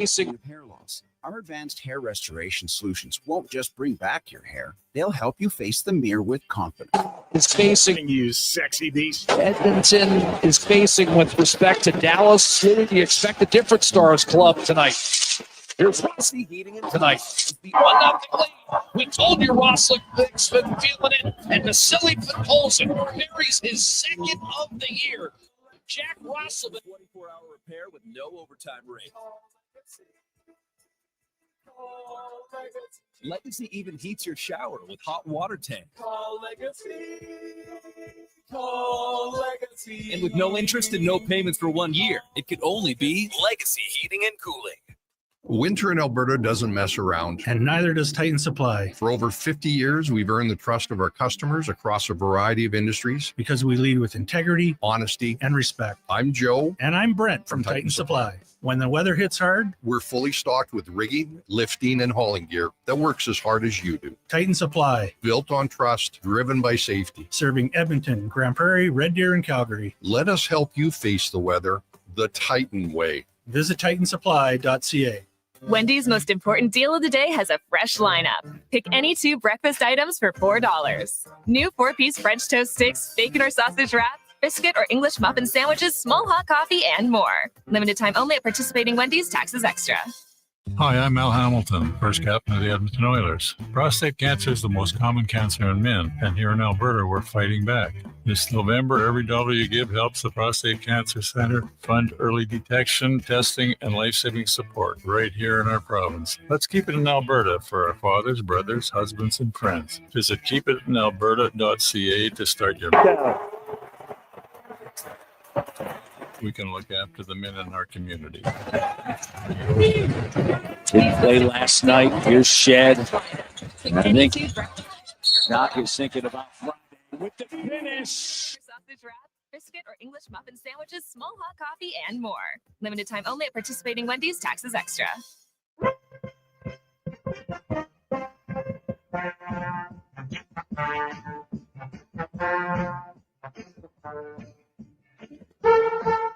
With hair loss, our advanced hair restoration solutions won't just bring back your hair. They'll help you face the mirror with confidence. Is facing you sexy beast. Edmonton is facing with respect to Dallas. Do you expect a different Stars club tonight? Here's Rossi tonight. The 1-0 lead. We told you Ross's been feeling it, and Vasily Podkolzin buries his second of the year. Jack Russell. 24-hour repair with no overtime rate. Legacy even heats your shower with hot water tank. Call Legacy. Call Legacy. And with no interest and no payments for 1 year, it could only be Legacy Heating and Cooling. Winter in Alberta doesn't mess around. And neither does Titan Supply. For over 50 years, we've earned the trust of our customers across a variety of industries. Because we lead with integrity, honesty, and respect. I'm Joe. And I'm Brent from Titan Supply. When the weather hits hard, we're fully stocked with rigging, lifting, and hauling gear that works as hard as you do. Titan Supply. Built on trust, driven by safety. Serving Edmonton, Grand Prairie, Red Deer, and Calgary. Let us help you face the weather the Titan way. Visit titansupply.ca. Wendy's most important deal of the day has a fresh lineup. Pick any 2 breakfast items for $4. New 4-piece French toast sticks, bacon or sausage wraps, biscuit or English muffin sandwiches, small hot coffee, and more. Limited time only at participating Wendy's. Taxes extra. Hi, I'm Al Hamilton, first captain of the Edmonton Oilers. Prostate cancer is the most common cancer in men, and here in Alberta, we're fighting back. This November, every dollar you give helps the Prostate Cancer Center fund early detection, testing, and life-saving support right here in our province. Let's keep it in Alberta for our fathers, brothers, husbands, and friends. Visit keepitinalberta.ca to start your... We can look after the men in our community. Big play last night. Here's Shed. And I think Doc is thinking about Friday with the finish. Sausage wrap, biscuit or English muffin sandwiches, small hot coffee, and more. Limited time only at participating Wendy's. Taxes extra.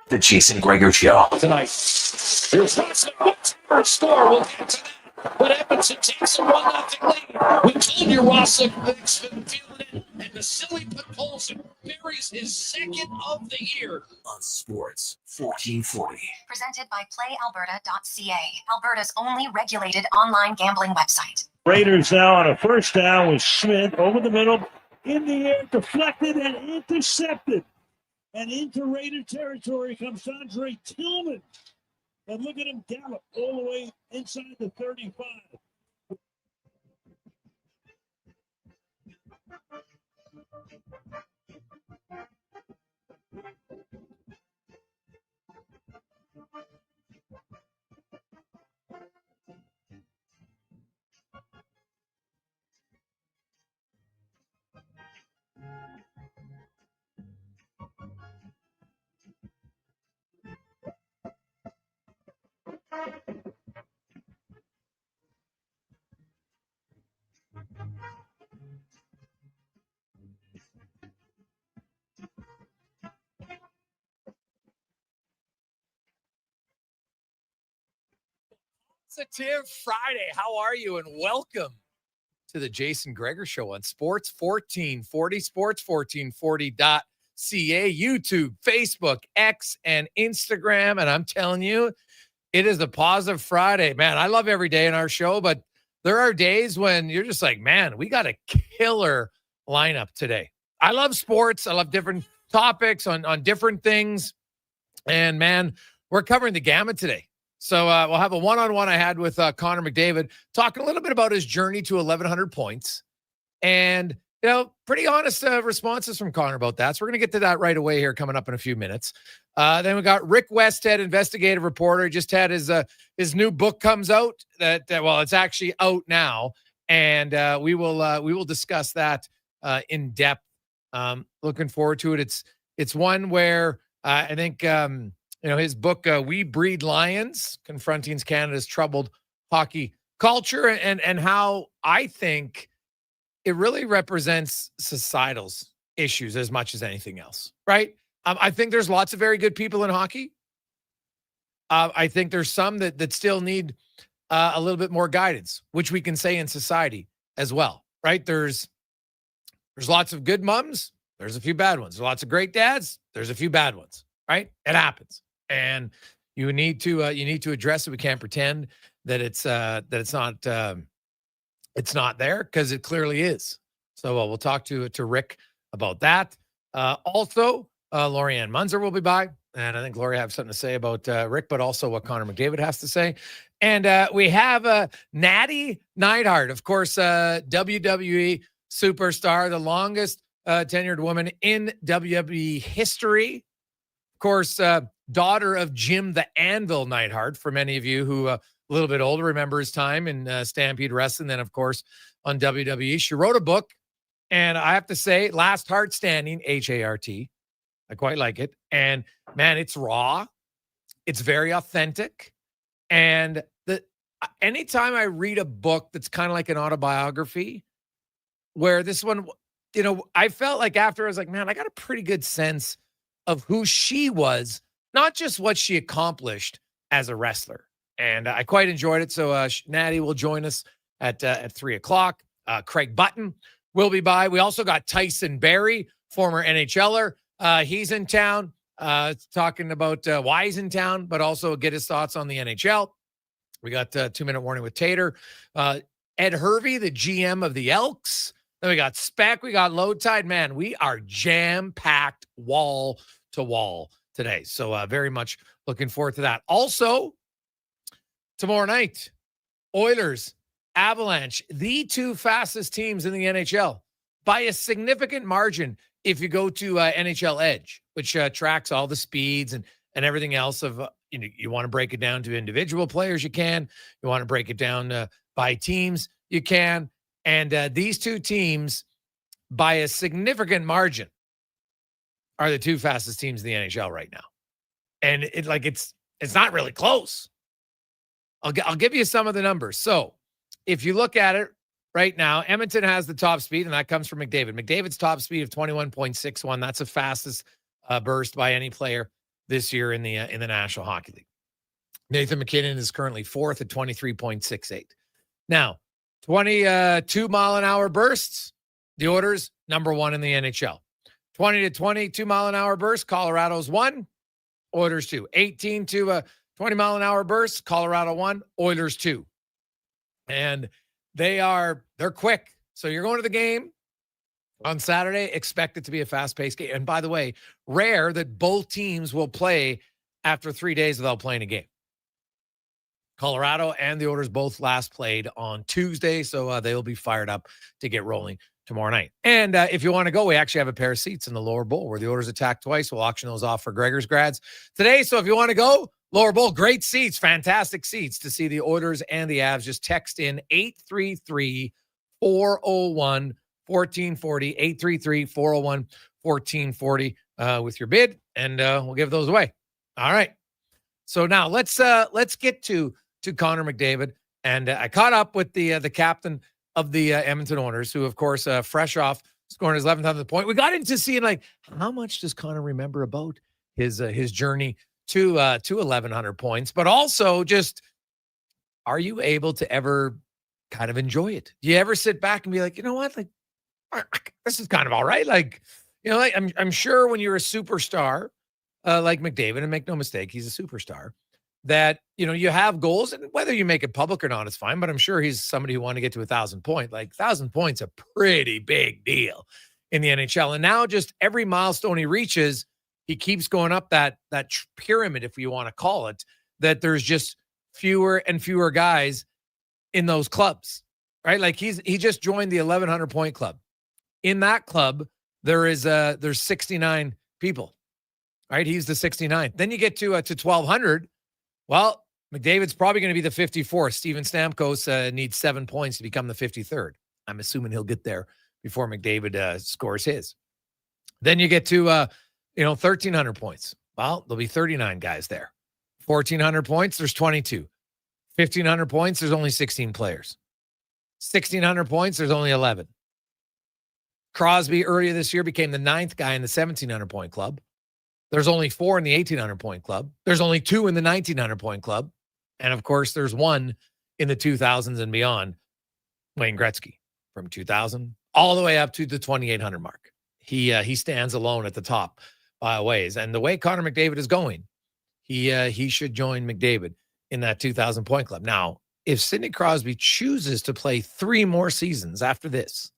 The Jason Gregor Show. Tonight. Here's Rossi. First score. We'll get to that. But Edmonton takes a 1-0 lead. We told you Rossi has been feeling it, and Vasily Podkolzin buries his second of the year. On Sports 1440. Presented by PlayAlberta.ca, Alberta's only regulated online gambling website. Raiders now on a first down with Schmidt over the middle, in the air, deflected and intercepted. And into Raider territory comes Andre Tillman. And look at him gallop all the way inside the 35. Positive Friday. How are you? And welcome to the Jason Gregor Show on Sports 1440, sports1440.ca, YouTube, Facebook, X, and Instagram. And I'm telling you, it is a positive Friday. Man, I love every day in our show, but there are days when you're just like, man, we got a killer lineup today. I love sports. I love different topics on different things. And man, we're covering the gamut today. So we'll have a one-on-one I had with Connor McDavid, talking a little bit about his journey to 1,100 points. And, you know, pretty honest responses from Connor about that. So we're going to get to that right away here coming up in a few minutes. Then we got Rick Westhead, investigative reporter. Just had his new book comes out. Well, it's actually out now. And we will discuss that in depth. Looking forward to it. It's one where I think his book, We Breed Lions, Confronting Canada's Troubled Hockey Culture, and how I think it really represents societal's issues as much as anything else, right? I think there's lots of very good people in hockey. I think there's some that still need a little bit more guidance, which we can say in society as well, right? There's lots of good moms. There's a few bad ones. There's lots of great dads. There's a few bad ones, right? It happens. And you need to address it. We can't pretend that it's not there, because it clearly is. So we'll talk to Rick about that. Also, Lorianne Munzer will be by, and I think Lori have something to say about Rick, but also what Connor McDavid has to say. And we have Nattie Neidhart, of course, WWE superstar, the longest tenured woman in WWE history. Of course, daughter of Jim the Anvil Neidhart, for many of you who a little bit older remember his time in Stampede Wrestling, then, of course, on WWE. She wrote a book, and I have to say, Last Heart Standing, H-A-R-T. I quite like it. And, man, it's raw. It's very authentic. And anytime I read a book that's kind of like an autobiography, where this one, I felt like after I was like, man, I got a pretty good sense of who she was, not just what she accomplished as a wrestler. And I quite enjoyed it. So Nattie will join us at 3:00. Craig Button will be by. We also got Tyson Barrie, former NHLer. He's in town, talking about why he's in town, but also get his thoughts on the NHL. We got 2-minute warning with Tater. Ed Hervey, the GM of the Elks. Then we got Spec. We got Low Tide. Man, we are jam-packed wall to wall today. So very much looking forward to that. Also, tomorrow night, Oilers, Avalanche, the two fastest teams in the NHL by a significant margin. If you go to NHL Edge, which tracks all the speeds and everything else of, you want to break it down to individual players, you can. You want to break it down by teams, you can. And these two teams, by a significant margin, are the two fastest teams in the NHL right now. And it's not really close. I'll give you some of the numbers. So if you look at it right now, Edmonton has the top speed, and that comes from McDavid. McDavid's top speed of 21.61. That's the fastest burst by any player this year in the National Hockey League. Nathan McKinnon is currently fourth at 23.68. Now, 22 mile an hour bursts, the Oilers number one in the NHL. 20 to 22 mile an hour bursts, Colorado's 1, Oilers 2. 18 to 20 mile an hour bursts, Colorado 1, Oilers 2. And they're quick. So you're going to the game on Saturday, expect it to be a fast-paced game. And by the way, rare that both teams will play after 3 days without playing a game. Colorado and the Oilers both last played on Tuesday, so they will be fired up to get rolling tomorrow night. And if you want to go, we actually have a pair of seats in the lower bowl where the Oilers attack twice. We'll auction those off for Gregor's grads today. So if you want to go, lower bowl, great seats, fantastic seats to see the Oilers and the Avs. Just text in 833-401-1440, 833-401-1440 with your bid, and we'll give those away. All right. So now let's get to Connor McDavid, and I caught up with the captain of the Edmonton Oilers, who of course fresh off scoring his 11th point. We got into seeing how much does Connor remember about his journey to 1,100 points, but also just, are you able to ever kind of enjoy it? Do you ever sit back and be like, you know what, this is kind of all right? I'm sure when you're a superstar like McDavid, and make no mistake, he's a superstar, that, you have goals, and whether you make it public or not, it's fine. But I'm sure he's somebody who wanted to get to 1,000 points. 1,000 points, a pretty big deal in the NHL. And now just every milestone he reaches, he keeps going up that pyramid, if you want to call it, that there's just fewer and fewer guys in those clubs, right? He just joined the 1,100 point club. In that club, there's 69 people, right? He's the 69th. Then you get to 1,200. Well, McDavid's probably going to be the 54th. Steven Stamkos needs 7 points to become the 53rd. I'm assuming he'll get there before McDavid scores his. Then you get to 1,300 points. Well, there'll be 39 guys there. 1,400 points, there's 22. 1,500 points, there's only 16 players. 1,600 points, there's only 11. Crosby earlier this year became the 9th guy in the 1,700 point club. There's only 4 in the 1,800 point club. There's only 2 in the 1,900 point club. And of course, there's 1 in the 2000s and beyond, Wayne Gretzky, from 2000 all the way up to the 2,800 mark. He stands alone at the top by a ways. And the way Connor McDavid is going, he should join McDavid in that 2,000 point club. Now, if Sidney Crosby chooses to play 3 more seasons after this,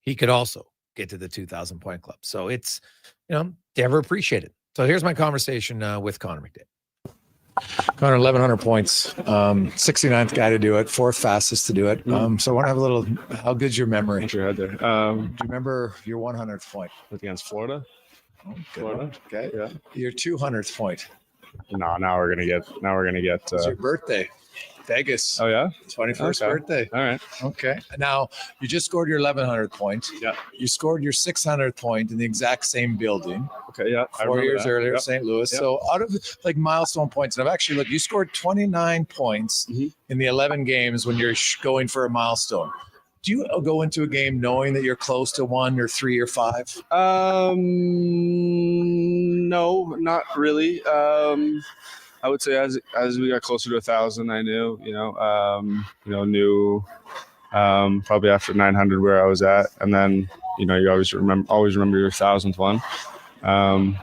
he could also get to the 2,000 point club. So it's, never appreciate it. So here's my conversation with Connor McDavid. Connor, 1,100 points, 69th guy to do it, 4th fastest to do it. So I want to have a little, how good's your memory? What's your head there? Do you remember your 100th point? Against Florida? Oh, good Florida. one. Okay. Yeah. Your 200th point. No, now we're gonna get. It's your birthday. Vegas. Oh yeah, 21st okay. birthday. All right. Okay. Now you just scored your 1,100th point. Yeah. You scored your 600th point in the exact same building. Okay. Yeah. 4 years earlier, Yep. St. Louis. Yep. So out of like milestone points, and I've actually looked, you scored 29 points in the 11 games when you're going for a milestone. Do you go into a game knowing that you're close to 1 or 3 or 5? No, not really. I would say as we got closer to 1,000, I knew, probably after 900 where I was at, and then you always remember your 1,000th one. I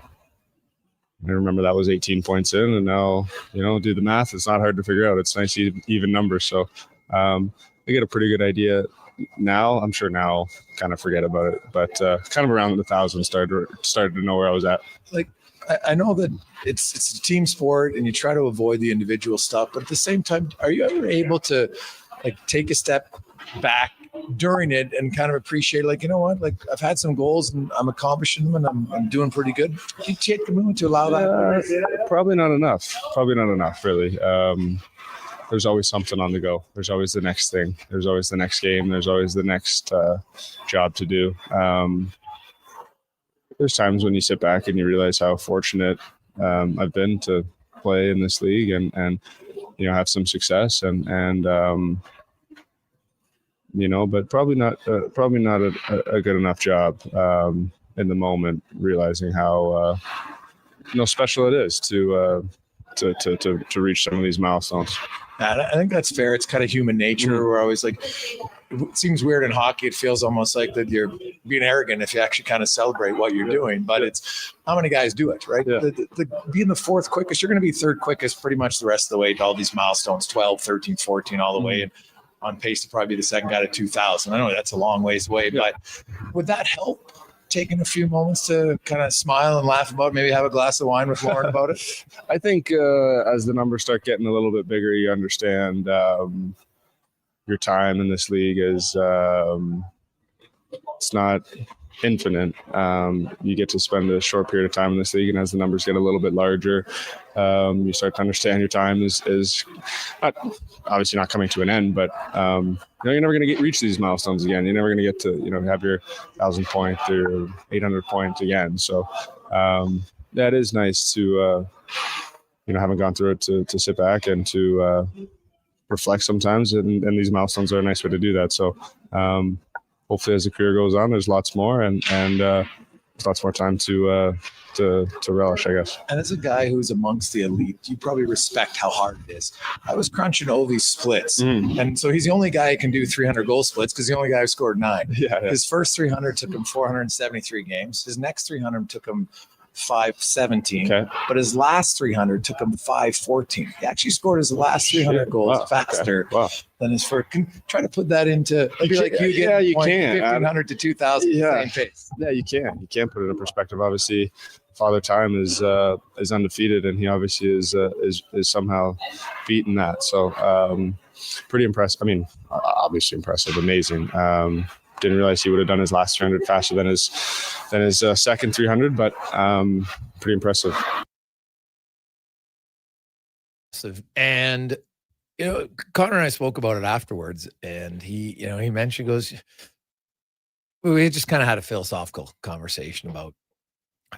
remember that was 18 points in, and now do the math. It's not hard to figure out. It's nice even numbers. So I get a pretty good idea now. I'm sure now I'll kind of forget about it, but kind of around the 1,000 started to know where I was at. Like, I know that it's a team sport and you try to avoid the individual stuff, but at the same time, are you ever able to like take a step back during it and kind of appreciate, like, you know what, like I've had some goals and I'm accomplishing them and I'm doing pretty good? Do you take the moment to allow that? Probably not enough, really. There's always something on the go. There's always the next thing. There's always the next game. There's always the next job to do. There's times when you sit back and you realize how fortunate I've been to play in this league and have some success and but probably not a good enough job in the moment, realizing how special it is to reach some of these milestones. I think that's fair. It's kind of human nature. We're always like, it seems weird in hockey. It feels almost like that you're being arrogant if you actually kind of celebrate what you're doing. But it's how many guys do it, right? Yeah. Being the 4th quickest, you're going to be 3rd quickest pretty much the rest of the way to all these milestones, 12, 13, 14, all the way, and on pace to probably be the 2nd guy to 2,000. I know that's a long ways away, but would that help? Taking a few moments to kind of smile and laugh about it, maybe have a glass of wine with Lauren about it? I think as the numbers start getting a little bit bigger, you understand your time in this league is it's not infinite. You get to spend a short period of time in this league, and as the numbers get a little bit larger, you start to understand your time is not, obviously not coming to an end, but you're never going to reach these milestones again. You're never going to get to have your 1,000 point or 800 point again. So that is nice to having gone through it to sit back and to reflect sometimes, and these milestones are a nice way to do that. So hopefully as the career goes on, there's lots more and there's lots more time to relish, I guess. And as a guy who's amongst the elite, you probably respect how hard it is. I was crunching Ovi's splits, and so he's the only guy who can do 300 goal splits because the only guy who scored 9. Yeah. His first 300 took him 473 games. His next 300 took him 517, but his last 300 took him 514. He actually scored his last 300 goals faster than his first. Can try to put that into you get you can 1,500 to 2,000 same pace. Yeah, you can. You can put it in perspective. Obviously, Father Time is undefeated, and he obviously is somehow beaten that. So pretty impressive. I mean, obviously impressive, amazing. Didn't realize he would have done his last 300 faster than his second 300, but pretty impressive. And Connor and I spoke about it afterwards, and he mentioned, goes, we just kind of had a philosophical conversation about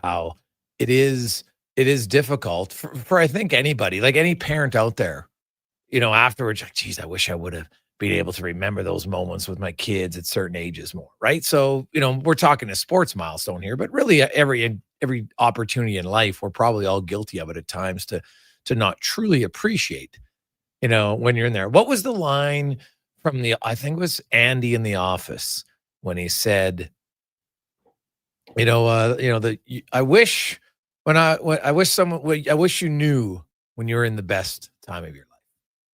how it is difficult for I think anybody, like any parent out there, afterwards, like, geez, I wish I would have being able to remember those moments with my kids at certain ages more, right? So, we're talking a sports milestone here, but really every opportunity in life, we're probably all guilty of it at times to not truly appreciate, when you're in there. What was the line from I think it was Andy in The Office when he said, I wish you knew when you were in the best time of your life.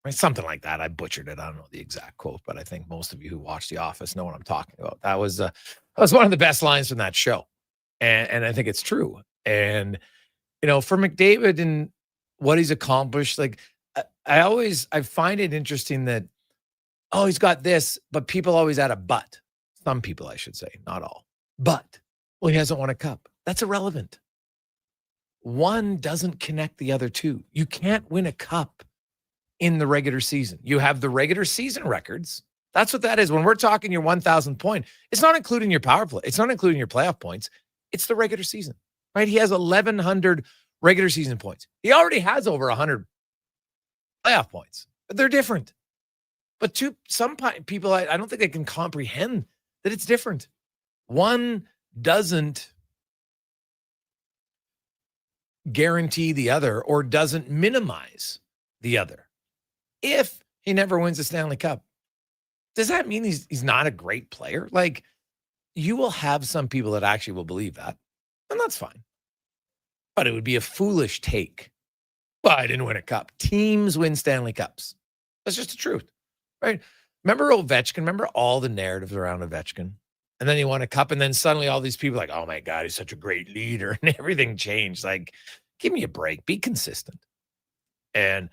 Right? Something like that. I butchered it. I don't know the exact quote, but I think most of you who watch The Office know what I'm talking about. That was one of the best lines from that show. And I think it's true. And, for McDavid and what he's accomplished, like I find it interesting that, he's got this, but people always add a but. Some people, I should say, not all. But, well, he hasn't won a cup. That's irrelevant. One doesn't connect the other two. You can't win a cup in the regular season. You have the regular season records. That's what that is. When we're talking your 1,000th point, it's not including your power play. It's not including your playoff points. It's the regular season, right? He has 1,100 regular season points. He already has over 100 playoff points, but they're different. But some people, I don't think they can comprehend that it's different. One doesn't guarantee the other or doesn't minimize the other. If he never wins the Stanley Cup, does that mean he's not a great player? Like, you will have some people that actually will believe that, and that's fine. But it would be a foolish take. Well, I didn't win a cup. Teams win Stanley Cups. That's just the truth, right? Remember Ovechkin? Remember all the narratives around Ovechkin? And then he won a cup, and then suddenly all these people are like, oh my God, he's such a great leader, and everything changed. Like, give me a break. Be consistent. And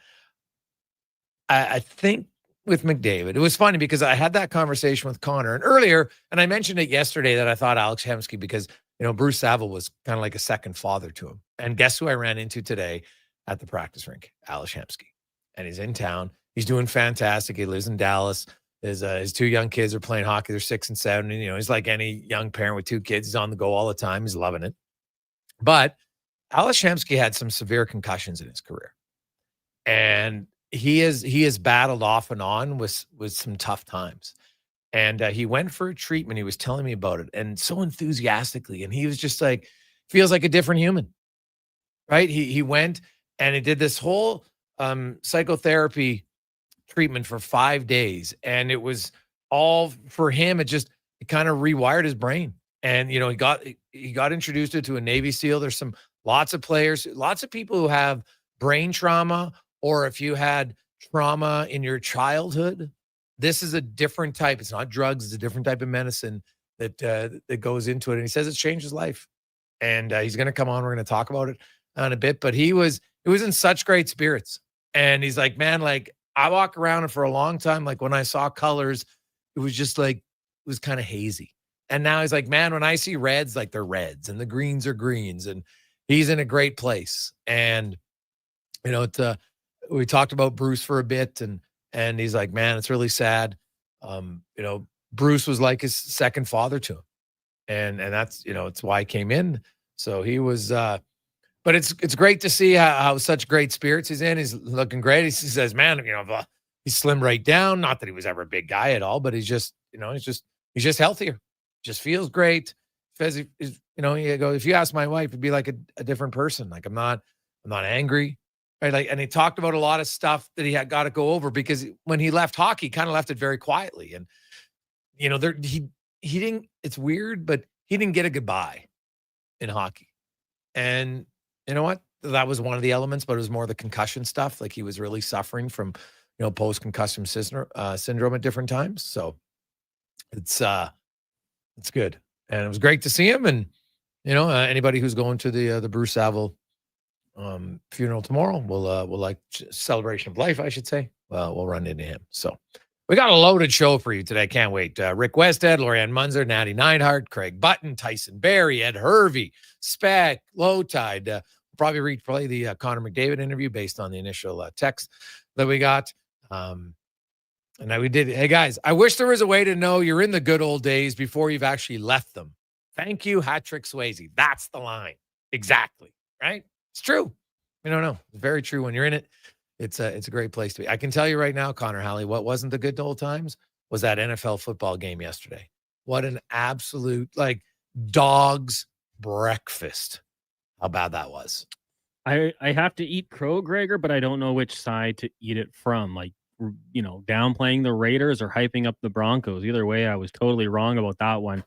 I think with McDavid, it was funny because I had that conversation with Connor and earlier, and I mentioned it yesterday that I thought Alex Hemsky, because, Bruce Saville was kind of like a second father to him. And guess who I ran into today at the practice rink? Alex Hemsky. And he's in town. He's doing fantastic. He lives in Dallas. His two young kids are playing hockey. They're 6 and 7. And, he's like any young parent with two kids. He's on the go all the time. He's loving it. But Alex Hemsky had some severe concussions in his career. And he has battled off and on with some tough times. And he went for a treatment. He was telling me about it, and so enthusiastically. And he was just like, feels like a different human, right? He went and he did this whole psychotherapy treatment for 5 days. And it was all for him. It kind of rewired his brain. And, he got introduced to a Navy SEAL. There's lots of players, lots of people who have brain trauma, or if you had trauma in your childhood, this is a different type. It's not drugs. It's a different type of medicine that goes into it. And he says it's changed his life. And he's going to come on. We're going to talk about it in a bit. But he was in such great spirits. And he's like, man, like, I walk around and for a long time, like when I saw colors, it was just like, it was kind of hazy. And now he's like, man, when I see reds, like they're reds and the greens are greens. And he's in a great place. And, we talked about Bruce for a bit, and he's like, man, it's really sad. Bruce was like his second father to him. And that's, it's why he came in. So he was, but it's great to see how such great spirits he's in. He's looking great. He says, man, he's slimmed right down. Not that he was ever a big guy at all, but he's just, he's just healthier. Just feels great. Says, he goes, if you ask my wife, it'd be like a different person. Like I'm not angry. Right, like, and he talked about a lot of stuff that he had got to go over, because when he left hockey, he kind of left it very quietly. And he didn't. It's weird, but he didn't get a goodbye in hockey. And you know what? That was one of the elements, but it was more the concussion stuff. Like he was really suffering from post-concussion syndrome at different times. So it's good, and it was great to see him. And anybody who's going to the Bruce Saville funeral tomorrow will like celebration of life, I should say. We'll run into him. So we got a loaded show for you today. Can't wait. Rick Westhead, Lorianne Munzer, Nattie Neidhart, Craig Button, Tyson Berry, Ed Hervey, Speck, Low Tide. We'll probably replay the Connor McDavid interview based on the initial text that we got. And now we did. Hey guys, I wish there was a way to know you're in the good old days before you've actually left them. Thank you, Hat-Trick Swayze. That's the line. Exactly. Right? It's true. We don't know. It's very true. When you're in it, It's a great place to be. I can tell you right now, Connor Halley, what wasn't the good old times was that NFL football game yesterday. What an absolute, like, dog's breakfast. How bad that was. I have to eat crow, Gregor, but I don't know which side to eat it from. Like, you know, downplaying the Raiders or hyping up the Broncos. Either way, I was totally wrong about that one.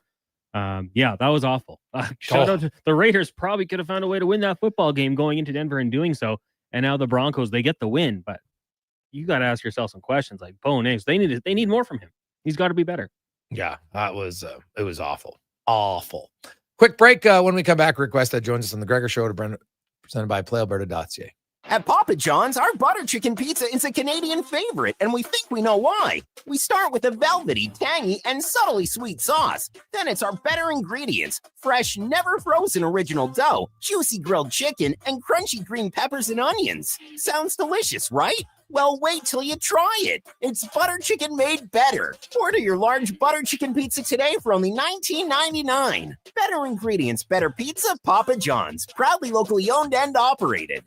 Yeah, that was awful. Shout out to the Raiders. Probably could have found a way to win that football game going into Denver and doing so. And now the Broncos, they get the win. But you got to ask yourself some questions. Like, Bo Nix, they need more from him. He's got to be better. Yeah, that was it was awful. Awful. Quick break. When we come back, Rick West joins us on the Gregor Show, presented by PlayAlberta.ca. At Papa John's, our butter chicken pizza is a Canadian favorite, and we think we know why. We start with a velvety, tangy, and subtly sweet sauce. Then it's our better ingredients: fresh, never frozen original dough, juicy grilled chicken, and crunchy green peppers and onions. Sounds delicious, right? Well, wait till you try it. It's butter chicken made better. Order your large butter chicken pizza today for only $19.99. Better ingredients, better pizza, Papa John's. Proudly locally owned and operated.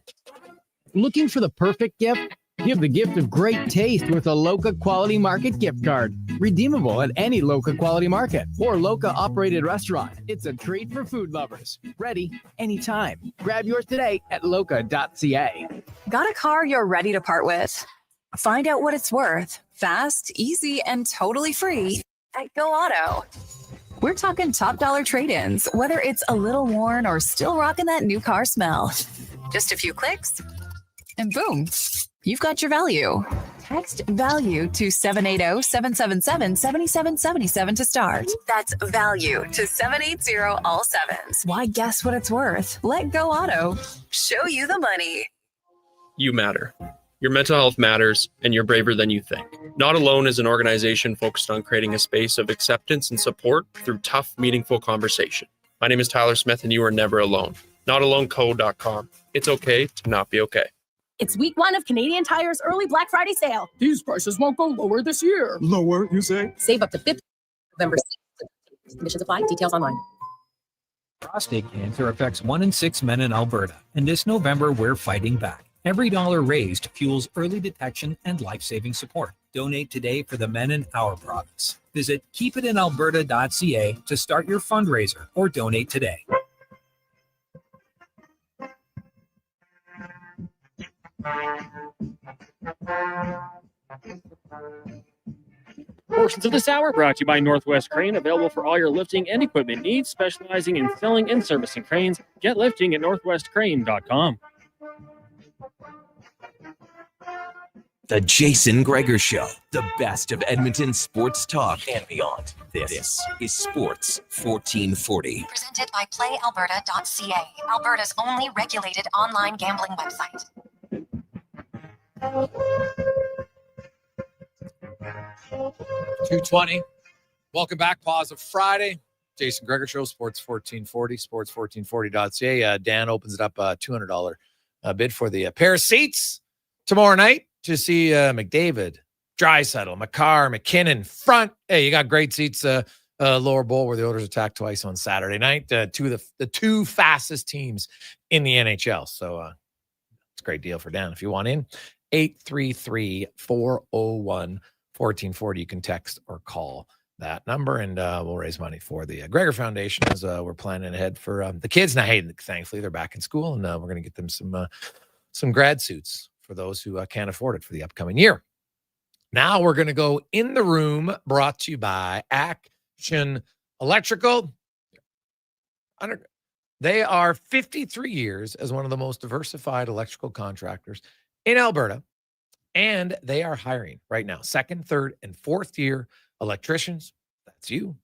Looking for the perfect gift? Give the gift of great taste with a Loca Quality Market gift card. Redeemable at any Loca Quality Market or Loca operated restaurant. It's a treat for food lovers. Ready anytime. Grab yours today at loca.ca. Got a car you're ready to part with? Find out what it's worth. Fast, easy, and totally free at Go Auto. We're talking top dollar trade-ins, whether it's a little worn or still rocking that new car smell. Just a few clicks, and boom, you've got your value. Text value to 780-777-7777 to start. That's value to 780 all sevens. Why guess what it's worth? Let Go Auto show you the money. You matter. Your mental health matters, and you're braver than you think. Not Alone is an organization focused on creating a space of acceptance and support through tough, meaningful conversation. My name is Tyler Smith, and you are never alone. NotAloneCo.com. It's okay to not be okay. It's week 1 of Canadian Tire's early Black Friday sale. These prices won't go lower this year. Lower, you say? Save up to 50 November 6th. Conditions apply. Details online. Prostate cancer affects 1 in 6 men in Alberta, and this November we're fighting back. Every dollar raised fuels early detection and life-saving support. Donate today for the men in our province. Visit keepitinalberta.ca to start your fundraiser or donate today. Portions of this hour brought to you by Northwest Crane, available for all your lifting and equipment needs, specializing in selling and servicing cranes. Get lifting at northwestcrane.com. The Jason Gregor Show, the best of Edmonton sports talk and beyond. This is Sports 1440. Presented by PlayAlberta.ca, Alberta's only regulated online gambling website. 2:20. Welcome back. Pause of Friday. Jason Gregor Show, Sports 1440, sports1440.ca. Dan opens it up a $200 bid for the pair of seats tomorrow night to see McDavid, Draisaitl, McCarr, McKinnon front. Hey, you got great seats. Lower bowl where the Oilers attacked twice on Saturday night. Two of the two fastest teams in the NHL. So it's a great deal for Dan. If you want in, 833-401-1440. You can text or call that number, and we'll raise money for the Gregor Foundation as we're planning ahead for the kids. Now, hey, thankfully they're back in school, and we're going to get them some grad suits for those who can't afford it for the upcoming year. Now we're going to go in the room, brought to you by Action Electrical. They are 53 years as one of the most diversified electrical contractors in Alberta, and they are hiring right now, 2nd, 3rd, and 4th year electricians. That's you.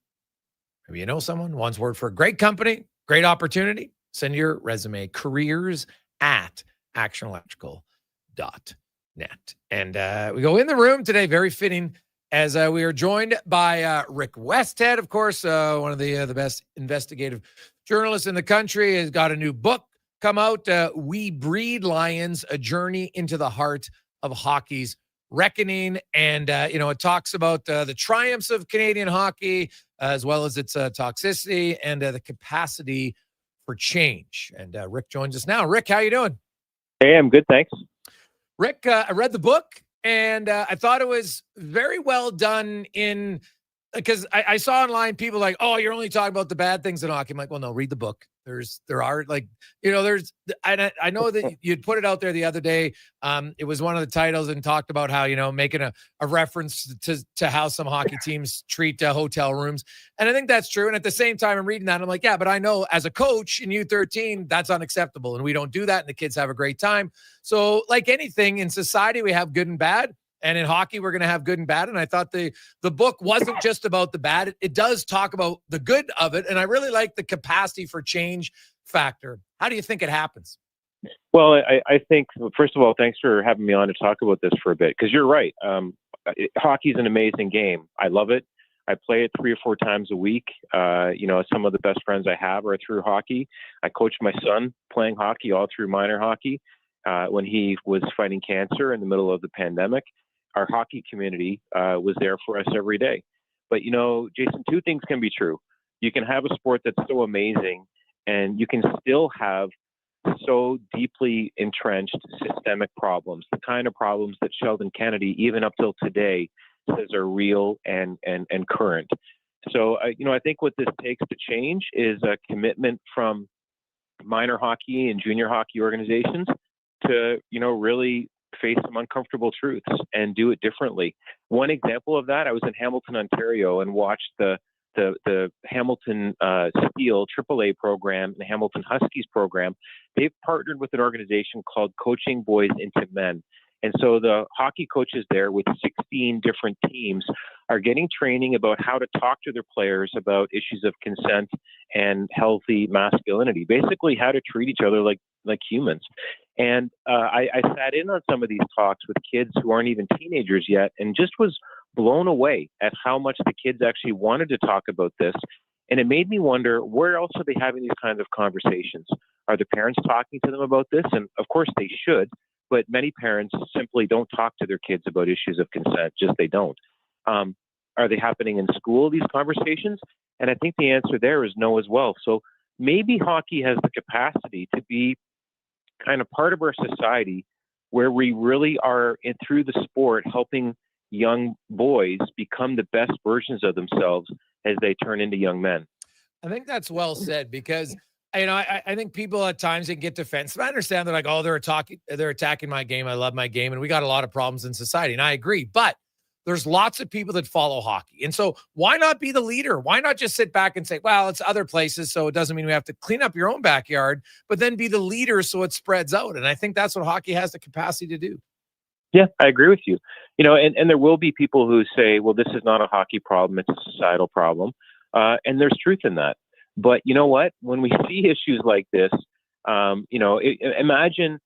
Maybe you know someone, wants word for a great company, great opportunity. Send your resume, careers@actionelectrical.net. And we go in the room today, very fitting, as we are joined by Rick Westhead, of course, one of the best investigative journalists in the country. Has got a new book come out, We Breed Lions, A Journey into the Heart of Hockey's Reckoning. And, it talks about the triumphs of Canadian hockey, as well as its toxicity and the capacity for change. And Rick joins us now. Rick, how you doing? Hey, I'm good, thanks. Rick, I read the book, and I thought it was very well done because I saw online people like, oh, you're only talking about the bad things in hockey. I'm like, well, no, read the book. There are like, I know that you'd put it out there the other day. It was one of the titles and talked about how, making a reference to how some hockey teams treat hotel rooms. And I think that's true. And at the same time, I'm reading that. I'm like, yeah, but I know as a coach in U13, that's unacceptable. And we don't do that. And the kids have a great time. So like anything in society, we have good and bad. And in hockey, we're going to have good and bad. And I thought the book wasn't just about the bad. It does talk about the good of it. And I really like the capacity for change factor. How do you think it happens? Well, I think, first of all, thanks for having me on to talk about this for a bit, because you're right. Hockey is an amazing game. I love it. I play it 3 or 4 times a week. Some of the best friends I have are through hockey. I coached my son playing hockey all through minor hockey when he was fighting cancer in the middle of the pandemic. Our hockey community was there for us every day. But, Jason, 2 things can be true. You can have a sport that's so amazing, and you can still have so deeply entrenched systemic problems, the kind of problems that Sheldon Kennedy, even up till today, says are real and current. So, I think what this takes to change is a commitment from minor hockey and junior hockey organizations to, really face some uncomfortable truths and do it differently. One example of that, I was in Hamilton, Ontario, and watched the Hamilton Steel AAA program and the Hamilton Huskies program. They've partnered with an organization called Coaching Boys into Men. And so the hockey coaches there with 16 different teams are getting training about how to talk to their players about issues of consent and healthy masculinity, basically how to treat each other like humans. And I sat in on some of these talks with kids who aren't even teenagers yet, and just was blown away at how much the kids actually wanted to talk about this. And it made me wonder, where else are they having these kinds of conversations? Are the parents talking to them about this? And of course they should, but many parents simply don't talk to their kids about issues of consent. Just they don't. Are they happening in school, these conversations? And I think the answer there is no as well. So maybe hockey has the capacity to be kind of part of our society where we really are, through the sport, helping young boys become the best versions of themselves as they turn into young men. I think that's well said, because I think people at times can get defensive. I understand they're like, oh, they're attacking my game. I love my game. And we got a lot of problems in society. And I agree. But there's lots of people that follow hockey. And so why not be the leader? Why not just sit back and say, well, it's other places, so it doesn't mean we have to clean up your own backyard, but then be the leader so it spreads out. And I think that's what hockey has the capacity to do. Yeah, I agree with you. And there will be people who say, well, this is not a hockey problem, it's a societal problem. And there's truth in that. But you know what? When we see issues like this, imagine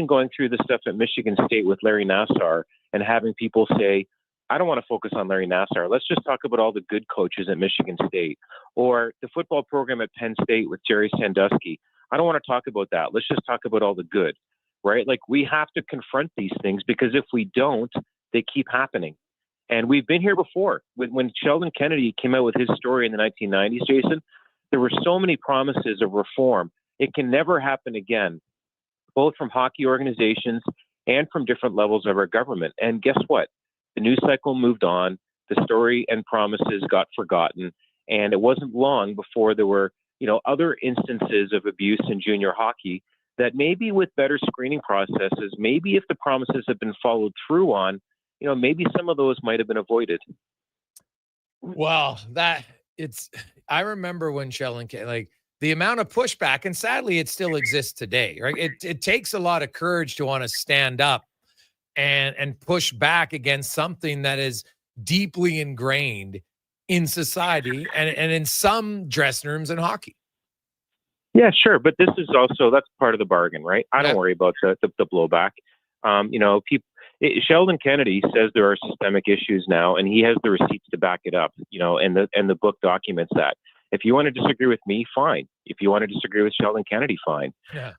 going through the stuff at Michigan State with Larry Nassar and having people say, I don't want to focus on Larry Nassar. Let's just talk about all the good coaches at Michigan State, or the football program at Penn State with Jerry Sandusky. I don't want to talk about that. Let's just talk about all the good, right? Like, we have to confront these things, because if we don't, they keep happening. And we've been here before. When Sheldon Kennedy came out with his story in the 1990s, Jason, there were so many promises of reform. It can never happen again, both from hockey organizations and from different levels of our government. And guess what? The news cycle moved on. The story and promises got forgotten. And it wasn't long before there were, other instances of abuse in junior hockey that maybe with better screening processes, maybe if the promises had been followed through on, maybe some of those might have been avoided. Well, I remember when Sheldon, like, the amount of pushback, and sadly it still exists today, right? It takes a lot of courage to want to stand up and push back against something that is deeply ingrained in society and in some dressing rooms in hockey. Yeah, sure. But this is also, that's part of the bargain, right? I don't worry about the blowback. Sheldon Kennedy says there are systemic issues now, and he has the receipts to back it up, and the book documents that. If you want to disagree with me, fine. If you want to disagree with Sheldon Kennedy, fine. Yeah.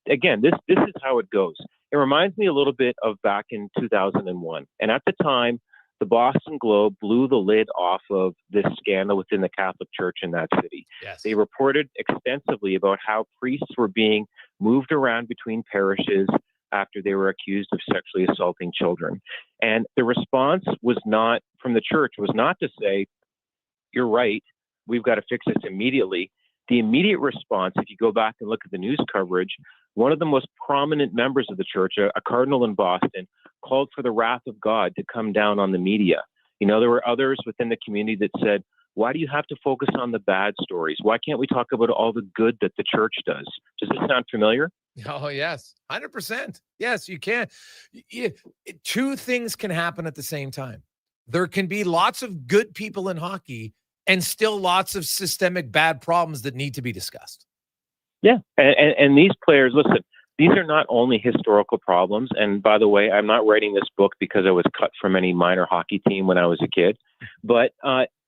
Again, this is how it goes. It reminds me a little bit of back in 2001. And at the time, the Boston Globe blew the lid off of this scandal within the Catholic Church in that city. Yes. They reported extensively about how priests were being moved around between parishes, after they were accused of sexually assaulting children. And the response was not from the church, was not to say, you're right, we've got to fix this immediately. The immediate response, if you go back and look at the news coverage, one of the most prominent members of the church, a cardinal in Boston, called for the wrath of God to come down on the media. You know, there were others within the community that said, why do you have to focus on the bad stories? Why can't we talk about all the good that the church does? Does this sound familiar? Oh, yes. 100%. Yes, you can. Two things can happen at the same time. There can be lots of good people in hockey and still lots of systemic bad problems that need to be discussed. Yeah. And these players, listen, these are not only historical problems. And by the way, I'm not writing this book because I was cut from any minor hockey team when I was a kid. But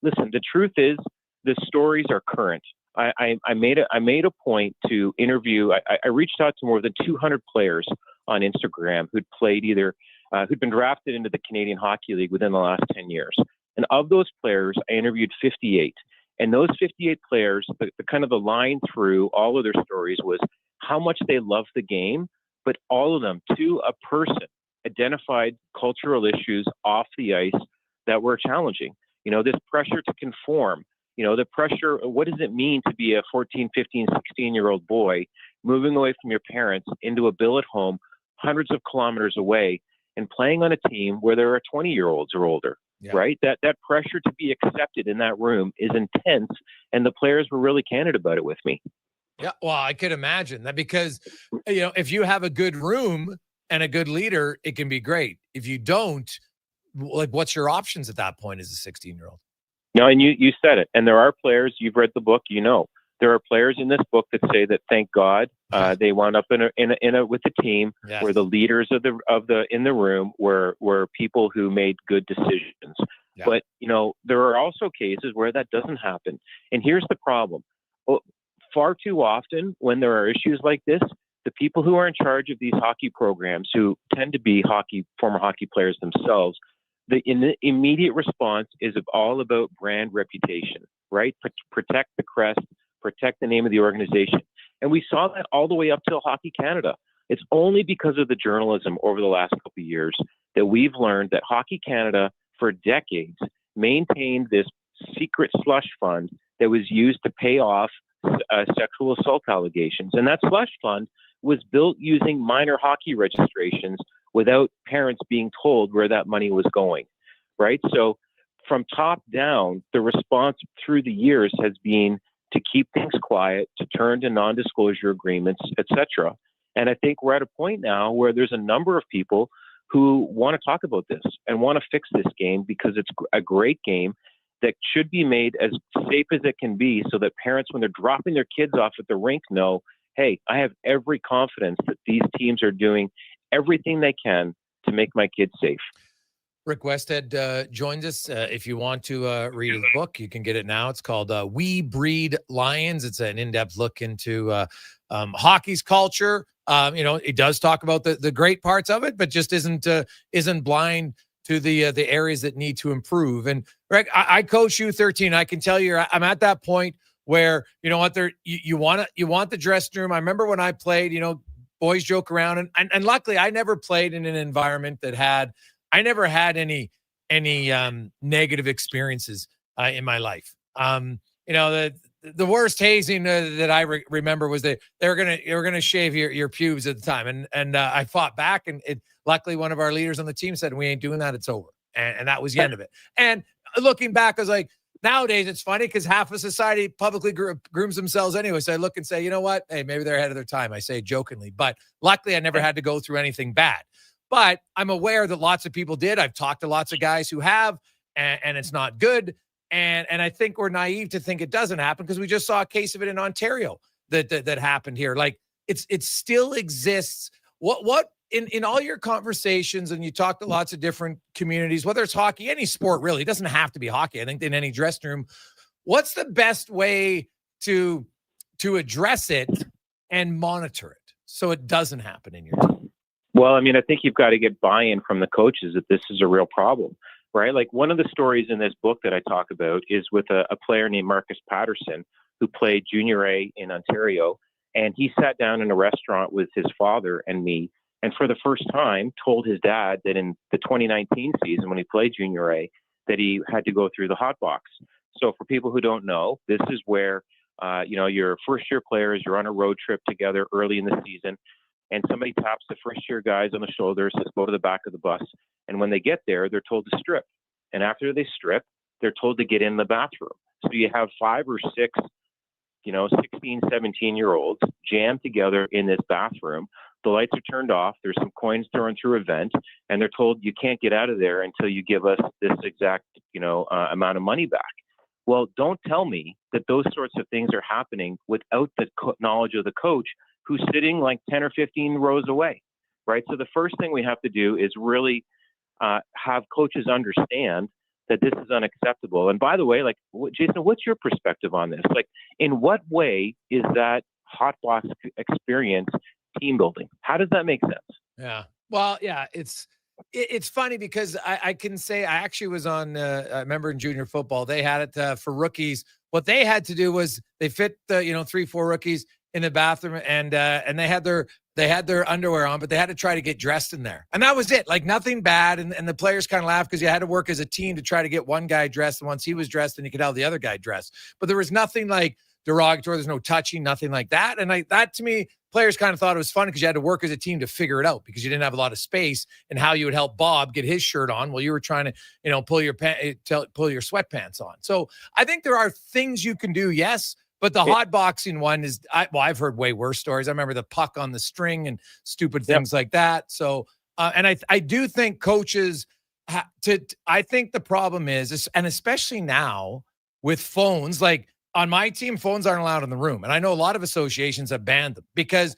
listen, the truth is the stories are current. I made a point to interview. I reached out to more than 200 players on Instagram who'd played who'd been drafted into the Canadian Hockey League within the last 10 years. And of those players, I interviewed 58. And those 58 players, the kind of the line through all of their stories was how much they love the game, but all of them, to a person, identified cultural issues off the ice that were challenging. You know, this pressure to conform, you know, the pressure, what does it mean to be a 14, 15, 16-year-old boy moving away from your parents into a billet home hundreds of kilometers away and playing on a team where there are 20-year-olds or older? Yeah. Right? That pressure to be accepted in that room is intense, and the players were really candid about it with me. Yeah, well, I could imagine that because, you know, if you have a good room and a good leader, it can be great. If you don't, like, what's your options at that point as a 16-year-old? No, and you said it. And there are players, you've read the book, you know, there are players in this book that say that thank God they wound up with a team where the leaders in the room were people who made good decisions. Yeah. But you know, there are also cases where that doesn't happen. And here's the problem: far too often, when there are issues like this, the people who are in charge of these hockey programs, who tend to be former hockey players themselves, the immediate response is all about brand reputation, right? Protect the crest. Protect the name of the organization. And we saw that all the way up till Hockey Canada. It's only because of the journalism over the last couple of years that we've learned that Hockey Canada, for decades, maintained this secret slush fund that was used to pay off sexual assault allegations. And that slush fund was built using minor hockey registrations without parents being told where that money was going, right? So from top down, the response through the years has been to keep things quiet, to turn to non-disclosure agreements, etc. And I think we're at a point now where there's a number of people who want to talk about this and want to fix this game because it's a great game that should be made as safe as it can be so that parents, when they're dropping their kids off at the rink, know, hey, I have every confidence that these teams are doing everything they can to make my kids safe. Rick Westhead joins us. If you want to read his book, you can get it now. It's called We Breed Lions. It's an in-depth look into hockey's culture. You know, it does talk about the great parts of it, but just isn't blind to the areas that need to improve. And Rick, I coach U13. I can tell you, I'm at that point where, you know what, you want the dressing room. I remember when I played, you know, boys joke around, and luckily I never played in an environment that I never had any negative experiences in my life. You know, the worst hazing that I remember was that they were gonna shave your pubes at the time, and I fought back, and luckily one of our leaders on the team said, "We ain't doing that. It's over," and that was the end of it. And looking back, I was like, nowadays it's funny because half of society publicly grooms themselves anyway. So I look and say, you know what? Hey, maybe they're ahead of their time. I say jokingly, but luckily I never had to go through anything bad. But I'm aware that lots of people did. I've talked to lots of guys who have, and it's not good. And I think we're naive to think it doesn't happen because we just saw a case of it in Ontario that happened here. Like it still exists. What in all your conversations, and you talk to lots of different communities, whether it's hockey, any sport really, it doesn't have to be hockey. I think in any dressing room, what's the best way to address it and monitor it so it doesn't happen in your team? Well, I mean, I think you've got to get buy-in from the coaches that this is a real problem, right? Like one of the stories in this book that I talk about is with a player named Marcus Patterson who played Junior A in Ontario. And he sat down in a restaurant with his father and me. and for the first time told his dad that in the 2019 season when he played Junior A, that he had to go through the hot box. So for people who don't know, this is where, your first-year players, you're on a road trip together early in the season, and somebody taps the first-year guys on the shoulders, says, go to the back of the bus. And when they get there, they're told to strip. And after they strip, they're told to get in the bathroom. So you have 5 or 6, 16, 17-year-olds jammed together in this bathroom. The lights are turned off. There's some coins thrown through a vent, and they're told you can't get out of there until you give us this exact, amount of money back. Well, don't tell me that those sorts of things are happening without the knowledge of the coach who's sitting like 10 or 15 rows away, right? So the first thing we have to do is really have coaches understand that this is unacceptable. And by the way, Jason, what's your perspective on this? Like, in what way is that hot box experience team building? How does that make sense? Yeah. Well, yeah, it's funny because I can say I actually was on, I remember in junior football, they had it for rookies. What they had to do was they fit the, 3-4 rookies in the bathroom and they had their underwear on, but they had to try to get dressed in there. And that was it. Like, nothing bad. And the players kind of laughed because you had to work as a team to try to get one guy dressed. And once he was dressed, then you could have the other guy dressed. But there was nothing like derogatory. There's no touching, nothing like that. And that to me, players kind of thought it was fun because you had to work as a team to figure it out because you didn't have a lot of space and how you would help Bob get his shirt on while you were trying to, pull your sweatpants on. So I think there are things you can do. Yes. But the hot boxing one is, I've heard way worse stories. I remember the puck on the string and stupid things like that. So, and I do think coaches I think the problem is, and especially now with phones, like on my team, phones aren't allowed in the room. And I know a lot of associations have banned them because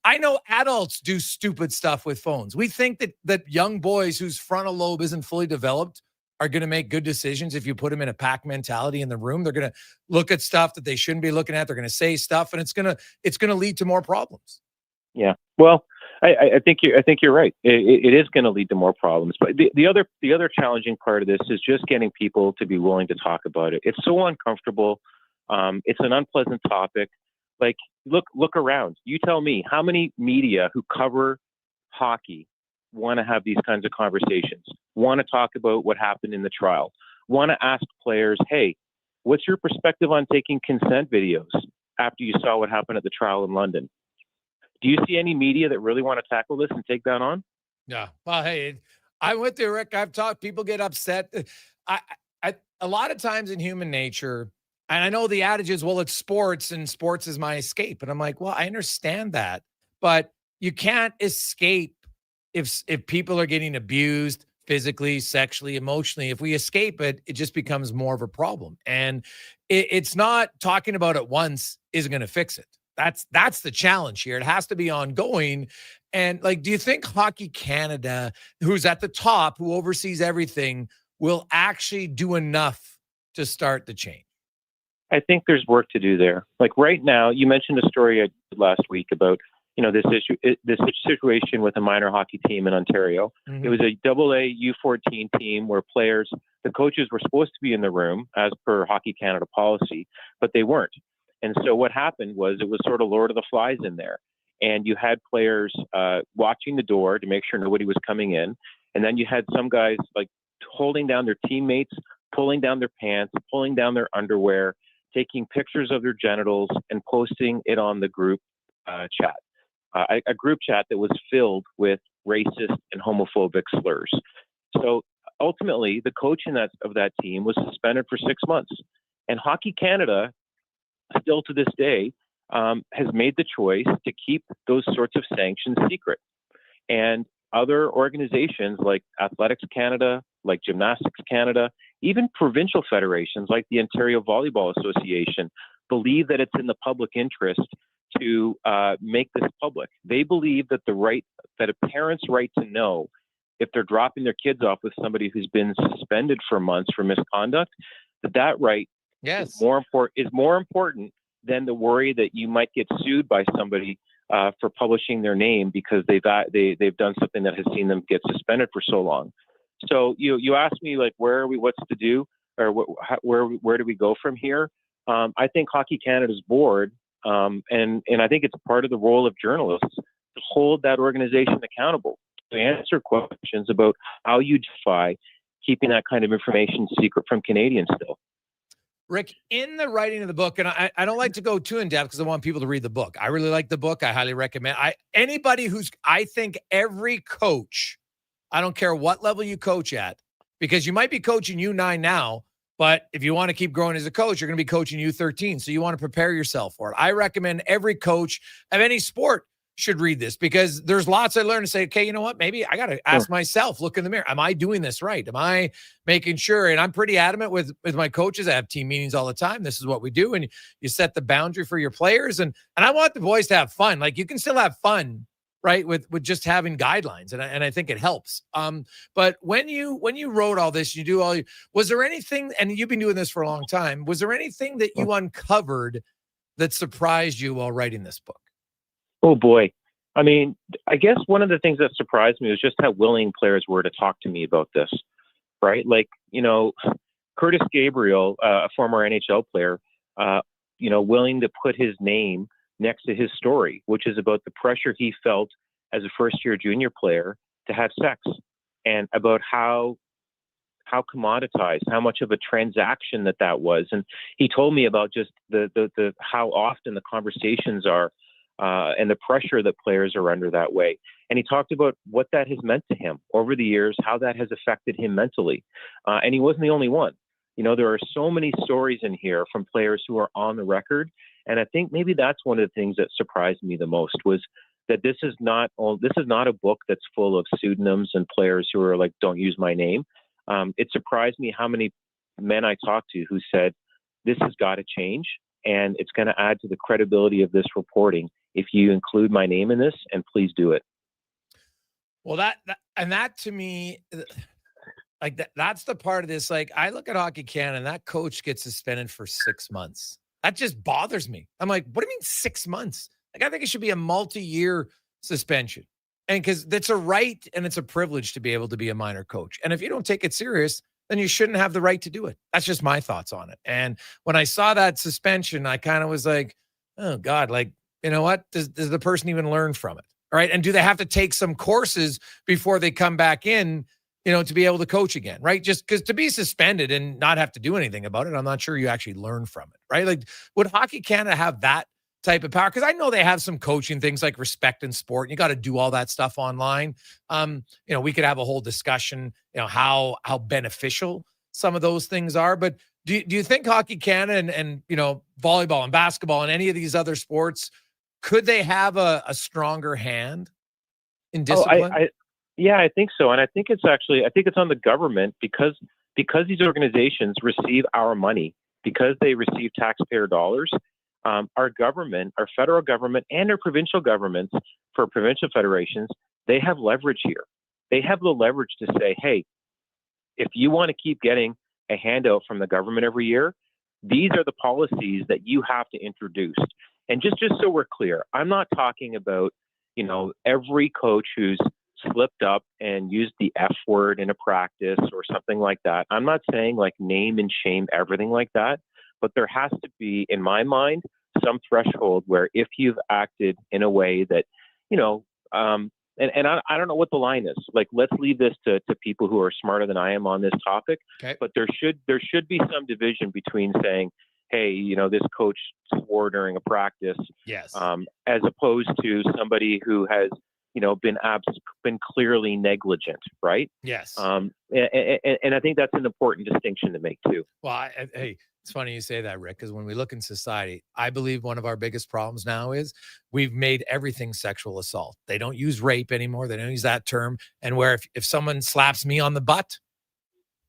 I know adults do stupid stuff with phones. We think that young boys whose frontal lobe isn't fully developed are going to make good decisions if you put them in a pack mentality in the room. They're going to look at stuff that they shouldn't be looking at. They're going to say stuff, and it's going to lead to more problems. Yeah. Well, I think you're right. It is going to lead to more problems. But the other challenging part of this is just getting people to be willing to talk about it. It's so uncomfortable. It's an unpleasant topic. Like, look around. You tell me how many media who cover hockey want to have these kinds of conversations, want to talk about what happened in the trial, want to ask players, hey, what's your perspective on taking consent videos after you saw what happened at the trial in London? Do you see any media that really want to tackle this and take that on? Yeah. Well, hey, I'm with you, Rick. I've talked, people get upset. A lot of times in human nature, and I know the adage is, well, it's sports and sports is my escape. And I'm like, well, I understand that, but you can't escape if people are getting abused physically, sexually, emotionally. If we escape it, it just becomes more of a problem. And it's not talking about it once isn't going to fix it. That's the challenge here. It has to be ongoing. And like, do you think Hockey Canada, who's at the top, who oversees everything, will actually do enough to start the change? I think there's work to do there. Like right now, you mentioned a story I did last week about, this situation with a minor hockey team in Ontario. Mm-hmm. It was a AA U14 team where the coaches were supposed to be in the room as per Hockey Canada policy, but they weren't. And so what happened was it was sort of Lord of the Flies in there. And you had players watching the door to make sure nobody was coming in. And then you had some guys like holding down their teammates, pulling down their pants, pulling down their underwear, taking pictures of their genitals and posting it on the group chat. A group chat that was filled with racist and homophobic slurs. So ultimately, the coach of that team was suspended for 6 months. And Hockey Canada, still to this day, has made the choice to keep those sorts of sanctions secret. And other organizations like Athletics Canada, like Gymnastics Canada, even provincial federations like the Ontario Volleyball Association believe that it's in the public interest to make this public. They believe that that a parent's right to know if they're dropping their kids off with somebody who's been suspended for months for misconduct, that right is more important than the worry that you might get sued by somebody for publishing their name because they've done something that has seen them get suspended for so long. So you asked me like, where are we? What's to do? Or where do we go from here? I think Hockey Canada's board, and I think it's part of the role of journalists hold that organization accountable, to answer questions about how you justify keeping that kind of information secret from Canadians still. Rick, in the writing of the book, and I don't like to go too in depth because I want people to read the book. I really like the book. I highly recommend. I think every coach, I don't care what level you coach at, because you might be coaching U9 now, but if you want to keep growing as a coach, you're going to be coaching U13. So you want to prepare yourself for it. I recommend every coach of any sport should read this, because there's lots I learned to say, okay, you know what? Maybe I got to ask myself, look in the mirror. Am I doing this right? Am I making sure? And I'm pretty adamant with my coaches. I have team meetings all the time. This is what we do. And you set the boundary for your players. And I want the boys to have fun. Like, you can still have fun, right? With just having guidelines. And I think it helps. But when you wrote all this, was there anything, and you've been doing this for a long time, was there anything that you uncovered that surprised you while writing this book? Oh boy. I mean, I guess one of the things that surprised me was just how willing players were to talk to me about this, right? Like, Curtis Gabriel, a former NHL player, willing to put his name next to his story, which is about the pressure he felt as a first-year junior player to have sex, and about how commoditized, how much of a transaction that was. And he told me about just the how often the conversations are, and the pressure that players are under that way. And he talked about what that has meant to him over the years, how that has affected him mentally. And he wasn't the only one. There are so many stories in here from players who are on the record. And I think maybe that's one of the things that surprised me the most, was that this is not a book that's full of pseudonyms and players who are like, don't use my name. It surprised me how many men I talked to who said, this has got to change, and it's going to add to the credibility of this reporting if you include my name in this, and please do it. Well, that to me, like that's the part of this. Like, I look at Hockey Canada, and that coach gets suspended for 6 months. That just bothers me. I'm like, what do you mean 6 months? Like, I think it should be a multi-year suspension. And because that's a right and it's a privilege to be able to be a minor coach. And if you don't take it serious, then you shouldn't have the right to do it. That's just my thoughts on it. And when I saw that suspension, I kind of was like, oh God, like, you know what? Does the person even learn from it? All right. And do they have to take some courses before they come back in, to be able to coach again? Right. Just because to be suspended and not have to do anything about it, I'm not sure you actually learn from it. Right. Like, would Hockey Canada have that type of power? Because I know they have some coaching things like respect in sport. And you got to do all that stuff online. We could have a whole discussion, how beneficial some of those things are. But do you think Hockey Canada and volleyball and basketball and any of these other sports, could they have a stronger hand in discipline? I think so. And I think it's on the government, because these organizations receive our money, because they receive taxpayer dollars. Our government, our federal government, and our provincial governments, for provincial federations, they have leverage here. They have the leverage to say, hey, if you want to keep getting a handout from the government every year, these are the policies that you have to introduce. And just so we're clear, I'm not talking about, every coach who's slipped up and used the F word in a practice or something like that. I'm not saying like name and shame everything like that, but there has to be, in my mind, some threshold where if you've acted in a way that, and I don't know what the line is. Like, let's leave this to people who are smarter than I am on this topic. Okay. But there should be some division between saying, hey, this coach swore during a practice, yes, as opposed to somebody who has, been clearly negligent, right? Yes. And I think that's an important distinction to make too. Well, hey, it's funny you say that, Rick, because when we look in society, I believe one of our biggest problems now is we've made everything sexual assault. They don't use rape anymore. They don't use that term. And where if someone slaps me on the butt,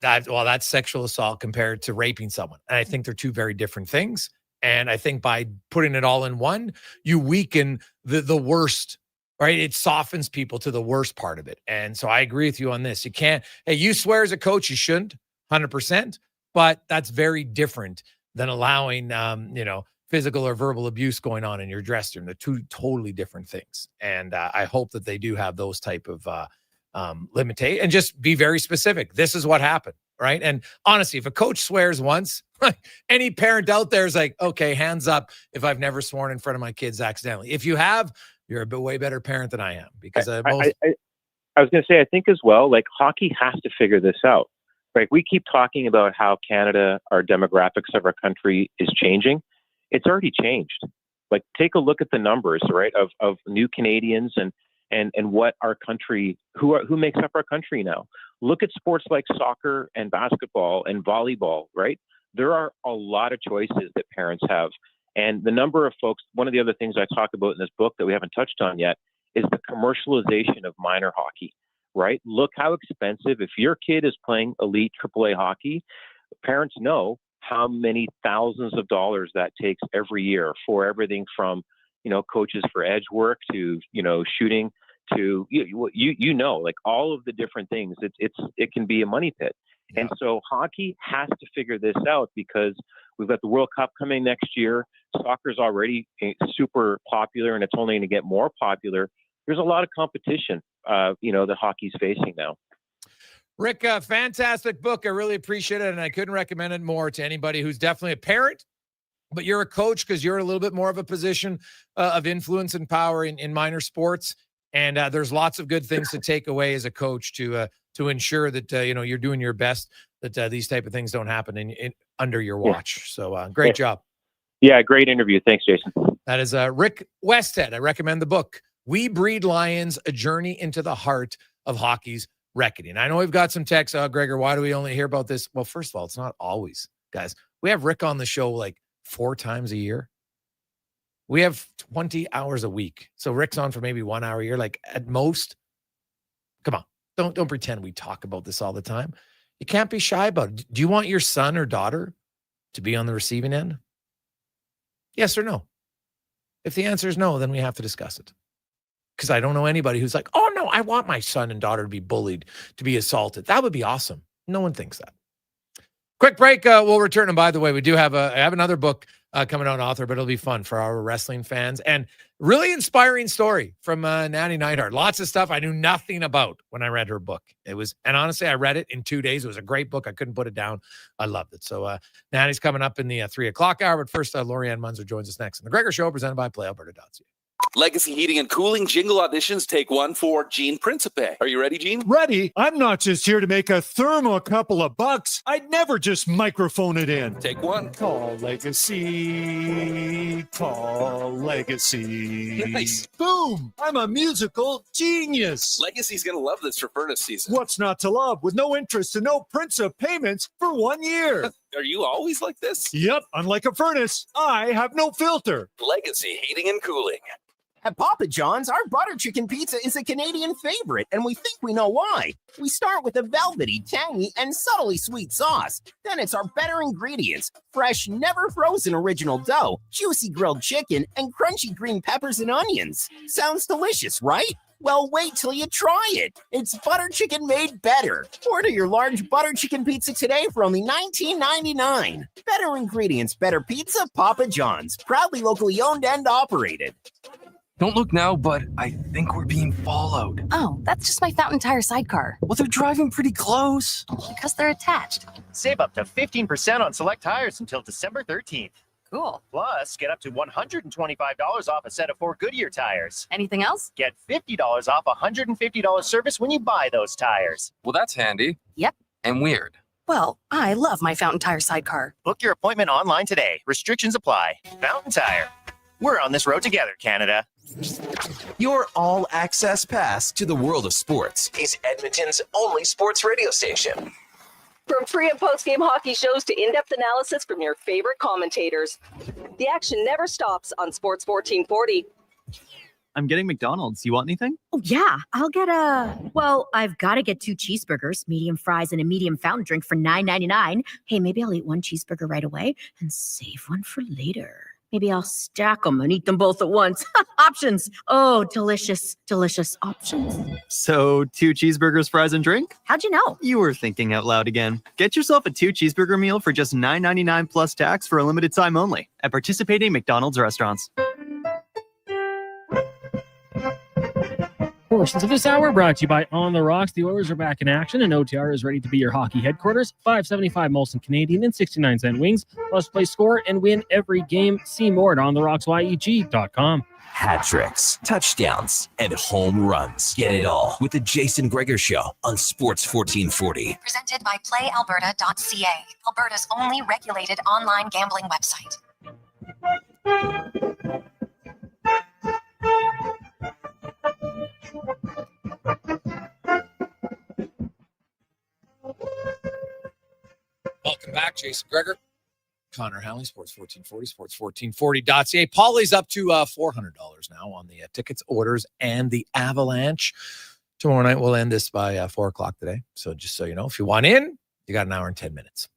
that's sexual assault compared to raping someone. And I think they're two very different things. And I think by putting it all in one, you weaken the worst, right? It softens people to the worst part of it. And so I agree with you on this. You can't, hey, you swear as a coach, you shouldn't, 100%. But that's very different than allowing, physical or verbal abuse going on in your dressing room. They're two totally different things. And I hope that they do have those type of limitation, and just be very specific. This is what happened, right? And honestly, if a coach swears once, any parent out there is like, okay, hands up if I've never sworn in front of my kids accidentally. If you have, you're a way better parent than I am because I was going to say, I think as well, like hockey has to figure this out. Right? We keep talking about how Canada, our demographics of our country is changing. It's already changed. Like take a look at the numbers, right, of new Canadians and what our country, who makes up our country now. Look at sports like soccer and basketball and volleyball, right? There are a lot of choices that parents have. And the number of folks, one of the other things I talk about in this book that we haven't touched on yet is the commercialization of minor hockey, right? Look how expensive, if your kid is playing elite AAA hockey, parents know how many thousands of dollars that takes every year for everything from, coaches for edge work to, shooting to, like all of the different things. It can be a money pit. Yeah. And so hockey has to figure this out because we've got the World Cup coming next year. Soccer's already super popular and it's only going to get more popular. There's a lot of competition, that hockey's facing now. Rick, fantastic book. I really appreciate it. And I couldn't recommend it more to anybody who's definitely a parent, but you're a coach because you're in a little bit more of a position of influence and power in minor sports. And there's lots of good things to take away as a coach to ensure that, you're doing your best, that these type of things don't happen in under your watch. Yeah. So great job. Yeah, great interview. Thanks, Jason. That is Rick Westhead. I recommend the book, We Breed Lions, A Journey into the Heart of Hockey's Reckoning. I know we've got some texts. Gregor, why do we only hear about this? Well, first of all, it's not always, guys. We have Rick on the show like 4 times a year. We have 20 hours a week. So Rick's on for maybe 1 hour a year, like at most. Come on. Don't pretend we talk about this all the time. You can't be shy about it. Do you want your son or daughter to be on the receiving end? Yes or no? If the answer is no, then we have to discuss it. Because I don't know anybody who's like, oh, no, I want my son and daughter to be bullied, to be assaulted. That would be awesome. No one thinks that. Quick break. We'll return. And by the way, we do have I have another book coming out, author, but it'll be fun for our wrestling fans. And really inspiring story from Nattie Neidhart. Lots of stuff I knew nothing about when I read her book. And honestly, I read it in 2 days. It was a great book. I couldn't put it down. I loved it. So Nattie's coming up in the 3 o'clock hour. But first, Lorianne Munzer joins us next on The Gregor Show, presented by PlayAlberta.ca. Legacy Heating and Cooling jingle auditions, take one for Gene Principe. Are you ready, Gene? Ready. I'm not just here to make a thermo a couple of bucks. I'd never just microphone it in. Take one. Call Legacy. Call Legacy. Nice. Boom. I'm a musical genius. Legacy's going to love this for furnace season. What's not to love? With no interest and no Principe payments for 1 year. Are you always like this? Yep. Unlike a furnace, I have no filter. Legacy Heating and Cooling. At Papa John's, our butter chicken pizza is a Canadian favorite, and we think we know why. We start with a velvety, tangy, and subtly sweet sauce. Then it's our better ingredients: fresh, never frozen original dough, juicy grilled chicken, and crunchy green peppers and onions. Sounds delicious, right? Well, wait till you try it. It's butter chicken made better. Order your large butter chicken pizza today for only $19.99. Better ingredients, better pizza, Papa John's. Proudly locally owned and operated. Don't look now, but I think we're being followed. Oh, that's just my Fountain Tire sidecar. Well, they're driving pretty close. Because they're attached. Save up to 15% on select tires until December 13th. Cool. Plus, get up to $125 off a set of 4 Goodyear tires. Anything else? Get $50 off a $150 service when you buy those tires. Well, that's handy. Yep. And weird. Well, I love my Fountain Tire sidecar. Book your appointment online today. Restrictions apply. Fountain Tire. We're on this road together, Canada. Your all-access pass to the world of sports is Edmonton's only sports radio station. From pre- and post-game hockey shows to in-depth analysis from your favorite commentators, the action never stops on Sports 1440. I'm getting McDonald's. You want anything? Oh, yeah. I'll get I've got to get 2 cheeseburgers, medium fries, and a medium fountain drink for $9.99. Hey, maybe I'll eat 1 cheeseburger right away and save 1 for later. Maybe I'll stack them and eat them both at once. Options. Oh, delicious, delicious options. So 2 cheeseburgers, fries, and drink? How'd you know? You were thinking out loud again. Get yourself a 2 cheeseburger meal for just $9.99 plus tax for a limited time only at participating McDonald's restaurants. Portions of this hour brought to you by On the Rocks. The Oilers are back in action, and OTR is ready to be your hockey headquarters. $5.75 Molson Canadian and 69-cent wings. Plus, play, score, and win every game. See more at OnTheRocksYEG.com. hat tricks, touchdowns, and home runs. Get it all with the Jason Gregor Show on Sports 1440. Presented by PlayAlberta.ca, Alberta's only regulated online gambling website. Welcome back, Jason Gregor. Connor Halley, Sports 1440, sports1440.ca. Paulie's up to $400 now on the tickets, orders, and the Avalanche. Tomorrow night, we'll end this by 4 o'clock today. So just so you know, if you want in, you got an hour and 10 minutes.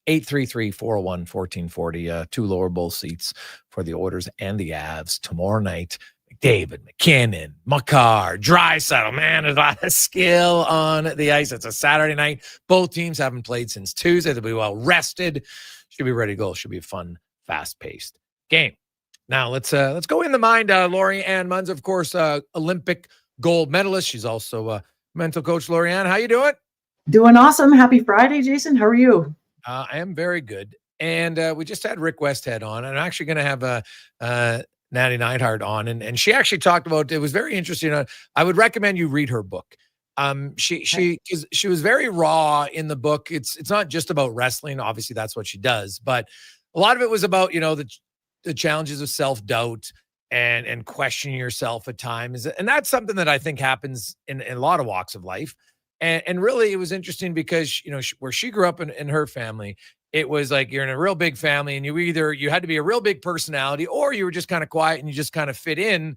833-401-1440. 2 lower bowl seats for the orders and the Avs tomorrow night. McDavid, McKinnon, Makar, Draisaitl. Man, there's a lot of skill on the ice. It's a Saturday night. Both teams haven't played since Tuesday. They'll be well rested. Should be ready to go. Should be a fun, fast-paced game. Now let's go in the mind. Lori Ann Munns, of course, Olympic gold medalist. She's also a mental coach. Lori Ann, how you doing? Doing awesome. Happy Friday, Jason. How are you? I am very good. And we just had Rick Westhead on, and I'm actually going to have Nattie Neidhart on, and she actually talked about, it was very interesting. I would recommend you read her book. She was very raw in the book. It's not just about wrestling. Obviously, that's what she does, but a lot of it was about, the challenges of self-doubt and questioning yourself at times. And that's something that I think happens in a lot of walks of life. And really, it was interesting because, where she grew up in her family, it was like you're in a real big family, and you had to be a real big personality, or you were just kind of quiet and you just kind of fit in.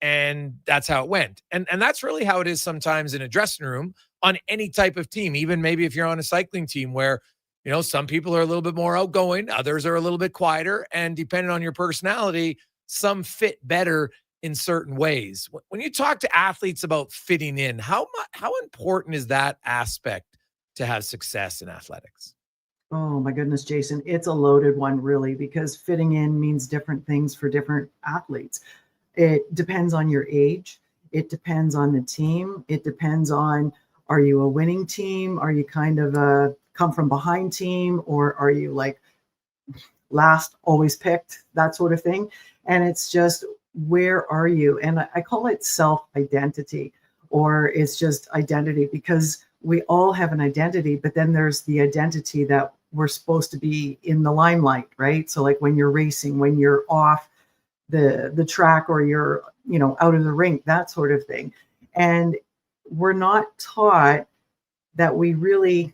And that's how it went. And that's really how it is sometimes in a dressing room on any type of team, even maybe if you're on a cycling team where, some people are a little bit more outgoing, others are a little bit quieter. And depending on your personality, some fit better in certain ways. When you talk to athletes about fitting in, how important is that aspect to have success in athletics? Oh my goodness, Jason. It's a loaded one, really, because fitting in means different things for different athletes. It depends on your age. It depends on the team. It depends on, are you a winning team? Are you kind of a come from behind team? Or are you like last, always picked, that sort of thing? And it's just, where are you? And I call it self-identity, or it's just identity, because we all have an identity, but then there's the identity that we're supposed to be in the limelight, right? So like when you're racing, when you're off the track, or you're, out of the rink, that sort of thing. And we're not taught that we really,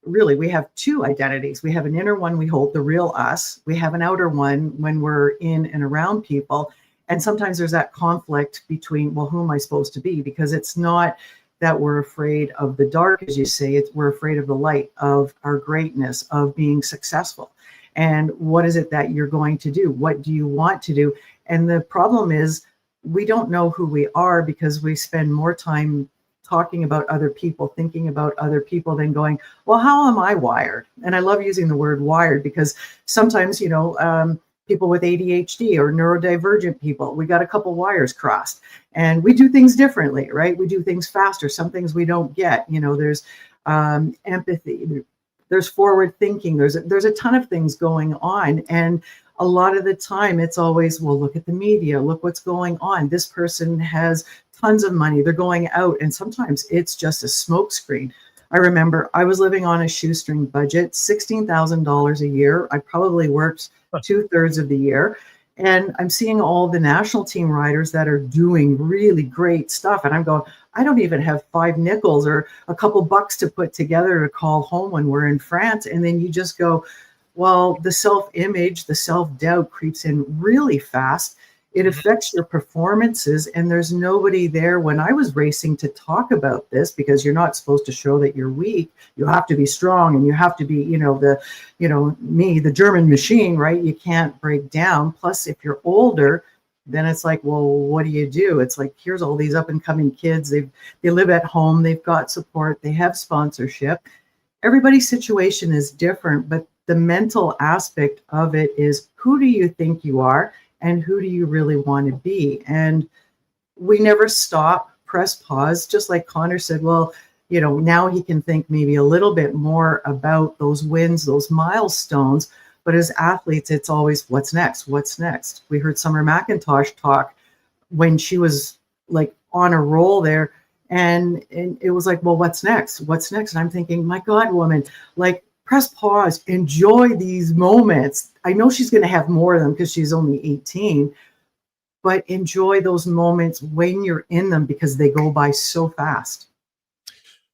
we have 2 identities. We have an inner one we hold, the real us. We have an outer one when we're in and around people. And sometimes there's that conflict between, well, who am I supposed to be? Because it's not that we're afraid of the dark, as you say, we're afraid of the light, of our greatness, of being successful. And what is it that you're going to do? What do you want to do? And the problem is, we don't know who we are because we spend more time talking about other people, thinking about other people, than going, well, how am I wired? And I love using the word wired because sometimes, people with ADHD or neurodivergent people, we got a couple wires crossed, and we do things differently, right? We do things faster. Some things we don't get. There's empathy, there's forward thinking, there's a ton of things going on. And a lot of the time it's always, well, look at the media, look what's going on. This person has tons of money, they're going out, and sometimes it's just a smokescreen. I remember I was living on a shoestring budget, $16,000 a year. I probably worked 2/3 of the year. And I'm seeing all the national team riders that are doing really great stuff. And I'm going, I don't even have 5 nickels or a couple bucks to put together to call home when we're in France. And then you just go, well, the self-image, the self-doubt creeps in really fast. It affects your performances, and there's nobody there when I was racing to talk about this, because you're not supposed to show that you're weak. You have to be strong, and you have to be, the German machine, right? You can't break down. Plus, if you're older, then it's like, well, what do? It's like, here's all these up and coming kids. They live at home. They've got support. They have sponsorship. Everybody's situation is different, but the mental aspect of it is, who do you think you are? And who do you really want to be? And we never stop, press pause, just like Connor said, well, now he can think maybe a little bit more about those wins, those milestones. But as athletes, it's always, what's next? What's next? We heard Summer McIntosh talk when she was like on a roll there. And it was like, well, what's next? What's next? And I'm thinking, my God, woman, like, press pause, enjoy these moments. I know she's going to have more of them because she's only 18, but enjoy those moments when you're in them because they go by so fast.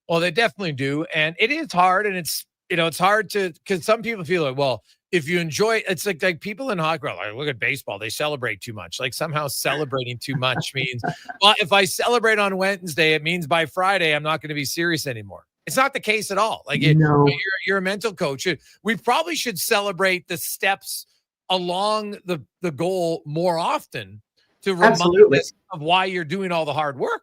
Well, they definitely do. And it is hard. And it's, it's hard to, because some people feel like, well, if you enjoy, it's like people in hockey, like, look at baseball, they celebrate too much. Like somehow celebrating too much means, well, if I celebrate on Wednesday, it means by Friday, I'm not going to be serious anymore. It's not the case at all. Like you're a mental coach. We probably should celebrate the steps along the goal more often to remind us of why you're doing all the hard work.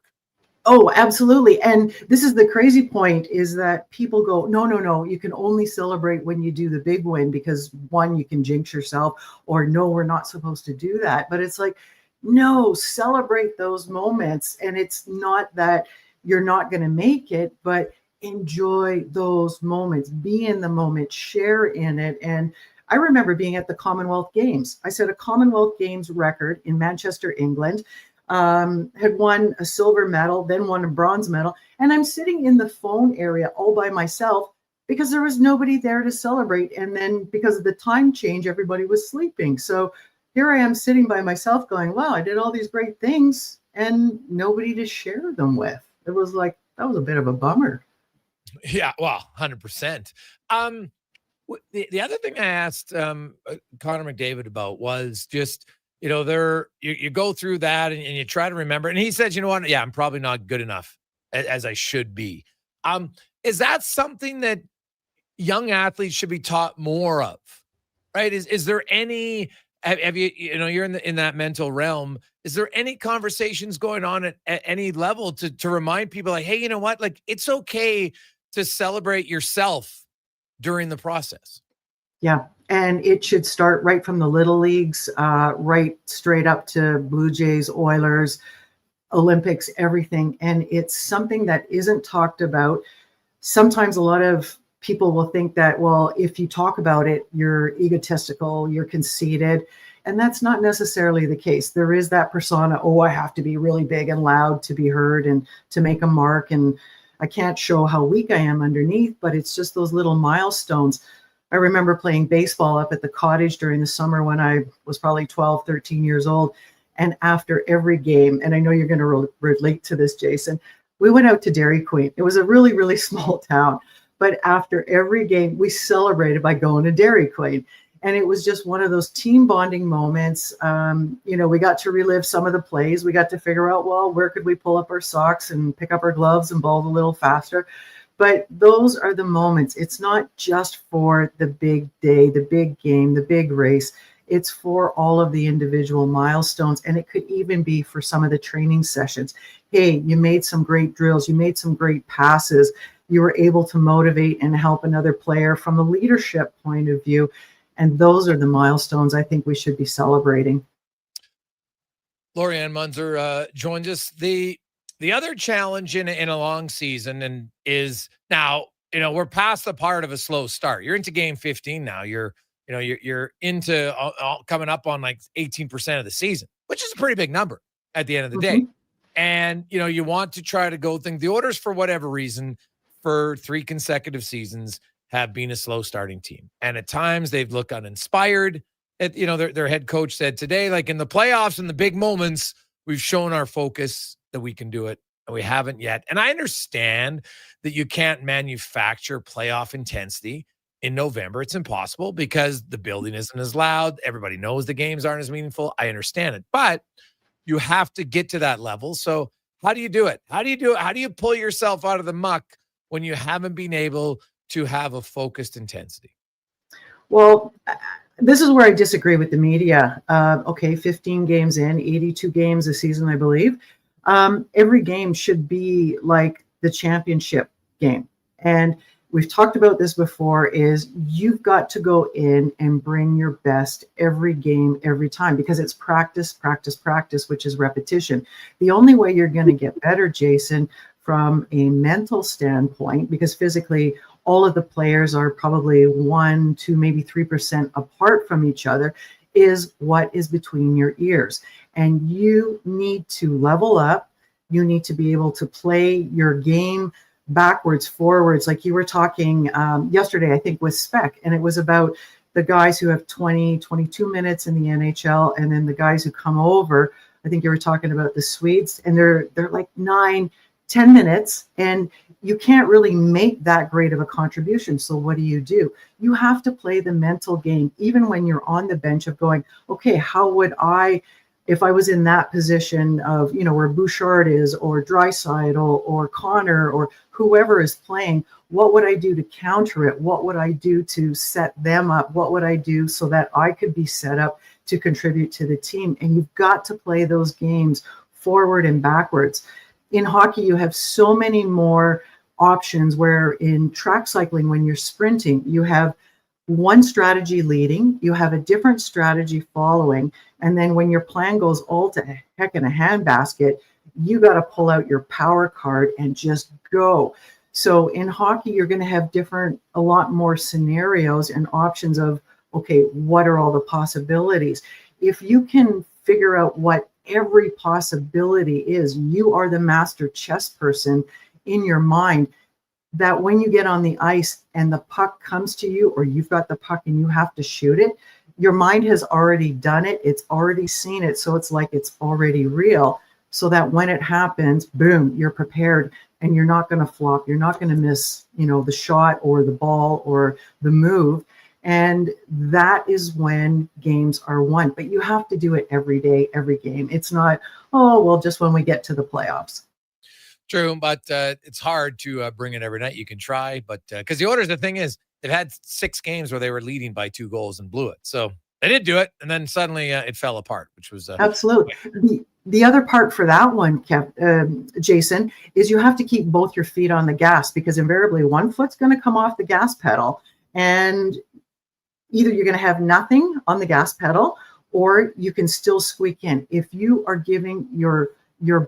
Oh, absolutely. And this is the crazy point is that people go, no, you can only celebrate when you do the big win because one, you can jinx yourself, or no, we're not supposed to do that. But it's like, no, celebrate those moments. And it's not that you're not going to make it, but enjoy those moments, be in the moment, share in it. And I remember being at the Commonwealth Games. I set a Commonwealth Games record in Manchester, England. Had won a silver medal, then won a bronze medal. And I'm sitting in the phone area all by myself because there was nobody there to celebrate. And then because of the time change, everybody was sleeping. So here I am sitting by myself going, wow, I did all these great things and nobody to share them with. It was like, that was a bit of a bummer. Yeah, well, 100%. The other thing I asked Connor McDavid about was just, you go through that and you try to remember. And he says, you know what? Yeah, I'm probably not good enough as I should be. Is that something that young athletes should be taught more of? Right? Is there any, have you, you're in that mental realm. Is there any conversations going on at any level to remind people like, hey, you know what? Like, it's okay to celebrate yourself during the process. Yeah. And it should start right from the little leagues, right straight up to Blue Jays, Oilers, Olympics, everything. And it's something that isn't talked about. Sometimes a lot of people will think that, well, if you talk about it, you're egotistical, you're conceited. And that's not necessarily the case. There is that persona, oh, I have to be really big and loud to be heard and to make a mark. And I can't show how weak I am underneath, but it's just those little milestones. I remember playing baseball up at the cottage during the summer when I was probably 12, 13 years old. And after every game, and I know you're going to relate to this, Jason, we went out to Dairy Queen. It was a really, really small town. But after every game, we celebrated by going to Dairy Queen. And it was just one of those team bonding moments. We got to relive some of the plays. We got to figure out, well, where could we pull up our socks and pick up our gloves and ball a little faster? But those are the moments. It's not just for the big day, the big game, the big race. It's for all of the individual milestones. And it could even be for some of the training sessions. Hey, you made some great drills. You made some great passes. You were able to motivate and help another player from a leadership point of view. And those are the milestones I think we should be celebrating. Lori-Ann Munzer joins us. The other challenge in a long season and is now, we're past the part of a slow start. You're into game 15 now. You're into coming up on like 18% of the season, which is a pretty big number at the end of the day. And, you want to try to go think the Oilers, for whatever reason, for 3 consecutive seasons have been a slow starting team. And at times they've looked uninspired. Their head coach said today, like in the playoffs and the big moments, we've shown our focus that we can do it, and we haven't yet. And I understand that you can't manufacture playoff intensity in November. It's impossible because the building isn't as loud. Everybody knows the games aren't as meaningful. I understand it, but you have to get to that level. So how do you do it? How do you pull yourself out of the muck when you haven't been able to have a focused intensity? Well, this is where I disagree with the media. 15 games in, 82 games a season, I believe. Every game should be like the championship game. And we've talked about this before, is you've got to go in and bring your best every game, every time, because it's practice, practice, practice, which is repetition. The only way you're going to get better, Jason, from a mental standpoint, because physically all of the players are probably 1 to maybe 3% apart from each other, is what is between your ears. And you need to level up. You need to be able to play your game backwards, forwards. Like you were talking yesterday, I think, with Spec, and it was about the guys who have 20, 22 minutes in the NHL, and then the guys who come over. I think you were talking about the Swedes, and they're like 9, 10 minutes, and you can't really make that great of a contribution. So what do? You have to play the mental game, even when you're on the bench, of going, okay, how would I, if I was in that position of, where Bouchard is, or Draisaitl, or Connor, or whoever is playing, what would I do to counter it? What would I do to set them up? What would I do so that I could be set up to contribute to the team? And you've got to play those games forward and backwards. In hockey, you have so many more options, where in track cycling, when you're sprinting, you have one strategy leading, you have a different strategy following, and then when your plan goes all to heck in a handbasket, you got to pull out your power card and just go. So in hockey, you're going to have a lot more scenarios and options of, okay, what are all the possibilities? If you can figure out what every possibility is, you are the master chess person in your mind, that when you get on the ice and the puck comes to you, or you've got the puck and you have to shoot it, your mind has already done it. It's already seen it. So it's like it's already real, so that when it happens, boom, you're prepared, and you're not going to flop. You're not going to miss, the shot or the ball or the move. And that is when games are won. But you have to do it every day, every game. It's not, just when we get to the playoffs. True, but it's hard to bring it every night. You can try, but because the Oilers, the thing is, they've had 6 games where they were leading by 2 goals and blew it. So they did do it, and then suddenly it fell apart, which was absolutely. The other part for that one, Jason, is you have to keep both your feet on the gas, because invariably one foot's going to come off the gas pedal, and either you're going to have nothing on the gas pedal, or you can still squeak in. If you are giving your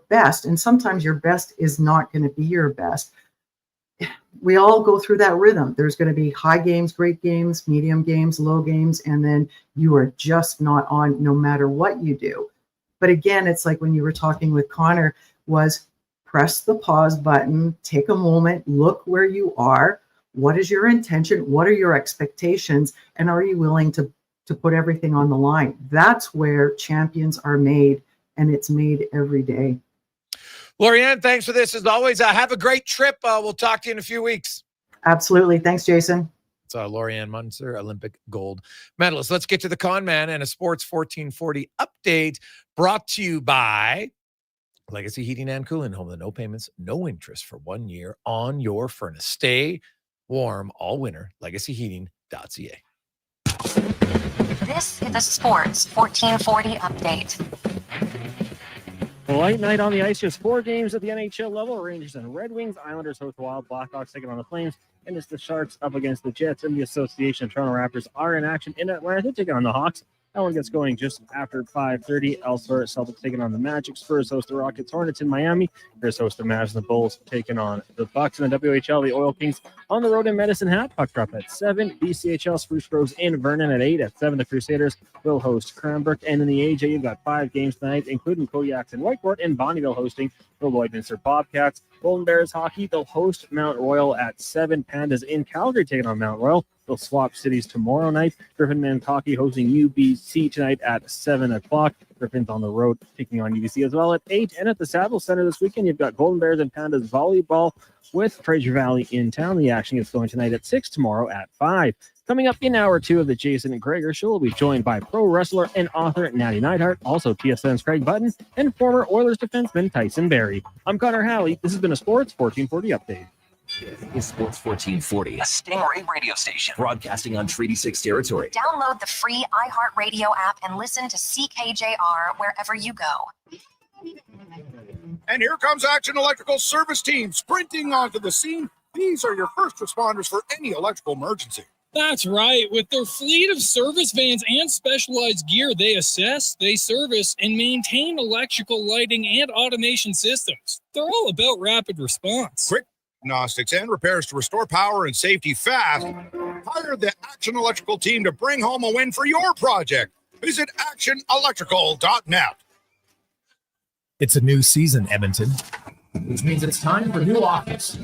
best, and sometimes your best is not going to be your best. We all go through that rhythm. There's going to be high games, great games, medium games, low games, and then you are just not on no matter what you do. But again, it's like when you were talking with Connor, was press the pause button, take a moment, look where you are. What is your intention? What are your expectations? And are you willing to put everything on the line? That's where champions are made. And it's made every day. Lorianne, thanks for this. As always, have a great trip. We'll talk to you in a few weeks. Absolutely. Thanks, Jason. It's Lorianne Munzer, Olympic gold medalist. Let's get to the Con Man and a Sports 1440 update brought to you by Legacy Heating and Cooling, home of the no payments, no interest for 1 year on your furnace. Stay warm all winter. LegacyHeating.ca. This is the Sports 1440 update. A light night on the ice. Just 4 games at the NHL level. Rangers and Red Wings. Islanders host the Wild. Blackhawks taking on the Flames. And it's the Sharks up against the Jets. And the Association. Toronto Raptors are in action in Atlanta, taking on the Hawks. That one gets going just after 5:30. Elsewhere, Celtics taking on the Magic. Spurs host the Rockets. Hornets in Miami. Bears host the Mavs and the Bulls taking on the Bucks. In the WHL, the Oil Kings on the road in Medicine Hat. Puck drop at 7. BCHL, Spruce Groves in Vernon at 8. At 7, the Crusaders will host Cranbrook. And in the AJ, you've got 5 games tonight, including Kodiaks and Whiteport, and Bonnyville hosting the Lloydminster Bobcats. Golden Bears hockey, they'll host Mount Royal at 7. Pandas in Calgary taking on Mount Royal. They'll swap cities tomorrow night. Griffin men's hockey hosting UBC tonight at 7 o'clock. Griffin's on the road taking on UBC as well at 8. And at the Saddle Center this weekend, you've got Golden Bears and Pandas volleyball with Fraser Valley in town. The action is going tonight at 6, tomorrow at 5. Coming up in hour 2 of the Jason Gregor Show, we'll be joined by pro wrestler and author Nattie Neidhart, also TSN's Craig Button, and former Oilers defenseman Tyson Barrie. I'm Connor Halley. This has been a Sports 1440 update. Is Sports 1440, a Stingray radio station broadcasting on Treaty 6 territory. Download the free iHeartRadio app and listen to CKJR wherever you go. And here comes Action Electrical Service Team sprinting onto the scene. These are your first responders for any electrical emergency. That's right. With their fleet of service vans and specialized gear, they assess, they service, and maintain electrical lighting and automation systems. They're all about rapid response. Quick diagnostics and repairs to restore power and safety fast. Hire the Action Electrical team to bring home a win for your project. Visit actionelectrical.net. It's a new season, Edmonton, which means it's time for new offers.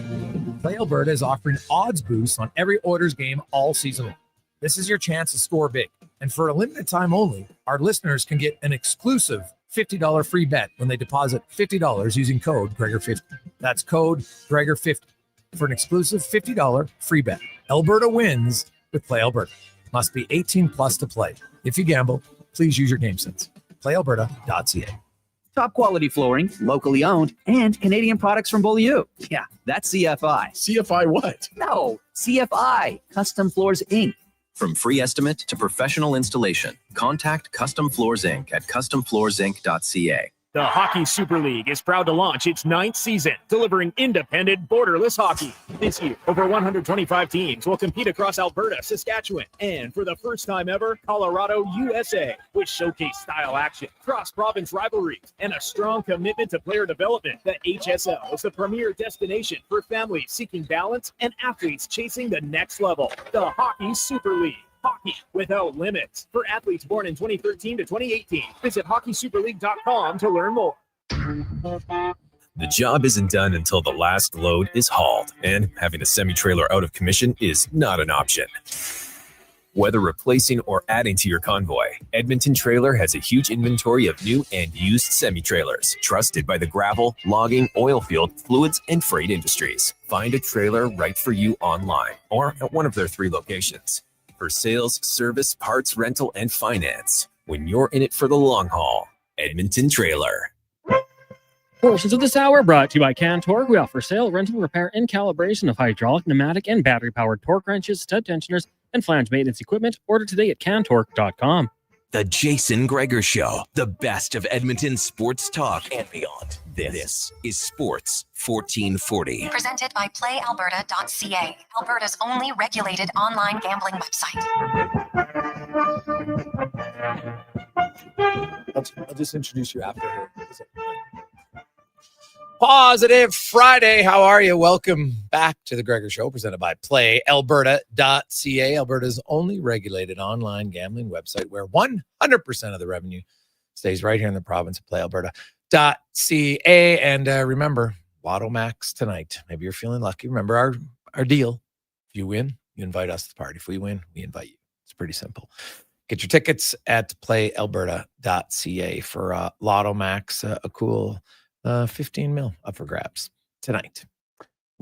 Play Alberta is offering odds boosts on every Oilers game all season long. This is your chance to score big. And for a limited time only, our listeners can get an exclusive $50 free bet when they deposit $50 using code Gregor50. That's code Gregor50 for an exclusive $50 free bet. Alberta wins with Play Alberta. Must be 18 plus to play. If you gamble, please use your game sense. PlayAlberta.ca. Top quality flooring, locally owned, and Canadian products from Beaulieu. Yeah, that's CFI. CFI what? No, CFI, Custom Floors Inc. From free estimate to professional installation, contact Custom Floors Inc. at customfloorsinc.ca. The Hockey Super League is proud to launch its 9th season, delivering independent, borderless hockey. This year, over 125 teams will compete across Alberta, Saskatchewan, and for the first time ever, Colorado, USA, with showcase style action, cross-province rivalries, and a strong commitment to player development. The HSL is the premier destination for families seeking balance and athletes chasing the next level. The Hockey Super League. Hockey without limits. For athletes born in 2013 to 2018. Visit hockeysuperleague.com to learn more. The job isn't done until the last load is hauled, and having a semi-trailer out of commission is not an option. Whether replacing or adding to your convoy, Edmonton Trailer has a huge inventory of new and used semi-trailers, trusted by the gravel, logging, oil field, fluids, and freight industries. Find a trailer right for you online or at one of their 3 locations. For sales, service, parts, rental, and finance. When you're in it for the long haul, Edmonton Trailer. Portions of this hour brought to you by Cantork. We offer sale, rental, repair, and calibration of hydraulic, pneumatic, and battery-powered torque wrenches, stud tensioners, and flange maintenance equipment. Order today at cantork.com. The Jason Gregor Show, the best of Edmonton sports talk and beyond. This is Sports 1440. Presented by PlayAlberta.ca, Alberta's only regulated online gambling website. I'll just introduce you after here. Positive Friday. How are you? Welcome back to the Gregor Show, presented by PlayAlberta.ca, Alberta's only regulated online gambling website where 100% of the revenue stays right here in the province of PlayAlberta.ca. And remember, Lotto Max tonight. Maybe you're feeling lucky. Remember our deal. If you win, you invite us to the party. If we win, we invite you. It's pretty simple. Get your tickets at PlayAlberta.ca for Lotto Max, a cool 15 mil up for grabs tonight.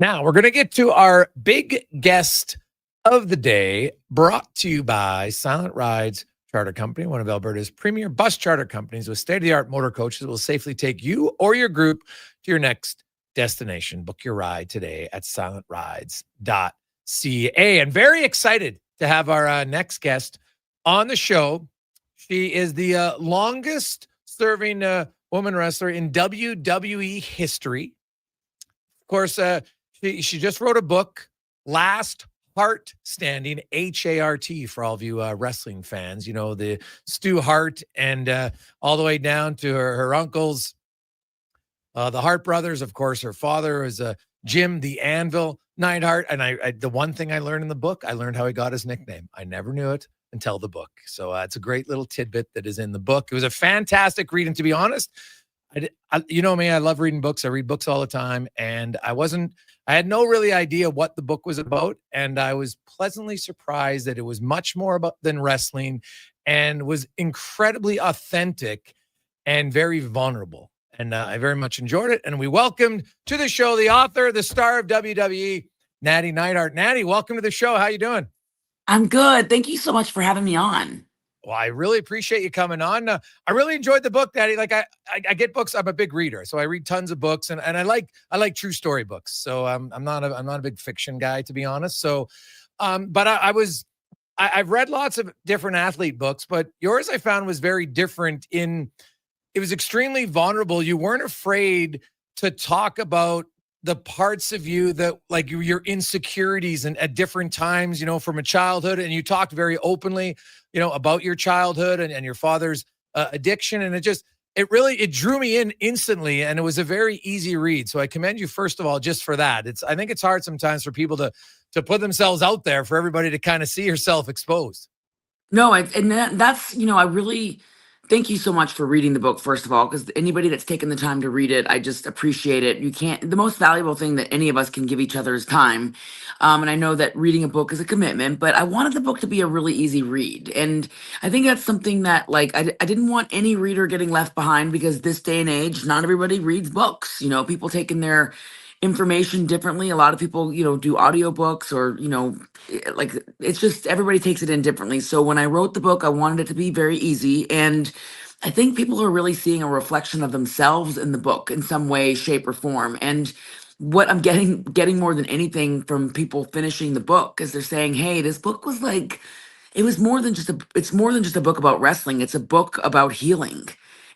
Now we're going to get to our big guest of the day, brought to you by Silent Rides Charter Company, one of Alberta's premier bus charter companies with state-of-the-art motor coaches that will safely take you or your group to your next destination. Book your ride today at silentrides.ca. And very excited to have our next guest on the show. She is the longest serving woman wrestler in WWE history. Of course, she just wrote a book, Last Hart Standing, H-A-R-T, for all of you wrestling fans. You know, the Stu Hart and all the way down to her uncles, the Hart brothers. Of course, her father is Jim the Anvil Neidhart. And I the one thing I learned in the book, I learned how he got his nickname. I never knew it until the book. So it's a great little tidbit that is in the book. It was a fantastic read. And to be honest, you know me, I love reading books. I read books all the time. And I had no really idea what the book was about. And I was pleasantly surprised that it was much more about than wrestling and was incredibly authentic and very vulnerable. And I very much enjoyed it. And we welcomed to the show the author, the star of WWE, Nattie Neidhart. Nattie, welcome to the show. How you doing? I'm good. Thank you so much for having me on. Well, I really appreciate you coming on. I really enjoyed the book, Nattie. Like I get books. I'm a big reader, so I read tons of books, and I like true story books. So I'm not a big fiction guy, to be honest. So, but I've read lots of different athlete books, but yours I found was very different. It was extremely vulnerable. You weren't afraid to talk about the parts of you that, like, your insecurities and at different times, you know, from a childhood, and you talked very openly, you know, about your childhood and your father's addiction. And it drew me in instantly, and it was a very easy read. So I commend you, first of all, just for that. I think it's hard sometimes for people to put themselves out there for everybody to kind of see yourself exposed. No, that's, I really thank you so much for reading the book, first of all, because anybody that's taken the time to read it, I just appreciate it. The most valuable thing that any of us can give each other is time. And I know that reading a book is a commitment, but I wanted the book to be a really easy read. And I think that's something that, like, I didn't want any reader getting left behind because this day and age, not everybody reads books. People taking their information differently. A lot of people, do audiobooks or, like it's just everybody takes it in differently. So when I wrote the book, I wanted it to be very easy. And I think people are really seeing a reflection of themselves in the book in some way, shape, or form. And what I'm getting more than anything from people finishing the book is they're saying, hey, this book was like, it's more than just a book about wrestling. It's a book about healing.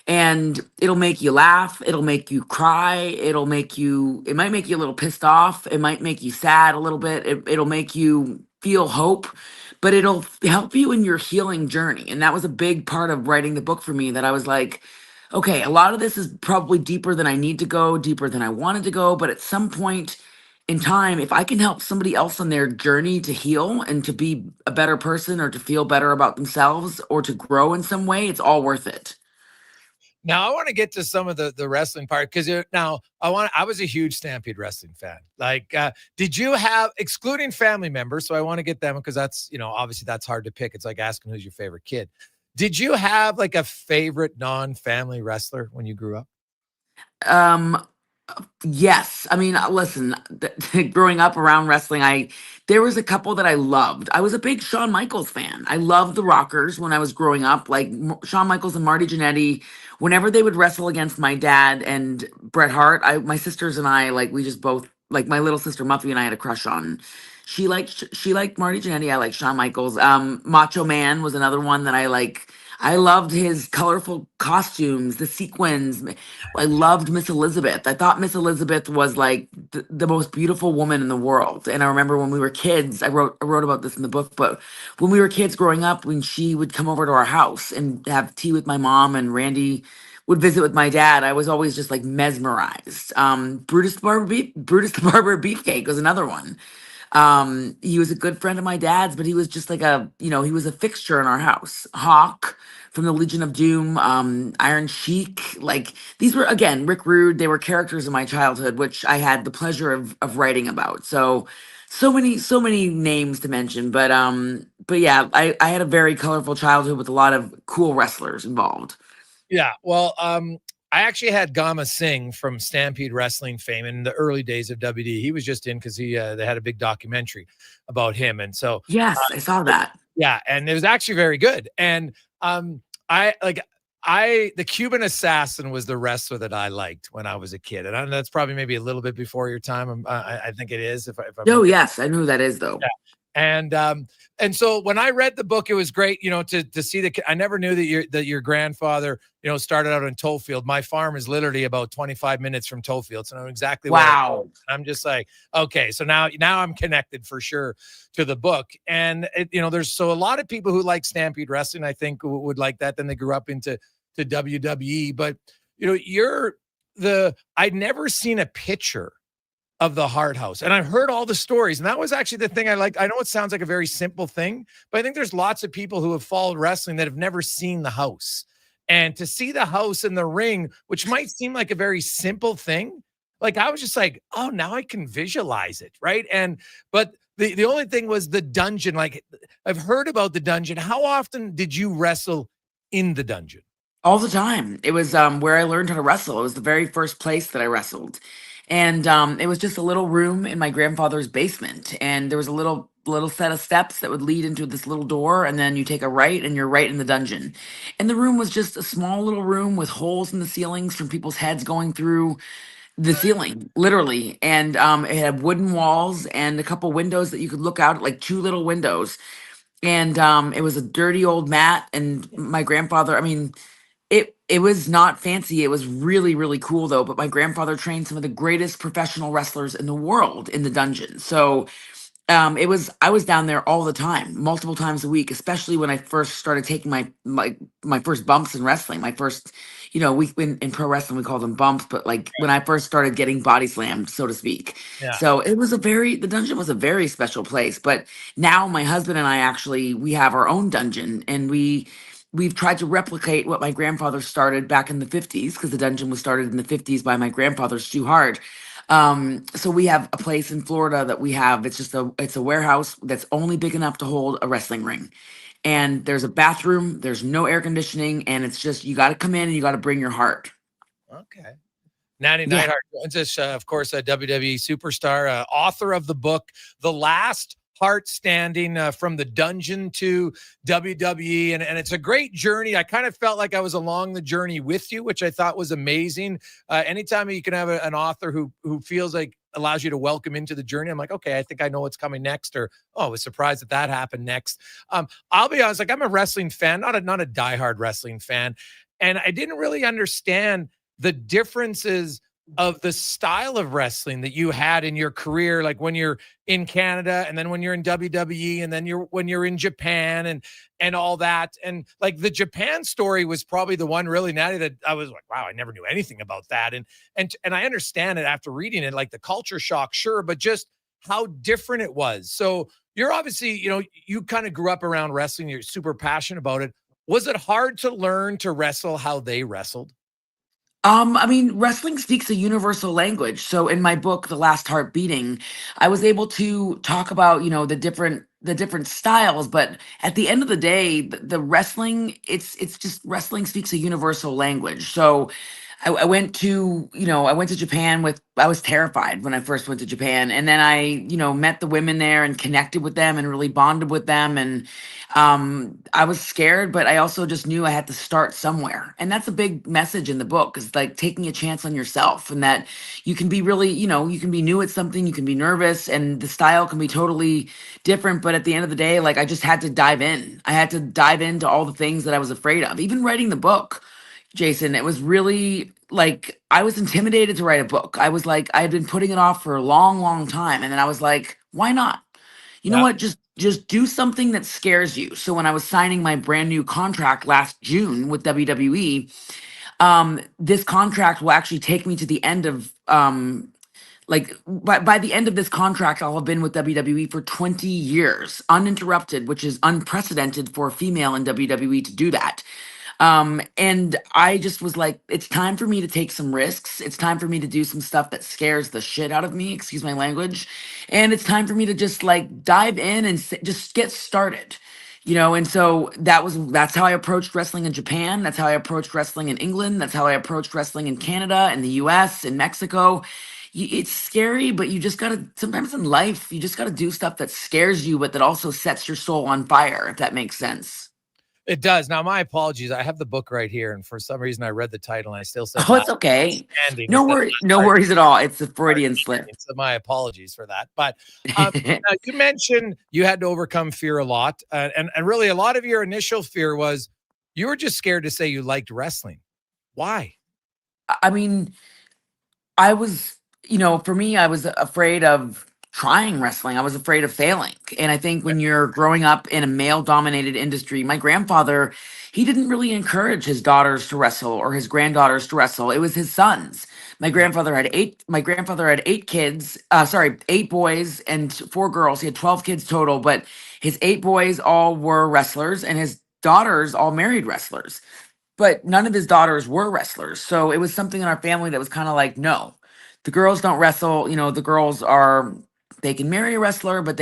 And it'll make you laugh, it'll make you cry, it might make you a little pissed off, it might make you sad a little bit, it'll make you feel hope, but it'll help you in your healing journey. And that was a big part of writing the book for me, that I was like, okay, a lot of this is probably deeper than I need to go, deeper than I wanted to go, but at some point in time, if I can help somebody else on their journey to heal and to be a better person or to feel better about themselves or to grow in some way, it's all worth it. Now I want to get to some of the wrestling part, because I was a huge Stampede Wrestling fan. Like, did you have, excluding family members? So I want to get them, because that's, obviously that's hard to pick. It's like asking who's your favorite kid. Did you have like a favorite non-family wrestler when you grew up? Yes. I mean, listen, growing up around wrestling, there was a couple that I loved. I was a big Shawn Michaels fan. I loved the Rockers when I was growing up, like Shawn Michaels and Marty Jannetty. Whenever they would wrestle against my dad and Bret Hart, my sisters and I, like, we just both, like, my little sister Muffy and I had a crush on. She liked Marty Jannetty. I liked Shawn Michaels. Macho Man was another one that I like. I loved his colorful costumes, the sequins. I loved Miss Elizabeth. I thought Miss Elizabeth was like the most beautiful woman in the world. And I remember when we were kids, I wrote about this in the book, but when we were kids growing up, when she would come over to our house and have tea with my mom and Randy would visit with my dad, I was always just like mesmerized. Brutus the Barber Beefcake was another one. He was a good friend of my dad's, but he was just like he was a fixture in our house. Hawk from the Legion of Doom, Iron Sheik, like these were, again, Rick Rude. They were characters in my childhood, which I had the pleasure of writing about. So many names to mention, but yeah, I had a very colorful childhood with a lot of cool wrestlers involved. Yeah. Well, I actually had Gama Singh from Stampede Wrestling fame in the early days of WWE. He was just in because they had a big documentary about him. And so, yes, I saw that. Yeah. And it was actually very good. And the Cuban Assassin was the wrestler that I liked when I was a kid. And that's probably maybe a little bit before your time. I think it is. Yes, I know who that is though. Yeah. And so when I read the book, it was great, to see I never knew that your grandfather, started out in Tollfield. My farm is literally about 25 minutes from Tollfield. So I know exactly. Wow. I'm just like, okay, so now I'm connected for sure to the book. And there's a lot of people who like Stampede Wrestling, I think, would like that. Then they grew up into WWE, but I'd never seen a picture of the Hart House. And I've heard all the stories. And that was actually the thing I liked. I know it sounds like a very simple thing, but I think there's lots of people who have followed wrestling that have never seen the house. And to see the house in the ring, which might seem like a very simple thing, like I was just like, oh, now I can visualize it. Right. But the only thing was the dungeon. Like, I've heard about the dungeon. How often did you wrestle in the dungeon? All the time. It was where I learned how to wrestle. It was the very first place that I wrestled. And it was just a little room in my grandfather's basement. And there was a little set of steps that would lead into this little door. And then you take a right and you're right in the dungeon. And the room was just a small little room with holes in the ceilings from people's heads going through the ceiling, literally. And it had wooden walls and a couple windows that you could look out, like 2 little windows. And it was a dirty old mat. And my grandfather, I mean, it was not fancy. It was really, really cool though. But my grandfather trained some of the greatest professional wrestlers in the world in the dungeon. So I was down there all the time, multiple times a week, especially when I first started taking my first bumps in wrestling. My first, we in pro wrestling we call them bumps, but like when I first started getting body slammed, so to speak. Yeah. So the dungeon was a very special place. But now my husband and I we have our own dungeon, and we've tried to replicate what my grandfather started back in the 50s, because the dungeon was started in the 50s by my grandfather, Stu Hart. So we have a place in Florida that it's a warehouse that's only big enough to hold a wrestling ring. And there's a bathroom, there's no air conditioning, and it's just, you got to come in and you got to bring your heart. Okay. Nattie Neidhart joins us, of course, a WWE superstar, author of the book, The Last Heart Standing, from the dungeon to WWE. And it's a great journey. I kind of felt like I was along the journey with you, which I thought was amazing. Anytime you can have an author who feels like allows you to welcome into the journey, I'm like, okay, I think I know what's coming next, or, oh, I was surprised that happened next. I'll be honest, like, I'm a wrestling fan, not a diehard wrestling fan. And I didn't really understand the differences of the style of wrestling that you had in your career, like when you're in Canada, and then when you're in WWE, and then when you're in Japan, and all that. And like the Japan story was probably the one really, Nattie, that I was like, wow, I never knew anything about that. And I understand it after reading it, like the culture shock, sure, but just how different it was. So you're obviously, you kind of grew up around wrestling. You're super passionate about it. Was it hard to learn to wrestle how they wrestled? I mean, wrestling speaks a universal language. So in my book, The Last Heart Beating, I was able to talk about, the different styles, but at the end of the day, the wrestling, it's just wrestling speaks a universal language. So I went to Japan I was terrified when I first went to Japan. And then I, met the women there and connected with them and really bonded with them. And I was scared, but I also just knew I had to start somewhere. And that's a big message in the book, is like taking a chance on yourself, and that you can be really, you can be new at something, you can be nervous, and the style can be totally different. But at the end of the day, like, I just had to dive in. I had to dive into all the things that I was afraid of. Even writing the book, Jason, it was really like, I was intimidated to write a book. I was like, I had been putting it off for a long, long time. And then I was like, why not? You know what? Just do something that scares you. So when I was signing my brand new contract last June with WWE, this contract will actually take me to the end of, by the end of this contract, I'll have been with WWE for 20 years, uninterrupted, which is unprecedented for a female in WWE to do that. And I just was like, it's time for me to take some risks. It's time for me to do some stuff that scares the shit out of me, excuse my language. And it's time for me to just like dive in and just get started, And so that's how I approached wrestling in Japan. That's how I approached wrestling in England. That's how I approached wrestling in Canada, in the US, in Mexico. It's scary, but you just gotta, sometimes in life, you just gotta do stuff that scares you, but that also sets your soul on fire, if that makes sense. It does. Now, my apologies. I have the book right here, and for some reason, I read the title and I still said, "Oh, it's okay. No worries at all. It's a Freudian slip." So my apologies for that. But you mentioned you had to overcome fear a lot, and really, a lot of your initial fear was you were just scared to say you liked wrestling. Why? I mean, I was, for me, I was afraid of trying wrestling. I was afraid of failing. And I think when you're growing up in a male dominated industry, my grandfather, he didn't really encourage his daughters to wrestle or his granddaughters to wrestle. It was his sons. My grandfather had eight kids, 8 boys and 4 girls. He had 12 kids total, but his 8 boys all were wrestlers and his daughters all married wrestlers. But none of his daughters were wrestlers. So it was something in our family that was kind of like, no, the girls don't wrestle. The girls they can marry a wrestler, but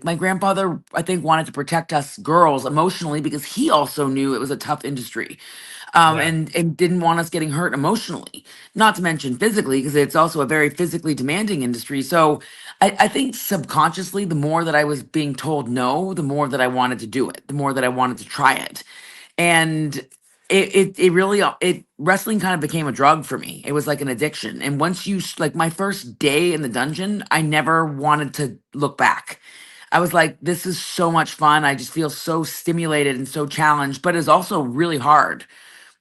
my grandfather, I think, wanted to protect us girls emotionally, because he also knew it was a tough industry. And didn't want us getting hurt emotionally, not to mention physically, because it's also a very physically demanding industry. So I think subconsciously, the more that I was being told no, the more that I wanted to do it, the more that I wanted to try it. And it really wrestling kind of became a drug for me. It was like an addiction. And once my first day in the dungeon, I never wanted to look back. I was like, this is so much fun. I just feel so stimulated and so challenged, but it's also really hard.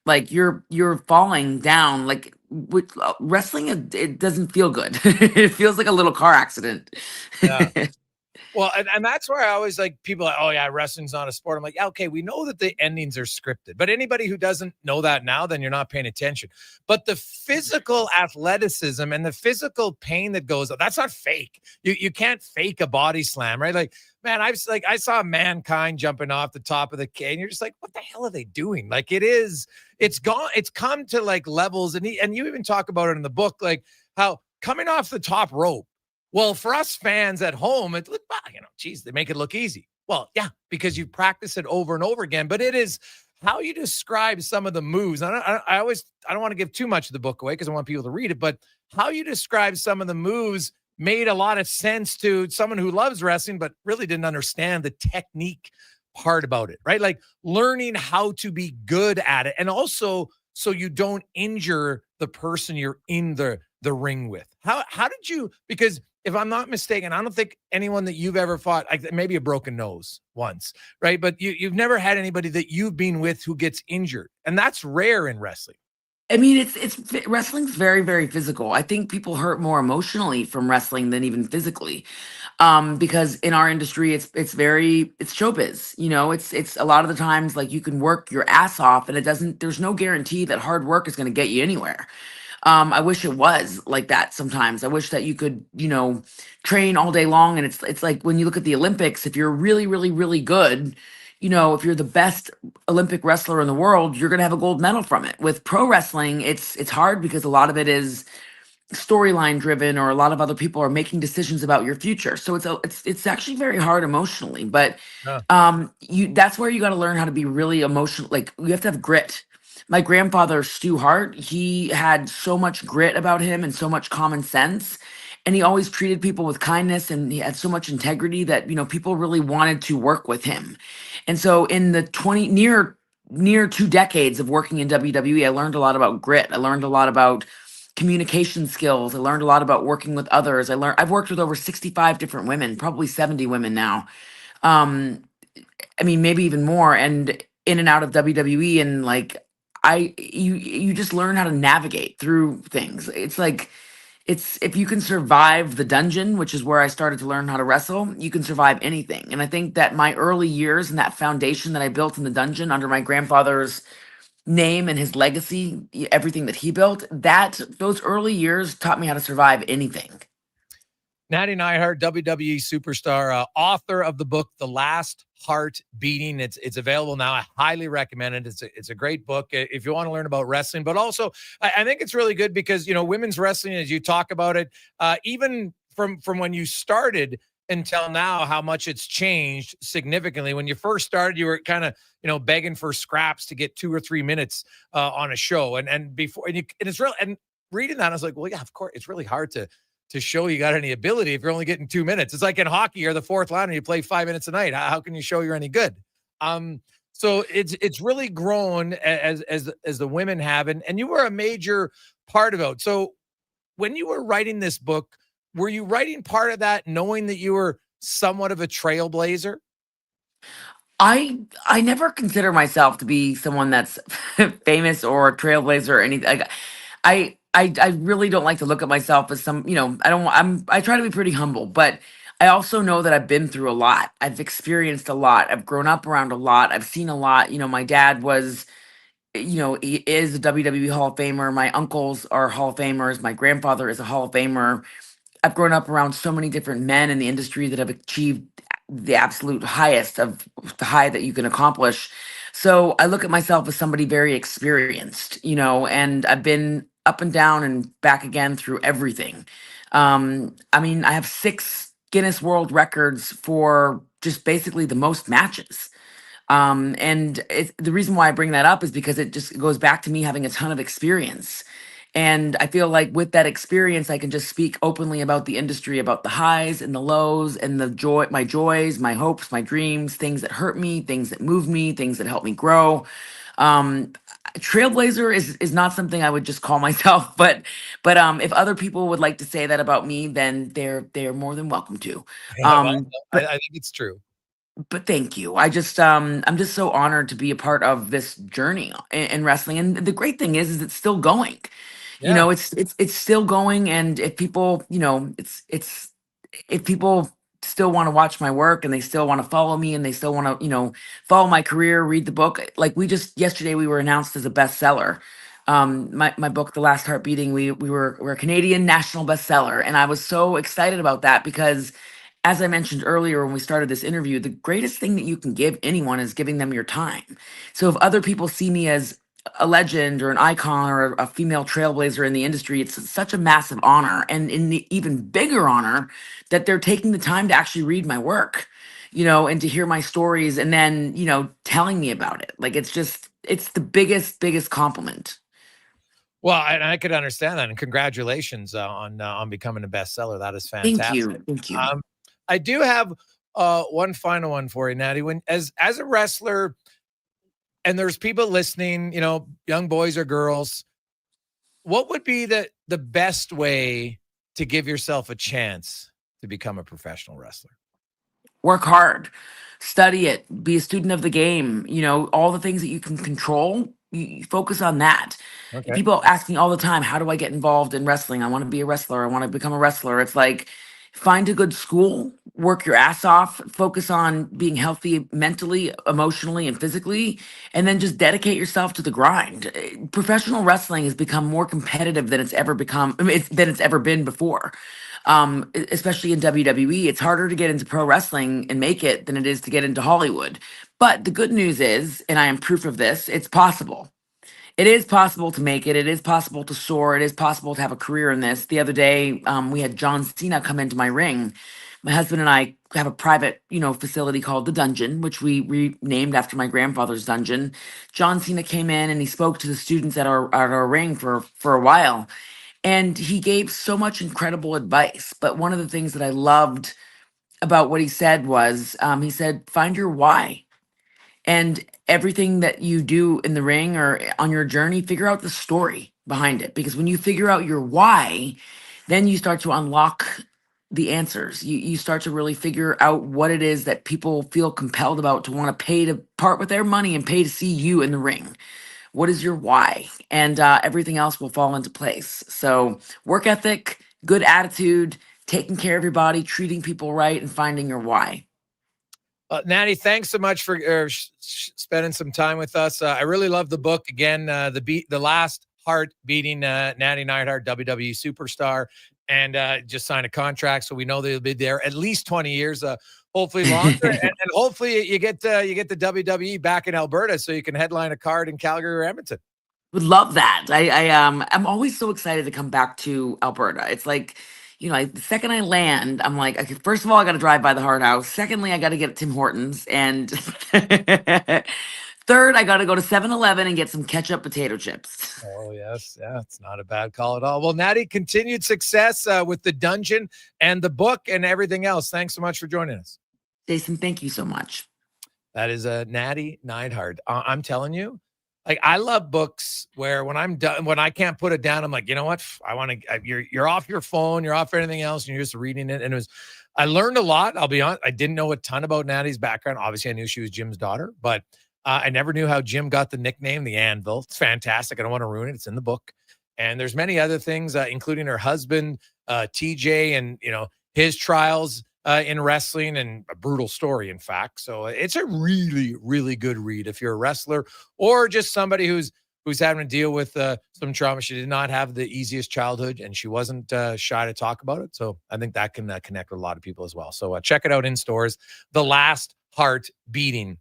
Like you're falling down. Like with wrestling, it doesn't feel good. It feels like a little car accident. Yeah. Well, and that's where I always like people like, oh yeah, wrestling's not a sport. I'm like, yeah, okay, we know that the endings are scripted, but anybody who doesn't know that now, then you're not paying attention. But the physical athleticism and the physical pain that goes, that's not fake. You can't fake a body slam, right? Like, man, I saw Mankind jumping off the top of the cage, and you're just like, what the hell are they doing? Like, it's come to like levels, and you even talk about it in the book, like how coming off the top rope. Well, for us fans at home, it look, geez, they make it look easy. Well, yeah, because you practice it over and over again. But it is how you describe some of the moves. I don't want to give too much of the book away because I want people to read it. But how you describe some of the moves made a lot of sense to someone who loves wrestling, but really didn't understand the technique part about it, right? Like learning how to be good at it, and also so you don't injure the person you're in the ring with. How did you? Because if I'm not mistaken, I don't think anyone that you've ever fought, like maybe a broken nose once, right? But you've never had anybody that you've been with who gets injured, and that's rare in wrestling. I mean, it's wrestling's very, very physical. I think people hurt more emotionally from wrestling than even physically, because in our industry, it's showbiz. It's a lot of the times like you can work your ass off, and there's no guarantee that hard work is going to get you anywhere. I wish it was like that sometimes. I wish that you could, train all day long. And it's like when you look at the Olympics, if you're really, really, really good, if you're the best Olympic wrestler in the world, you're going to have a gold medal from it. With pro wrestling, it's hard because a lot of it is storyline driven, or a lot of other people are making decisions about your future. So it's actually very hard emotionally, but that's where you got to learn how to be really emotional. Like you have to have grit. My grandfather, Stu Hart, he had so much grit about him and so much common sense. And he always treated people with kindness, and he had so much integrity that, people really wanted to work with him. And so in the near 2 decades of working in WWE, I learned a lot about grit. I learned a lot about communication skills. I learned a lot about working with others. I've worked with over 65 different women, probably 70 women now. I mean, maybe even more, and in and out of WWE. And like, you just learn how to navigate through things. It's like, if you can survive the dungeon, which is where I started to learn how to wrestle, you can survive anything. And I think that my early years and that foundation that I built in the dungeon under my grandfather's name and his legacy, everything that he built, those early years taught me how to survive anything. Nattie Neidhart, WWE superstar, author of the book, The Last Heart Beating. It's available now. I highly recommend it. It's a great book if you want to learn about wrestling, but also I think it's really good because, women's wrestling, as you talk about it, even from when you started until now, how much it's changed significantly. When you first started, you were kind of, begging for scraps to get 2 or 3 minutes on a show. And before, and it's real. And reading that, I was like, well, yeah, of course, it's really hard to show you got any ability if you're only getting 2 minutes. It's like in hockey, you're the fourth liner, you play 5 minutes a night. How can you show you're any good? So it's really grown as the women have, and you were a major part of it. So when you were writing this book, were you writing part of that knowing that you were somewhat of a trailblazer? I never consider myself to be someone that's famous or a trailblazer or anything. I really don't like to look at myself as some, I try to be pretty humble, but I also know that I've been through a lot. I've experienced a lot. I've grown up around a lot. I've seen a lot. My dad was, he is a WWE Hall of Famer. My uncles are Hall of Famers. My grandfather is a Hall of Famer. I've grown up around so many different men in the industry that have achieved the absolute highest of the high that you can accomplish. So I look at myself as somebody very experienced, and I've been up and down and back again through everything. I have 6 Guinness World Records for just basically the most matches. And the reason why I bring that up is because it just goes back to me having a ton of experience. And I feel like with that experience, I can just speak openly about the industry, about the highs and the lows and my joys, my hopes, my dreams, things that hurt me, things that move me, things that help me grow. Trailblazer is not something I would just call myself, but if other people would like to say that about me, then they're more than welcome to. I think it's true. But thank you. I'm just so honored to be a part of this journey in wrestling. And the great thing is it's still going. Yeah. It's still going. And if people, if people still want to watch my work and they still want to follow me and they still want to, follow my career, read the book. Like yesterday we were announced as a bestseller. My book, The Last Heart Beating, we're a Canadian national bestseller. And I was so excited about that because, as I mentioned earlier when we started this interview, the greatest thing that you can give anyone is giving them your time. So if other people see me as a legend or an icon or a female trailblazer in the industry, it's such a massive honor, and in the even bigger honor that they're taking the time to actually read my work, and to hear my stories and then, telling me about it. Like, it's the biggest compliment. Well, and I could understand that, and congratulations on becoming a bestseller. That is fantastic. Thank you. I do have one final one for you, Nattie. When as a wrestler, and there's people listening, young boys or girls, what would be the best way to give yourself a chance to become a professional wrestler? Work hard, study it, be a student of the game. All the things that you can control, you focus on that. Okay. People ask me all the time, how do I get involved in wrestling? I want to be a wrestler. I want to become a wrestler. It's like, find a good school, work your ass off, focus on being healthy mentally, emotionally, and physically, and then just dedicate yourself to the grind. Professional wrestling has become more competitive than it's ever been before. Especially in WWE, it's harder to get into pro wrestling and make it than it is to get into Hollywood. But the good news is, and I am proof of this, it's possible. It is possible to make it. It is possible to soar. It is possible to have a career in this. The other day, we had John Cena come into my ring. My husband and I have a private, facility called The Dungeon, which we renamed after my grandfather's dungeon. John Cena came in and he spoke to the students at our ring for a while. And he gave so much incredible advice. But one of the things that I loved about what he said was, he said, find your why. And everything that you do in the ring or on your journey, figure out the story behind it. Because when you figure out your why, then you start to unlock the answers. You start to really figure out what it is that people feel compelled about, to want to pay to part with their money and pay to see you in the ring. What is your why? And everything else will fall into place. So work ethic, good attitude, taking care of your body, treating people right, and finding your why. Nattie, thanks so much for spending some time with us. I really love the book. Again, the Last Heart Beating, Nattie Neidhart, WWE superstar, and just signed a contract, so we know they'll be there at least 20 years, hopefully longer, and hopefully you get the WWE back in Alberta, so you can headline a card in Calgary or Edmonton. Would love that. I'm always so excited to come back to Alberta. It's like, the second I land, I'm like, okay, first of all, I got to drive by the Hard House. Secondly, I got to get Tim Hortons. And third, I got to go to 7-Eleven and get some ketchup potato chips. Oh, yes. Yeah, it's not a bad call at all. Well, Nattie, continued success with The Dungeon and the book and everything else. Thanks so much for joining us. Jason, thank you so much. That is Nattie Neidhart. I'm telling you, like, I love books where when I'm done, when I can't put it down, I'm like, you know what? I want to, you're off your phone, you're off anything else, and you're just reading it. And I learned a lot. I'll be honest. I didn't know a ton about Nattie's background. Obviously, I knew she was Jim's daughter, but I never knew how Jim got the nickname, the Anvil. It's fantastic. I don't want to ruin it. It's in the book. And there's many other things, including her husband, TJ, and, his trials in wrestling, and a brutal story, in fact. So it's a really, really good read if you're a wrestler or just somebody who's having to deal with some trauma. She did not have the easiest childhood, and she wasn't shy to talk about it. So I think that can connect with a lot of people as well. So check it out in stores. The Last Heart Beating,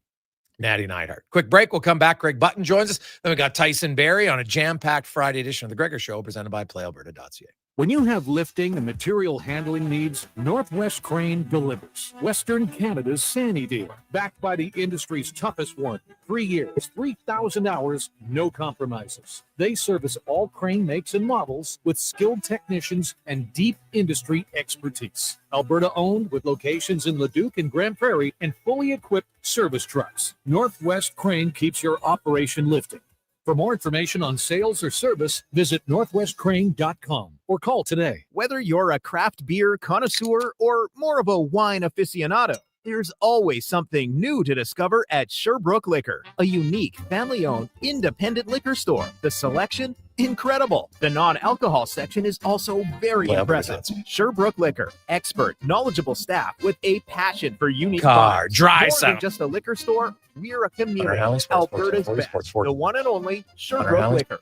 Nattie Neidhart. Quick break. We'll come back. Greg Button joins us. Then we got Tyson Barry on a jam-packed Friday edition of The Gregor Show, presented by PlayAlberta.ca. When you have lifting and material handling needs, Northwest Crane delivers. Western Canada's Sandy dealer, backed by the industry's toughest one. 3 years, 3,000 hours, no compromises. They service all crane makes and models with skilled technicians and deep industry expertise. Alberta owned, with locations in Leduc and Grand Prairie, and fully equipped service trucks. Northwest Crane keeps your operation lifting. For more information on sales or service, visit northwestcrane.com or call today. Whether you're a craft beer connoisseur or more of a wine aficionado, there's always something new to discover at Sherbrooke Liquor, a unique, family-owned, independent liquor store. The selection incredible. The non-alcohol section is also very impressive. Sherbrooke Liquor, expert, knowledgeable staff with a passion for unique Car, products. dry More sound. than just a liquor store, we're a Connor community. Halley, Sports Alberta's 1440, best, Sports 40. the one and only Connor Sherbrooke Halley. Liquor.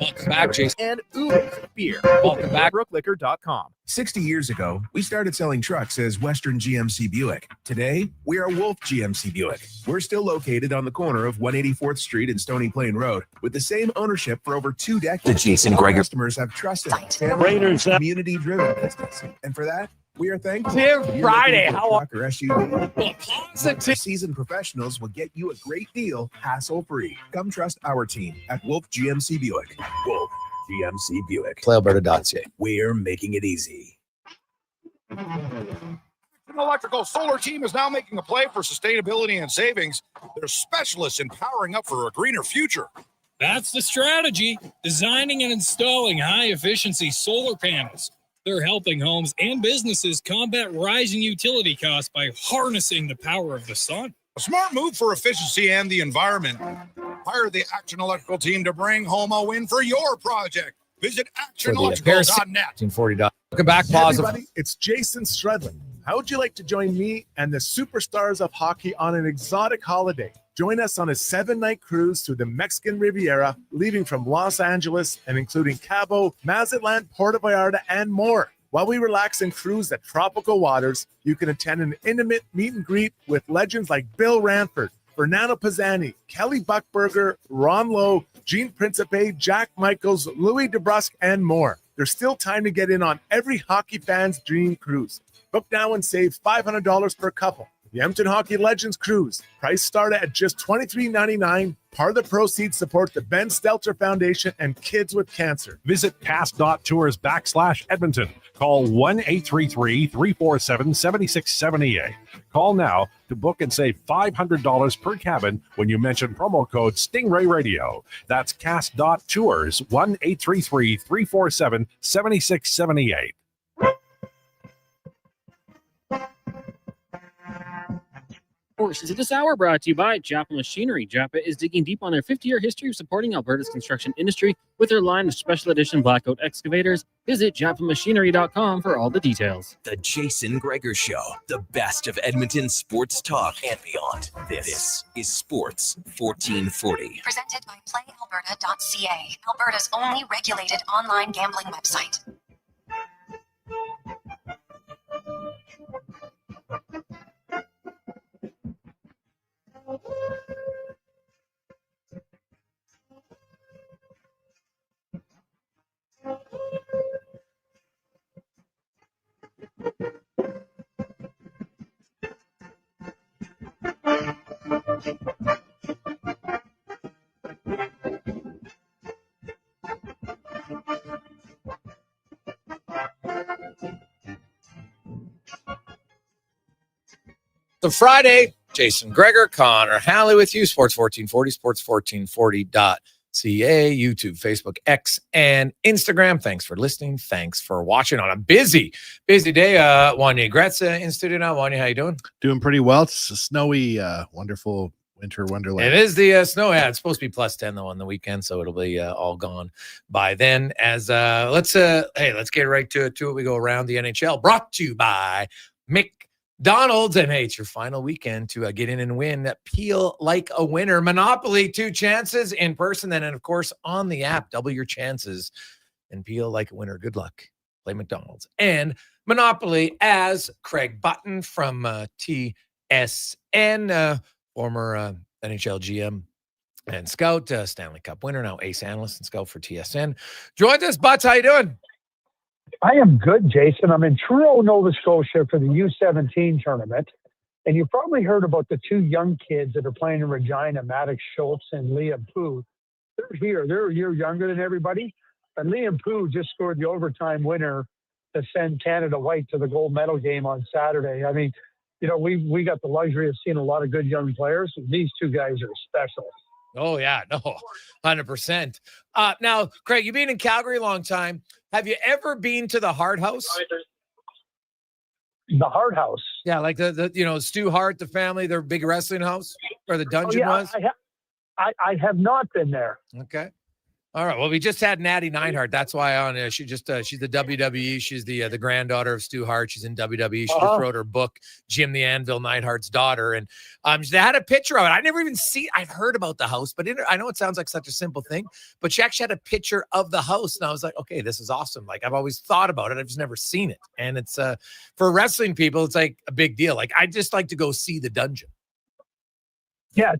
Welcome back, Jason. And Oodles Beer. Welcome back. SherbrookeLiquor.com. 60 years ago, we started selling trucks as Western GMC Buick. Today, we are Wolf GMC Buick. We're still located on the corner of 184th Street and Stony Plain Road with the same ownership for over 2 decades. The Jason Our Gregor customers have trusted us. Raiders, Community-driven business. And for that, we are thankful. Tim If you're Friday, looking for a how truck or SUV, seasoned professionals will get you a great deal, hassle-free. Come trust our team at Wolf GMC Buick. Wolf GMC Buick. PlayAlberta.ca. We're making it easy. An electrical solar team is now making a play for sustainability and savings. They're specialists in powering up for a greener future. That's the strategy. Designing and installing high-efficiency solar panels. They're helping homes and businesses combat rising utility costs by harnessing the power of the sun. A smart move for efficiency and the environment. Hire the Action Electrical team to bring home a win for your project. Visit actionelectrical.net. 1940. Welcome back, Hey Positive. everybody, it's Jason Stredlin. How would you like to join me and the superstars of hockey on an exotic holiday? Join us on a 7-night cruise through the Mexican Riviera, leaving from Los Angeles and including Cabo, Mazatlan, Puerto Vallarta, and more. While we relax and cruise the tropical waters, you can attend an intimate meet and greet with legends like Bill Ranford, Fernando Pisani, Kelly Buckberger, Ron Lowe, Gene Principe, Jack Michaels, Louis DeBrusque, and more. There's still time to get in on every hockey fan's dream cruise. Book now and save $500 per couple. The Edmonton Hockey Legends Cruise. Price start at just $23.99. Part of the proceeds support the Ben Stelter Foundation and Kids with Cancer. Visit cast.tours/Edmonton. Call 1-833-347-7678. Call now to book and save $500 per cabin when you mention promo code Stingray Radio. That's cast.tours, 1-833-347-7678. Portions of this hour brought to you by Japa Machinery. Japa is digging deep on their 50-year history of supporting Alberta's construction industry with their line of special edition blackout excavators. Visit japamachinery.com for all the details. The Jason Gregor Show, the best of Edmonton sports talk and beyond. This is Sports 1440. Presented by PlayAlberta.ca, Alberta's only regulated online gambling website. The Friday, Jason Gregor, Connor Halley with you. Sports 1440, sports1440.ca, YouTube, Facebook, X, and Instagram. Thanks for listening. Thanks for watching on a busy day. Wanya Gretza in studio now. Wanya, how you doing? Doing pretty well. It's a snowy, wonderful winter wonderland. It is the snow. Yeah, it's supposed to be plus 10 though on the weekend, so it'll be all gone by then. As let's get right to it. We go around the NHL. Brought to you by McDonald's, and hey, it's your final weekend to get in and win. Peel like a winner. Monopoly, 2 chances in person, then and of course on the app. Double your chances and peel like a winner. Good luck. Play McDonald's and Monopoly. As Craig Button from TSN, former NHL GM and scout, Stanley Cup winner, now ace analyst and scout for TSN, joined us. Butts, how you doing? I am good, Jason. I'm in Truro, Nova Scotia for the U17 tournament. And you probably heard about the 2 young kids that are playing in Regina, Maddox Schultz and Liam Pooh. They're here. They're a year younger than everybody. And Liam Pooh just scored the overtime winner to send Canada white to the gold medal game on Saturday. I mean, you know, we got the luxury of seeing a lot of good young players. These 2 guys are special. Oh, yeah. No, 100%. Now, Craig, you've been in Calgary a long time. Have you ever been to the Hart House? The Hart House? Yeah, like the Stu Hart, the family, their big wrestling house where the dungeon was? I have not been there. Okay. All right. Well, we just had Nattie Neidhart. That's why on she's the WWE. She's the granddaughter of Stu Hart. She's in WWE. She just wrote her book, Jim the Anvil Neidhart's Daughter. And they had a picture of it. I never even see. I've heard about the house, but I know it sounds like such a simple thing, but she actually had a picture of the house. And I was like, okay, this is awesome. Like, I've always thought about it. I've just never seen it. And it's for wrestling people, it's like a big deal. Like, I just like to go see the dungeon. Yeah.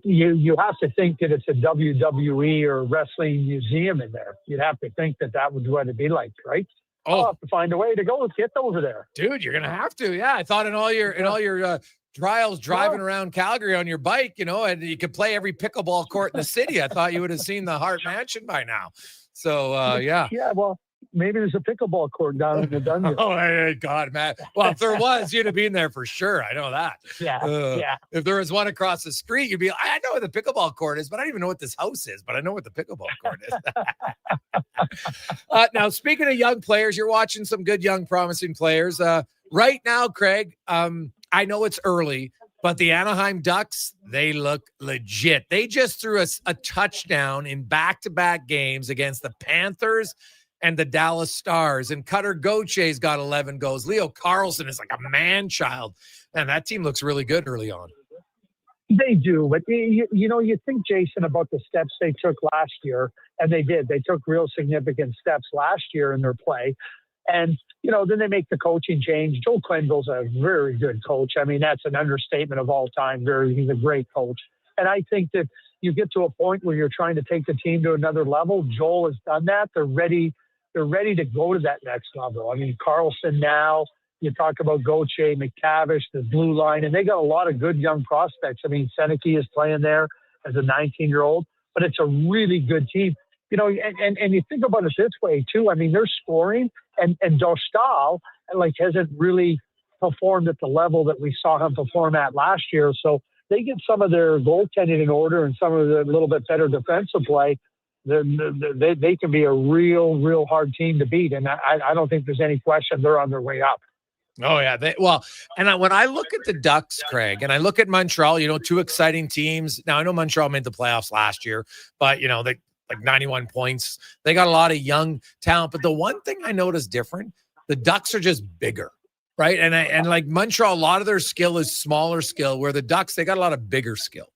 You have to think that it's a WWE or wrestling museum in there. You'd have to think that would what it'd be like, right? I'll have to find a way to go get over there. Dude, you're gonna have to. Yeah, I thought in all your trials driving around Calgary on your bike, and you could play every pickleball court in the city. I thought you would have seen the Hart Mansion by now. So yeah. Yeah, well, maybe there's a pickleball court down in the dungeon. Oh, God, man. Well, if there was, you'd have been there for sure. I know that. Yeah. If there was one across the street, you'd be like, I know where the pickleball court is, but I don't even know what this house is, but I know what the pickleball court is. Now, speaking of young players, you're watching some good, young, promising players. Right now, Craig, I know it's early, but the Anaheim Ducks, they look legit. They just threw a touchdown in back-to-back games against the Panthers and the Dallas Stars. And Cutter Gauthier's got 11 goals. Leo Carlson is like a man-child. And that team looks really good early on. They do. But, you think, Jason, about the steps they took last year, and they did. They took real significant steps last year in their play. And, then they make the coaching change. Joe Quenneville's a very good coach. I mean, that's an understatement of all time. He's a great coach. And I think that you get to a point where you're trying to take the team to another level. Joel has done that. They're ready to go to that next level. I mean, Carlson now, you talk about Gauthier, McTavish, the blue line, and they got a lot of good young prospects. I mean, Seneke is playing there as a 19-year-old, but it's a really good team. And you think about it this way, too. I mean, they're scoring, and Dostal, hasn't really performed at the level that we saw him perform at last year. So they get some of their goaltending in order and some of the little bit better defensive play. They can be a real hard team to beat. And I don't think there's any question they're on their way up. Oh, yeah. When I look at the Ducks, Craig, and I look at Montreal, two exciting teams. Now, I know Montreal made the playoffs last year, but, they like 91 points. They got a lot of young talent. But the one thing I noticed different, the Ducks are just bigger, right? And like Montreal, a lot of their skill is smaller skill, where the Ducks, they got a lot of bigger skill.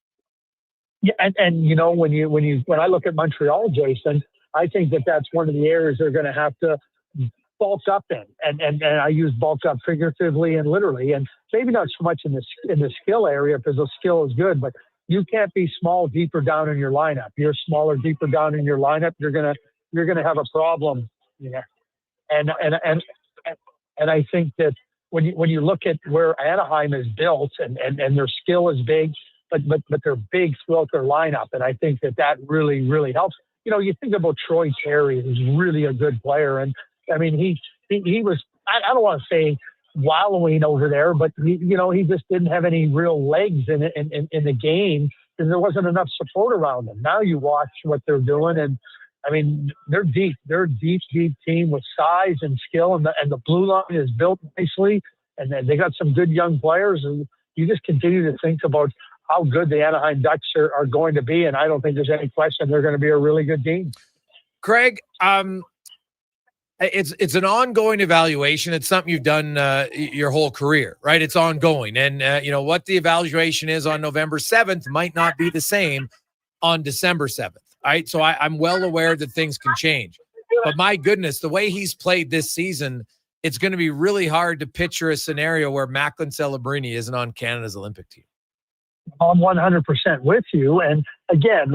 Yeah, and when I look at Montreal, Jason, I think that's one of the areas they're going to have to bulk up in, and I use bulk up figuratively and literally, and maybe not so much in the skill area because the skill is good, but you can't be small deeper down in your lineup. You're smaller deeper down in your lineup, you're gonna have a problem. Yeah, and I think that when you look at where Anaheim is built and their skill is big. But they're big throughout their lineup, and I think that really helps. You think about Troy Terry, who's really a good player, and I mean he was I don't want to say wallowing over there, but he just didn't have any real legs in the game because there wasn't enough support around him. Now you watch what they're doing, and I mean they're deep. They're a deep team with size and skill, and the blue line is built nicely, and then they got some good young players, and you just continue to think about how good the Anaheim Ducks are going to be, and I don't think there's any question they're going to be a really good team. Craig, it's an ongoing evaluation. It's something you've done your whole career, right? It's ongoing, and what the evaluation is on November 7th might not be the same on December 7th. Right, so I'm well aware that things can change, but my goodness, the way he's played this season, it's going to be really hard to picture a scenario where Macklin Celebrini isn't on Canada's Olympic team. I'm 100% with you. And again,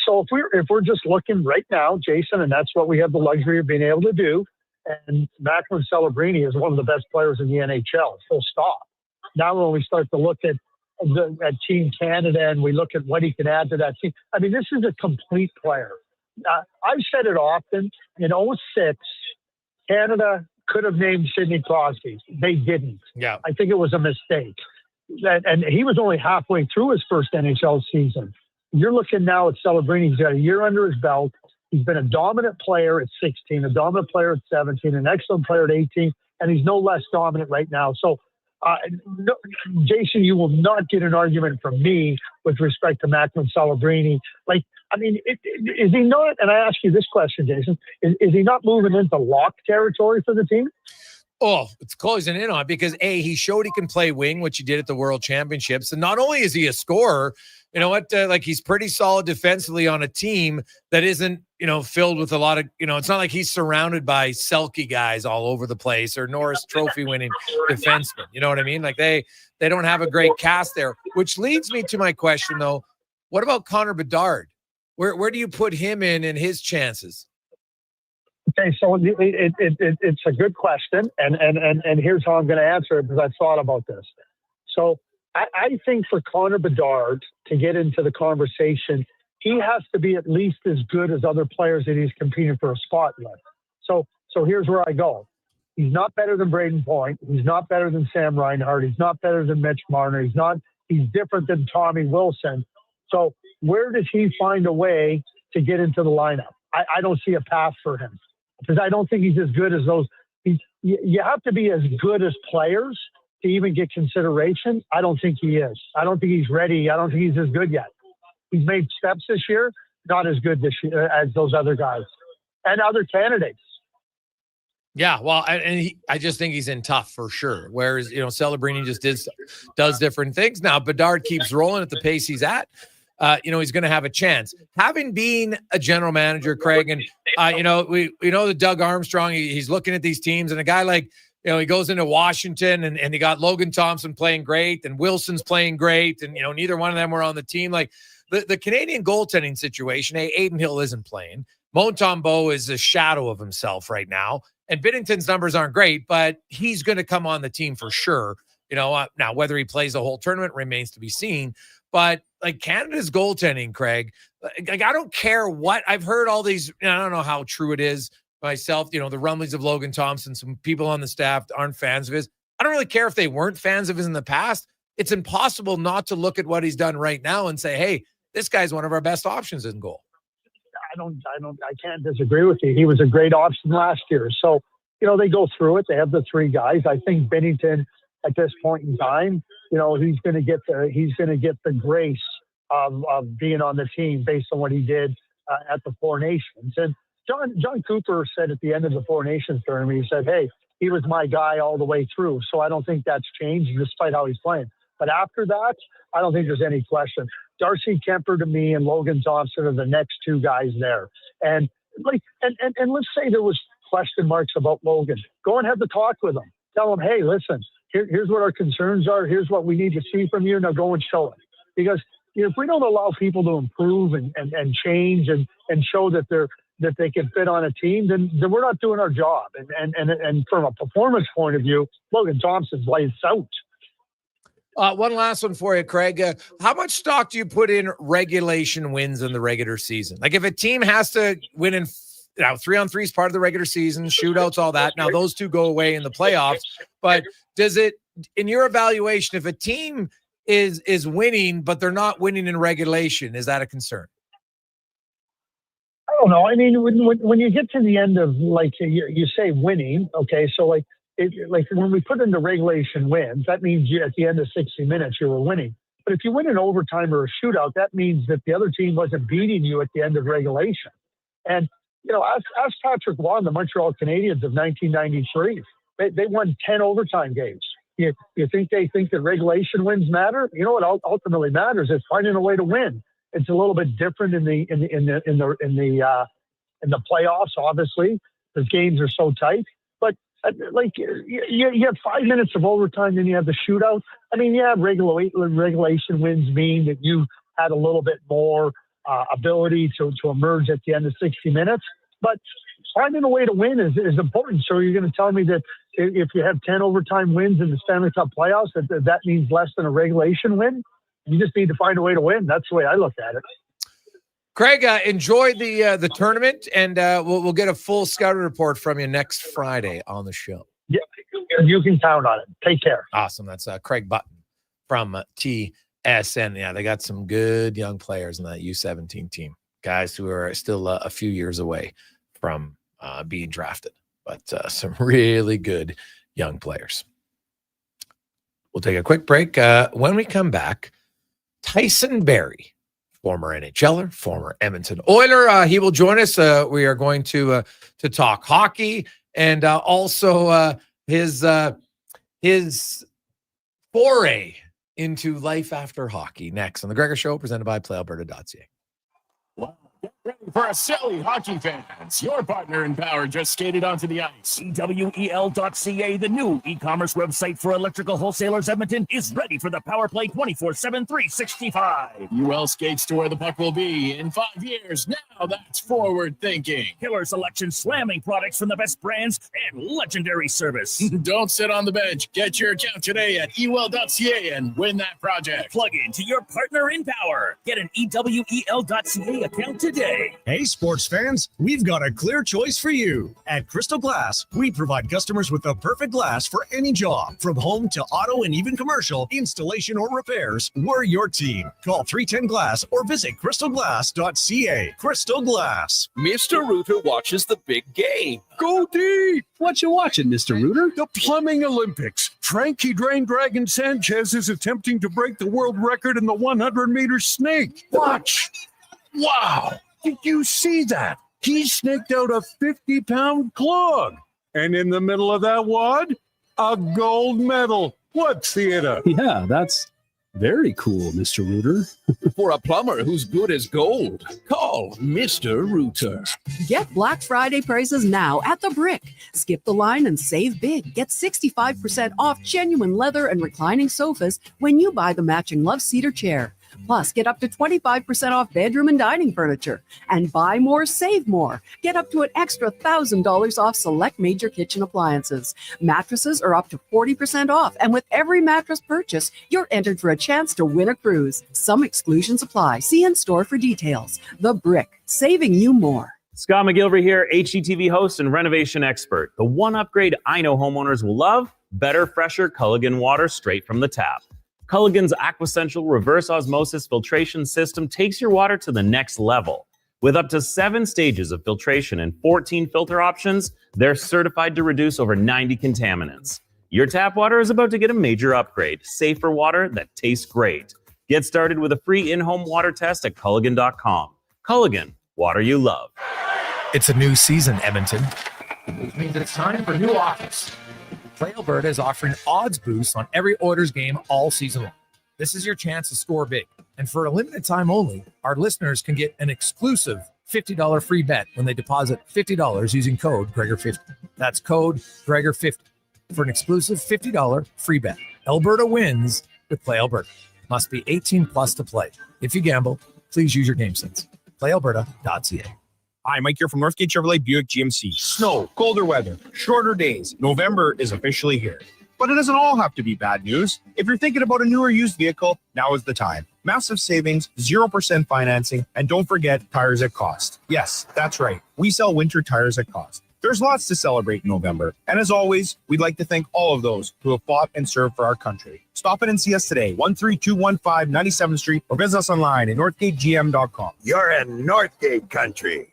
so if we're just looking right now, Jason, and that's what we have the luxury of being able to do. And Macklin Celebrini is one of the best players in the NHL, full stop. Now, when we start to look at Team Canada and we look at what he can add to that team, I mean, this is a complete player. I've said it often. In 2006, Canada could have named Sidney Crosby. They didn't. Yeah. I think it was a mistake. And he was only halfway through his first NHL season. You're looking now at Celebrini. He's got a year under his belt. He's been a dominant player at 16, a dominant player at 17, an excellent player at 18, and he's no less dominant right now. So, no, Jason, you will not get an argument from me with respect to Macklin Celebrini. I mean, is he not, and I ask you this question, Jason, is he not moving into lock territory for the team? Oh, it's closing in on because he showed he can play wing, which he did at the World Championships. And not only is he a scorer, you know what, like he's pretty solid defensively on a team that isn't, filled with a lot of, it's not like he's surrounded by Selke guys all over the place or Norris Trophy winning defensemen. You know what I mean? Like they don't have a great cast there, which leads me to my question though. What about Connor Bedard? Where do you put him in his chances? Okay, so it's a good question, and here's how I'm going to answer it because I've thought about this. So I think for Connor Bedard to get into the conversation, he has to be at least as good as other players that he's competing for a spot with. So here's where I go. He's not better than Braden Point. He's not better than Sam Reinhart. He's not better than Mitch Marner. He's different than Tommy Wilson. So where does he find a way to get into the lineup? I don't see a path for him because I don't think he's as good as those. You have to be as good as players to even get consideration. I don't think he is. I don't think he's ready. I don't think he's as good yet. He's made steps this year, not as good this year as those other guys and other candidates. Yeah, well, I just think he's in tough for sure. Whereas, Celebrini just does different things. Now, Bedard keeps rolling at the pace he's at. He's going to have a chance. Having been a general manager, Craig, and, we know that Doug Armstrong, he's looking at these teams, and a guy like, he goes into Washington and he got Logan Thompson playing great and Wilson's playing great. And, neither one of them were on the team. Like the Canadian goaltending situation, Aiden Hill isn't playing. Montembeault is a shadow of himself right now. And Binnington's numbers aren't great, but he's going to come on the team for sure. Now whether he plays the whole tournament remains to be seen. But like Canada's goaltending, Craig, like I don't care what I've heard all these. I don't know how true it is myself. The rumblings of Logan Thompson. Some people on the staff aren't fans of his. I don't really care if they weren't fans of his in the past. It's impossible not to look at what he's done right now and say, "Hey, this guy's one of our best options in goal." I can't disagree with you. He was a great option last year. So, they go through it. They have the three guys. I think Binnington at this point in time, he's going to get the grace of being on the team based on what he did at the Four Nations. And John Cooper said at the end of the Four Nations tournament, he said, "Hey, he was my guy all the way through." So I don't think that's changed despite how he's playing. But after that, I don't think there's any question. Darcy Kemper to me and Logan Thompson are the next two guys there. And let's say there was question marks about Logan. Go and have the talk with him. Tell him, "Hey, listen, here's what our concerns are. Here's what we need to see from you. Now go and show it." Because if we don't allow people to improve and change and show that they can fit on a team, then we're not doing our job. And from a performance point of view, Logan Thompson's lights out. One last one for you, Craig. How much stock do you put in regulation wins in the regular season? Like if a team has to win in 3-on-3 is part of the regular season, shootouts, all that. Now those two go away in the playoffs, but does it, in your evaluation, if a team is winning, but they're not winning in regulation, is that a concern? I don't know. I mean, when you get to the end of you say winning, okay, so like when we put in the regulation wins, that means at the end of 60 minutes you were winning. But if you win in overtime or a shootout, that means that the other team wasn't beating you at the end of regulation. And ask Patrick Waugh and the Montreal Canadiens of 1993. They won 10 overtime games. You think they think that regulation wins matter? You know what ultimately matters is finding a way to win. It's a little bit different in the playoffs, obviously, because games are so tight. But you have 5 minutes of overtime, then you have the shootout. I mean, yeah, regulation wins mean that you had a little bit more ability to emerge at the end of 60 minutes. But finding a way to win is important. So you're going to tell me that if you have 10 overtime wins in the Stanley Cup playoffs, that means less than a regulation win? You just need to find a way to win. That's the way I look at it. Craig, enjoy the tournament, and we'll get a full scouting report from you next Friday on the show. Yeah, you can count on it. Take care. Awesome. That's Craig Button from TSN. Yeah, they got some good young players in that U17 team, guys who are still a few years away from being drafted, but some really good young players. We'll take a quick break. When we come back, Tyson Barrie former NHLer, former Edmonton Oiler. He will join us. We are going to talk hockey and also his foray into life after hockey next on the Gregor Show, presented by PlayAlberta.ca. Get ready for a silly hockey fans. Your partner in power just skated onto the ice. EWEL.ca, the new e-commerce website for electrical wholesalers Edmonton, is ready for the power play 24/7, 365. UL skates to where the puck will be in 5 years. Now that's forward thinking. Killer selection, slamming products from the best brands, and legendary service. Don't sit on the bench. Get your account today at EWEL.ca and win that project. Plug into your partner in power. Get an EWEL.ca account today. Hey, sports fans, we've got a clear choice for you. At Crystal Glass, we provide customers with the perfect glass for any job. From home to auto and even commercial, installation or repairs, we're your team. Call 310 Glass or visit crystalglass.ca. Crystal Glass. Mr. Rooter watches the big game. Go deep! What you watching, Mr. Rooter? The Plumbing Olympics. Frankie Drain Dragon Sanchez is attempting to break the world record in the 100-meter snake. Watch! Wow! Did you see that? He snaked out a 50-pound clog. And in the middle of that wad, a gold medal. What theater? Yeah, that's very cool, Mr. Rooter. For a plumber who's good as gold, call Mr. Rooter. Get Black Friday prices now at The Brick. Skip the line and save big. Get 65% off genuine leather and reclining sofas when you buy the matching Love Cedar chair. Plus, get up to 25% off bedroom and dining furniture. And buy more, save more. Get up to an extra $1,000 off select major kitchen appliances. Mattresses are up to 40% off. And with every mattress purchase, you're entered for a chance to win a cruise. Some exclusions apply. See in-store for details. The Brick, saving you more. Scott McGilvery here, HGTV host and renovation expert. The one upgrade I know homeowners will love: better, fresher Culligan water straight from the tap. Culligan's Aquasential reverse osmosis filtration system takes your water to the next level. With up to 7 stages of filtration and 14 filter options, they're certified to reduce over 90 contaminants. Your tap water is about to get a major upgrade. Safer water that tastes great. Get started with a free in-home water test at Culligan.com. Culligan, water you love. It's a new season, Edmonton, which means it's time for new offers. Play Alberta is offering odds boosts on every Oilers game all season long. This is your chance to score big. And for a limited time only, our listeners can get an exclusive $50 free bet when they deposit $50 using code Gregor50. That's code Gregor50 for an exclusive $50 free bet. Alberta wins with Play Alberta. Must be 18 plus to play. If you gamble, please use your game sense. PlayAlberta.ca. Hi, Mike here from Northgate Chevrolet Buick GMC. Snow, colder weather, shorter days. November is officially here. But it doesn't all have to be bad news. If you're thinking about a new or used vehicle, now is the time. Massive savings, 0% financing, and don't forget tires at cost. Yes, that's right. We sell winter tires at cost. There's lots to celebrate in November. And as always, we'd like to thank all of those who have fought and served for our country. Stop in and see us today, 13215 97th Street, or visit us online at northgategm.com. You're in Northgate country.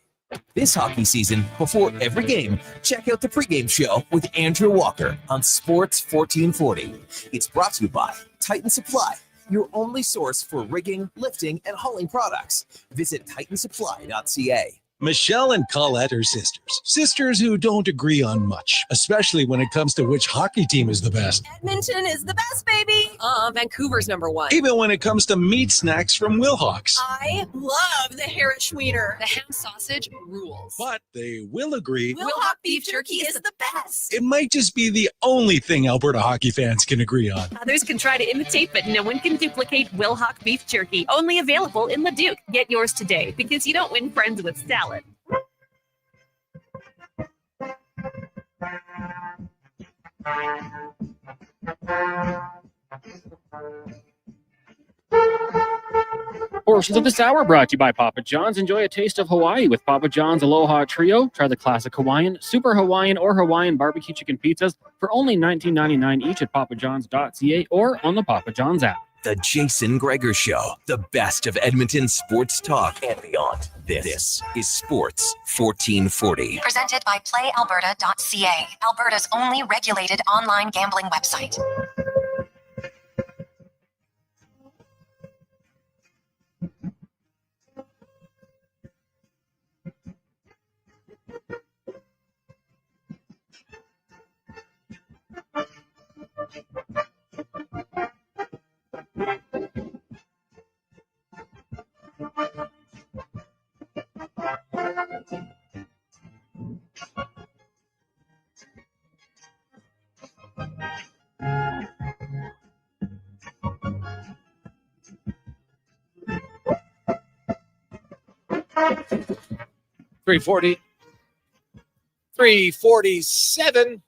This hockey season, before every game, check out the pregame show with Andrew Walker on Sports 1440. It's brought to you by Titan Supply, your only source for rigging, lifting, and hauling products. Visit titansupply.ca. Michelle and Colette are sisters. Sisters who don't agree on much, especially when it comes to which hockey team is the best. Edmonton is the best, baby. Vancouver's #1. Even when it comes to meat snacks from Wilhawks. I love the Herrischweiner. The ham sausage rules. But they will agree. Wilhawk beef jerky is the best. It might just be the only thing Alberta hockey fans can agree on. Others can try to imitate, but no one can duplicate Wilhawk beef jerky. Only available in Leduc. Get yours today, because you don't win friends with salad. Portions of this hour brought to you by Papa John's. Enjoy a taste of Hawaii with Papa John's Aloha Trio. Try the classic Hawaiian, Super Hawaiian, or Hawaiian barbecue chicken pizzas for only $19.99 each at papajohns.ca or on the Papa John's app. The Jason Gregor Show, the best of Edmonton sports talk and beyond. This is Sports 1440. Presented by PlayAlberta.ca, Alberta's only regulated online gambling website. 340. 347.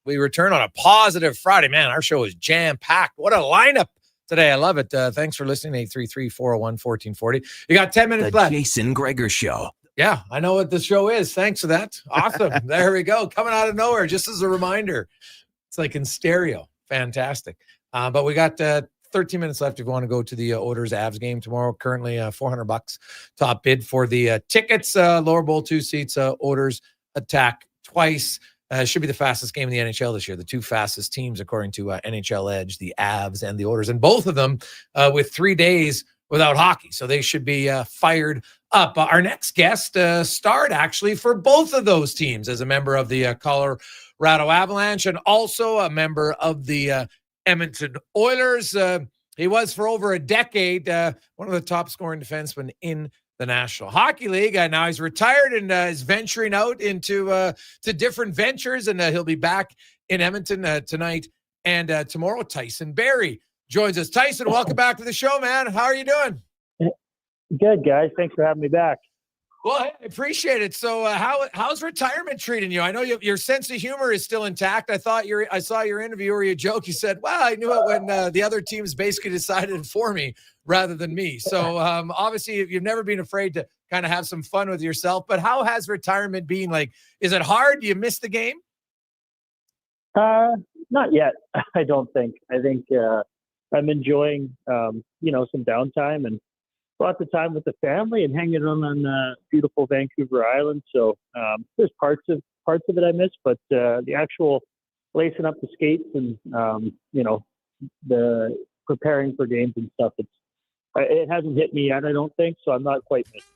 We return on a positive Friday. Man, our show is jam-packed. What a lineup today. I love it. Thanks for listening. 833-401-1440. You got 10 minutes left. Jason Gregor Show. Yeah, I know what the show is. Thanks for that. Awesome. There we go. Coming out of nowhere, just as a reminder. It's like in stereo. Fantastic. But we got 13 minutes left if you want to go to the Oilers Avs game tomorrow. Currently $400 top bid for the tickets. Lower bowl 2 seats. Oilers attack twice. Should be the fastest game in the NHL this year. The 2 fastest teams, according to NHL Edge, the Avs and the Oilers, and both of them with 3 days without hockey. So they should be fired up. Our next guest starred actually for both of those teams as a member of the Colorado Avalanche and also a member of the Edmonton Oilers. He was for over a decade one of the top scoring defensemen in the National Hockey League. Now he's retired and is venturing out into to different ventures, and he'll be back in Edmonton tonight and tomorrow. Tyson Barrie joins us. Tyson, welcome back to the show, man. How are you doing? Good, guys. Thanks for having me back. Well, I appreciate it. So how's retirement treating you? I know your sense of humor is still intact. I saw your interview where you joke. You said, well, I knew it when the other teams basically decided for me rather than me. So obviously you've never been afraid to kind of have some fun with yourself, but how has retirement been? Like, is it hard? Do you miss the game? Not yet. I don't think. I think I'm enjoying, some downtime and lots of time with the family and hanging on beautiful Vancouver Island. So there's parts of it I miss, but the actual lacing up the skates and the preparing for games and stuff, it hasn't hit me yet, I don't think. So I'm not quite missing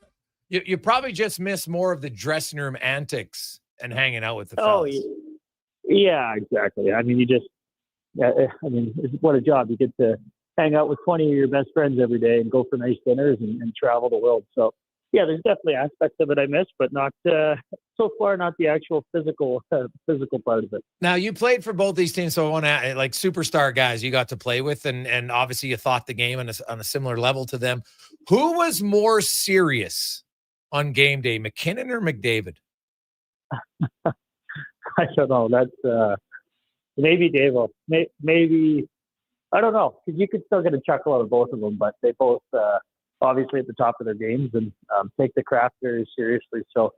it. You probably just miss more of the dressing room antics and hanging out with the fellas. Oh, yeah, exactly. I mean, what a job. You get to hang out with 20 of your best friends every day and go for nice dinners and travel the world. So, yeah, there's definitely aspects of it I miss, but not so far, not the actual physical part of it. Now, you played for both these teams, so I want to like superstar guys you got to play with, and obviously you thought the game on a similar level to them. Who was more serious on game day, McKinnon or McDavid? I don't know. That's maybe Davo. Maybe. I don't know, because you could still get a chuckle out of both of them, but they both obviously at the top of their games and take the craft very seriously. So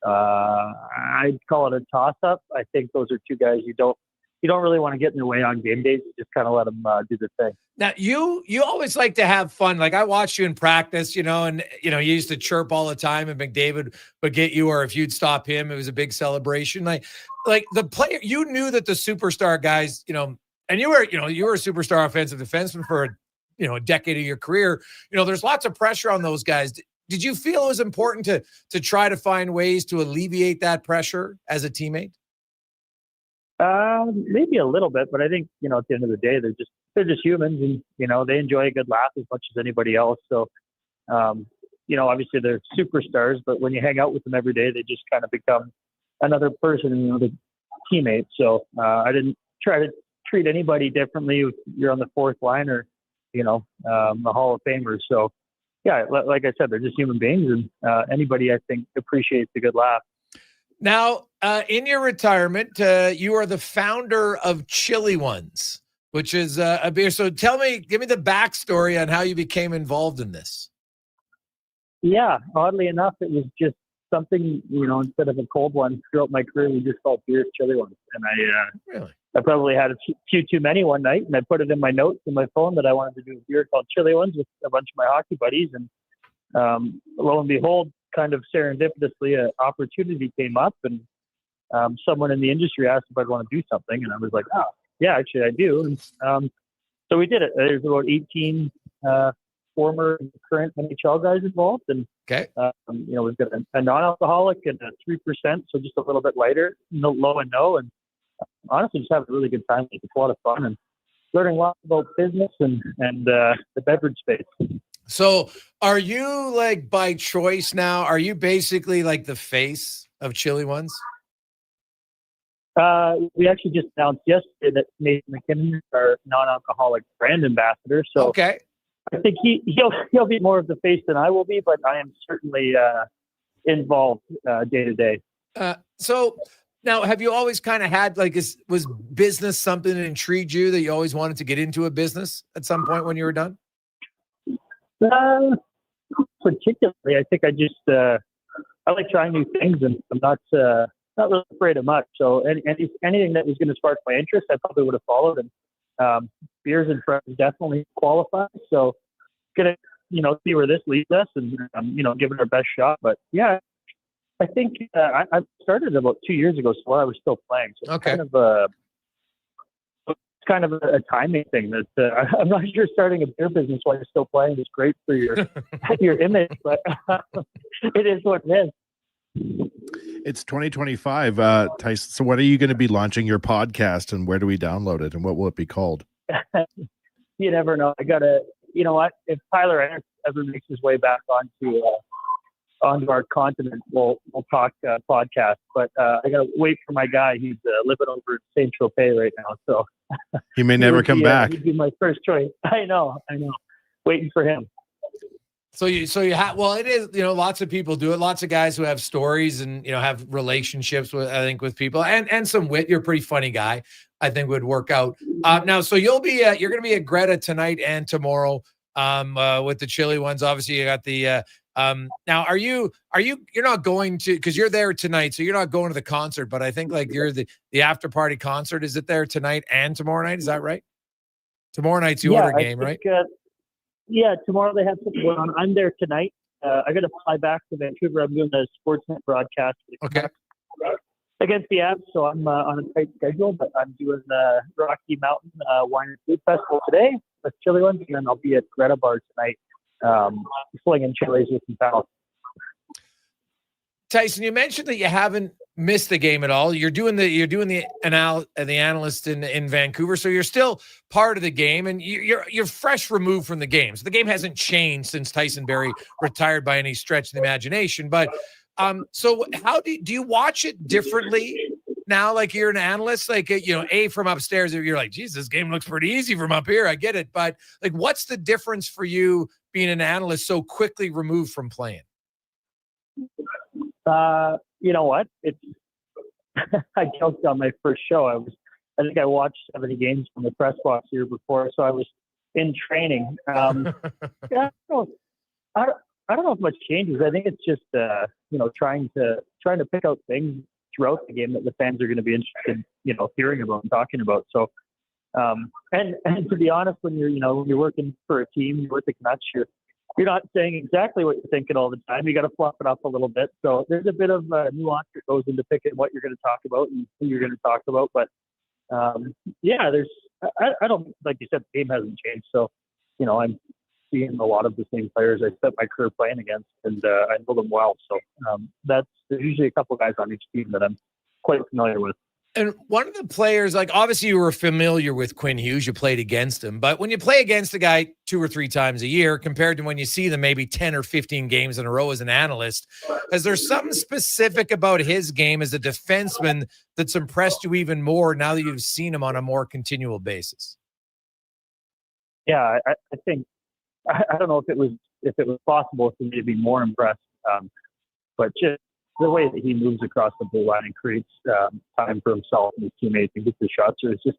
I'd call it a toss-up. I think those are two guys you don't really want to get in their way on game days. You just kind of let them do their thing. Now, you always like to have fun. Like I watched you in practice, and you used to chirp all the time, and McDavid would get you, or if you'd stop him, it was a big celebration. Like the player, you knew that the superstar guys, and you were a superstar offensive defenseman for a decade of your career. There's lots of pressure on those guys. Did you feel it was important to try to find ways to alleviate that pressure as a teammate? Maybe a little bit, but I think at the end of the day, they're just humans, and they enjoy a good laugh as much as anybody else. So obviously they're superstars, but when you hang out with them every day, they just kind of become another person, the teammate. So I didn't try to treat anybody differently if you're on the fourth line or the Hall of Famers. So yeah, like I said, they're just human beings, and anybody I think appreciates a good laugh. Now, in your retirement, you are the founder of Chili Ones, which is a beer. So give me the backstory on how you became involved in this. Yeah, oddly enough, it was just something, instead of a cold one throughout my career, we just called beers Chili Ones. And I probably had a few too many one night, and I put it in my notes in my phone that I wanted to do a beer called Chili Ones with a bunch of my hockey buddies. And lo and behold, kind of serendipitously, an opportunity came up, and someone in the industry asked if I'd want to do something. And I was like, oh, yeah, actually I do. And so we did it. There's about 18 former and current NHL guys involved. And, we've got a non-alcoholic and a 3%, so just a little bit lighter, low and no. And honestly, just having a really good time. It's a lot of fun and learning lots about business and the beverage space. So are you by choice now? Are you basically like the face of Chili Ones? We actually just announced yesterday that Nathan McKinnon is our non-alcoholic brand ambassador. So I think he'll be more of the face than I will be, but I am certainly involved day to day. So now, have you always kind of had was business something that intrigued you, that you always wanted to get into a business at some point when you were done? Particularly, I think I just I like trying new things, and I'm not really afraid of much. So anything that was going to spark my interest, I probably would have followed. And beers and friends definitely qualify. So gonna see where this leads us, and give it our best shot. But yeah, I think I started about 2 years ago, so while I was still playing. So okay. It's kind of a timing thing that I'm not sure starting a beer business while you're still playing is great for your image, but it is what it is. It's 2025, Tyson. So when are you going to be launching your podcast, and where do we download it, and what will it be called? You never know. I gotta, what? If Tyler ever makes his way back onto our continent, we'll talk podcast. But I gotta wait for my guy. He's living over in Saint Tropez right now, so he may never come back. He'd be my first choice. I know. Waiting for him. So you have, well, it is, lots of people do it. Lots of guys who have stories and, have relationships with people and some wit. You're a pretty funny guy. I think would work out. Now, so you're going to be at Greta tonight and tomorrow with the Chili ones. Obviously you got the, now you're not going to, cause you're there tonight. So you're not going to the concert, but I think you're the after party concert. Is it there tonight and tomorrow night? Is that right? Tomorrow night's the order game, right? Yeah, tomorrow they have something going on. I'm there tonight. I got to fly back to Vancouver. I'm doing a Sportsnet broadcast against the Avs, so I'm on a tight schedule. But I'm doing the Rocky Mountain Wine and Food Festival today with Chili Ones, and then I'll be at Greta Bar tonight, slinging chilies with some pals. Tyson, you mentioned that you haven't missed the game at all. You're doing the analyst in Vancouver, so you're still part of the game, and you're fresh removed from the game. So the game hasn't changed since Tyson Barrie retired by any stretch of the imagination. But so how do you watch it differently now? Like you're an analyst, from upstairs, you're like, geez, this game looks pretty easy from up here. I get it, but what's the difference for you being an analyst so quickly removed from playing? You know what? It's I joked on my first show. I think I watched 70 games from the press box the year before, so I was in training. Yeah, I don't know if much changes. I think it's just trying to pick out things throughout the game that the fans are going to be interested, hearing about and talking about. So, and to be honest, when you're working for a team, you're with the Canucks, you're not saying exactly what you're thinking all the time. You got to fluff it up a little bit. So there's a bit of nuance that goes into picking what you're going to talk about and who you're going to talk about. But I don't, like you said, the game hasn't changed. So, I'm seeing a lot of the same players I spent my career playing against, and I know them well. So there's usually a couple guys on each team that I'm quite familiar with. And one of the players, obviously you were familiar with Quinn Hughes, you played against him, but when you play against a guy 2 or 3 times a year compared to when you see them maybe 10 or 15 games in a row as an analyst, is there something specific about his game as a defenseman that's impressed you even more now that you've seen him on a more continual basis? Yeah, I think, I don't know if it was possible for me to be more impressed, but just the way that he moves across the blue line and creates time for himself and his teammates and gets the shots. So it's just,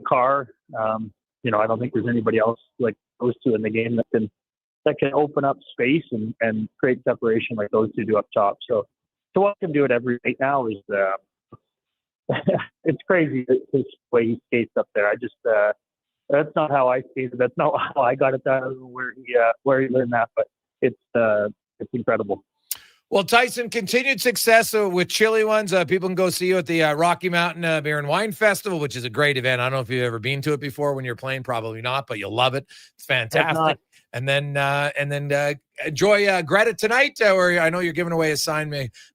Carr, I don't think there's anybody else like those two in the game that can open up space and create separation like those two do up top. So to watch him do it every night now is, it's crazy his way he skates up there. I just, that's not how I skated. That's not how I got it done. I don't know where he learned that, but it's incredible. Well, Tyson, continued success with Chili Ones. People can go see you at the Rocky Mountain Beer and Wine Festival, which is a great event. I don't know if you've ever been to it before when you're playing. Probably not, but you'll love it. It's fantastic. And then enjoy Greta tonight, where I know you're giving away a signed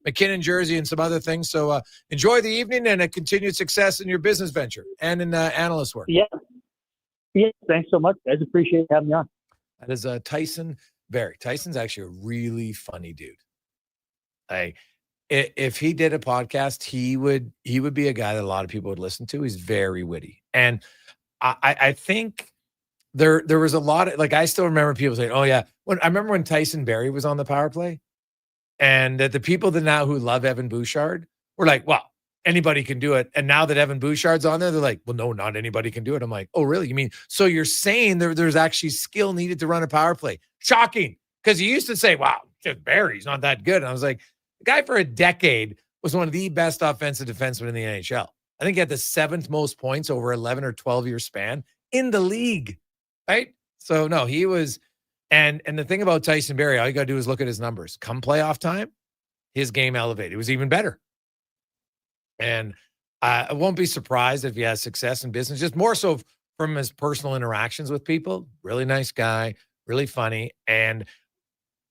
McKinnon jersey and some other things. So enjoy the evening and a continued success in your business venture and in analyst work. Yeah. Thanks so much, guys. Appreciate having me on. That is Tyson Barrie. Tyson's actually a really funny dude. If he did a podcast, he would be a guy that a lot of people would listen to. He's very witty. And I think there was a lot of, like, I still remember people saying, oh yeah, I remember when Tyson Barrie was on the power play, and the people that now who love Evan Bouchard were like, well, anybody can do it. And now that Evan Bouchard's on there, they're like, well, no, not anybody can do it. I'm like, oh, really? You mean, so you're saying there's actually skill needed to run a power play? Shocking. Because you used to say, wow, just Barry's not that good. And I was like, the guy for a decade was one of the best offensive defensemen in the NHL. I think he had the 7th most points over 11 or 12-year span in the league, right? So, no, he was, and the thing about Tyson Barrie, all you got to do is look at his numbers. Come playoff time, his game elevated. It was even better. And I won't be surprised if he has success in business, just more so from his personal interactions with people. Really nice guy, really funny. And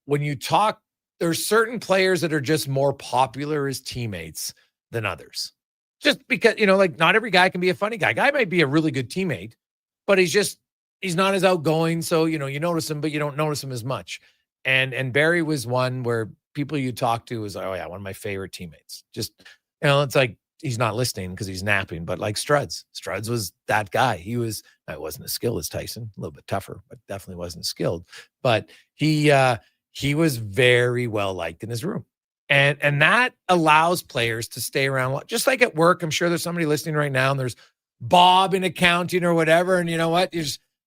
when you talk, there's certain players that are just more popular as teammates than others. Just because, like, not every guy can be a funny guy. Guy might be a really good teammate, but he's not as outgoing. So, you notice him, but you don't notice him as much. And Barry was one where people you talk to was, oh yeah, one of my favorite teammates. Just, it's like, he's not listening because he's napping, but like Struds was that guy. I wasn't as skilled as Tyson, a little bit tougher, but definitely wasn't skilled, but he was very well liked in his room. And that allows players to stay around, just like at work. I'm sure there's somebody listening right now, and there's Bob in accounting or whatever. And you know what?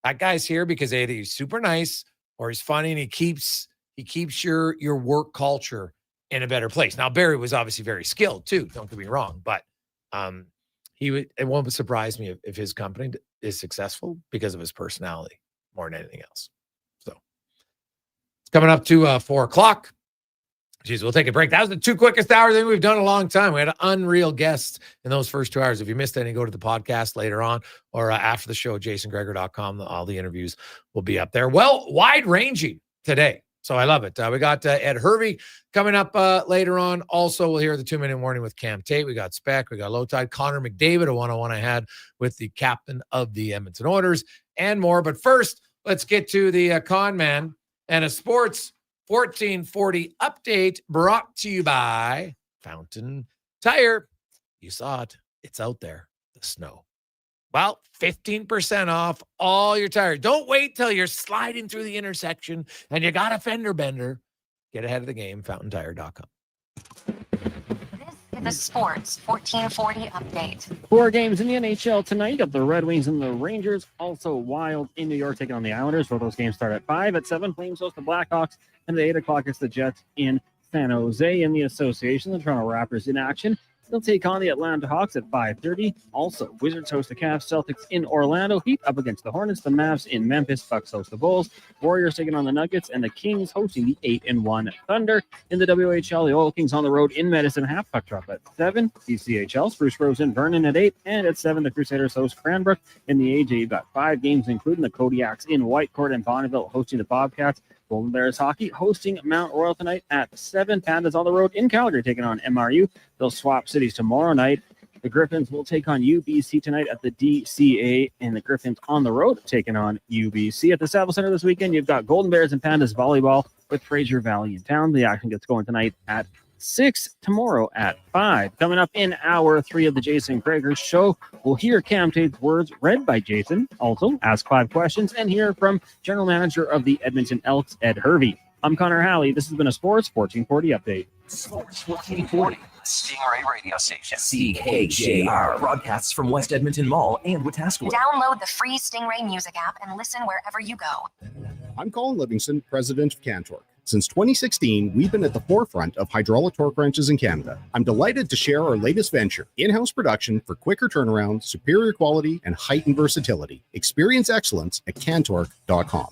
That guy's here because either he's super nice or he's funny, and he keeps your work culture in a better place. Now, Barry was obviously very skilled too. Don't get me wrong, but it won't surprise me if his company is successful because of his personality more than anything else. So it's coming up to 4:00. Jeez, we'll take a break. That was the 2 quickest hours that we've done in a long time. We had an unreal guest in those first 2 hours. If you missed any, go to the podcast later on or after the show, jasongregor.com. All the interviews will be up there. Well, wide-ranging today. So I love it. We got Ed Hervey coming up later on. Also, we'll hear the 2-minute warning with Cam Tate. We got Speck. We got Low Tide. Connor McDavid, a one-on-one I had with the captain of the Edmonton Oilers, and more. But first, let's get to the con man and a sports 1440 update brought to you by Fountain Tire. You saw it. It's out there. The snow. Well, 15% off all your tires. Don't wait till you're sliding through the intersection and you got a fender bender. Get ahead of the game, fountaintire.com. This is the Sports 1440 update. 4 games in the NHL tonight. You got the Red Wings and the Rangers. Also Wild in New York taking on the Islanders. Both those games start at 5. At 7, Flames host the Blackhawks. And at 8 o'clock, it's the Jets in San Jose. In the association, the Toronto Raptors in action. They'll take on the Atlanta Hawks at 5:30. Also, Wizards host the Cavs, Celtics in Orlando, Heat up against the Hornets, the Mavs in Memphis, Bucks host the Bulls, Warriors taking on the Nuggets, and the Kings hosting the 8-1 Thunder. In the WHL, the Oil Kings on the road in Medicine, half puck drop at 7. CCHL, Spruce Groves in Vernon at 8, and at 7, the Crusaders host Cranbrook. In the AJ, you've got 5 games, including the Kodiaks in Whitecourt and Bonneville hosting the Bobcats. Golden Bears hockey hosting Mount Royal tonight at 7. Pandas on the road in Calgary taking on MRU. They'll swap cities tomorrow night. The Griffins will take on UBC tonight at the DCA, and the Griffins on the road taking on UBC. At the Saville Center this weekend, you've got Golden Bears and Pandas volleyball with Fraser Valley in town. The action gets going tonight at 6, tomorrow at 5. Coming up in hour 3 of the Jason Gregor Show, we'll hear Cam Tate's words read by Jason, also ask 5 questions, and hear from General Manager of the Edmonton Elks, Ed Hervey. I'm Connor Halley. This has been a Sports 1440 update. Sports 1440, Stingray Radio Station. CKJR broadcasts from West Edmonton Mall and Wetaskiwin. Download the free Stingray music app and listen wherever you go. I'm Colin Livingston, president of Cantork. Since 2016, we've been at the forefront of hydraulic torque wrenches in Canada. I'm delighted to share our latest venture, in-house production for quicker turnaround, superior quality, and heightened versatility. Experience excellence at Cantork.com.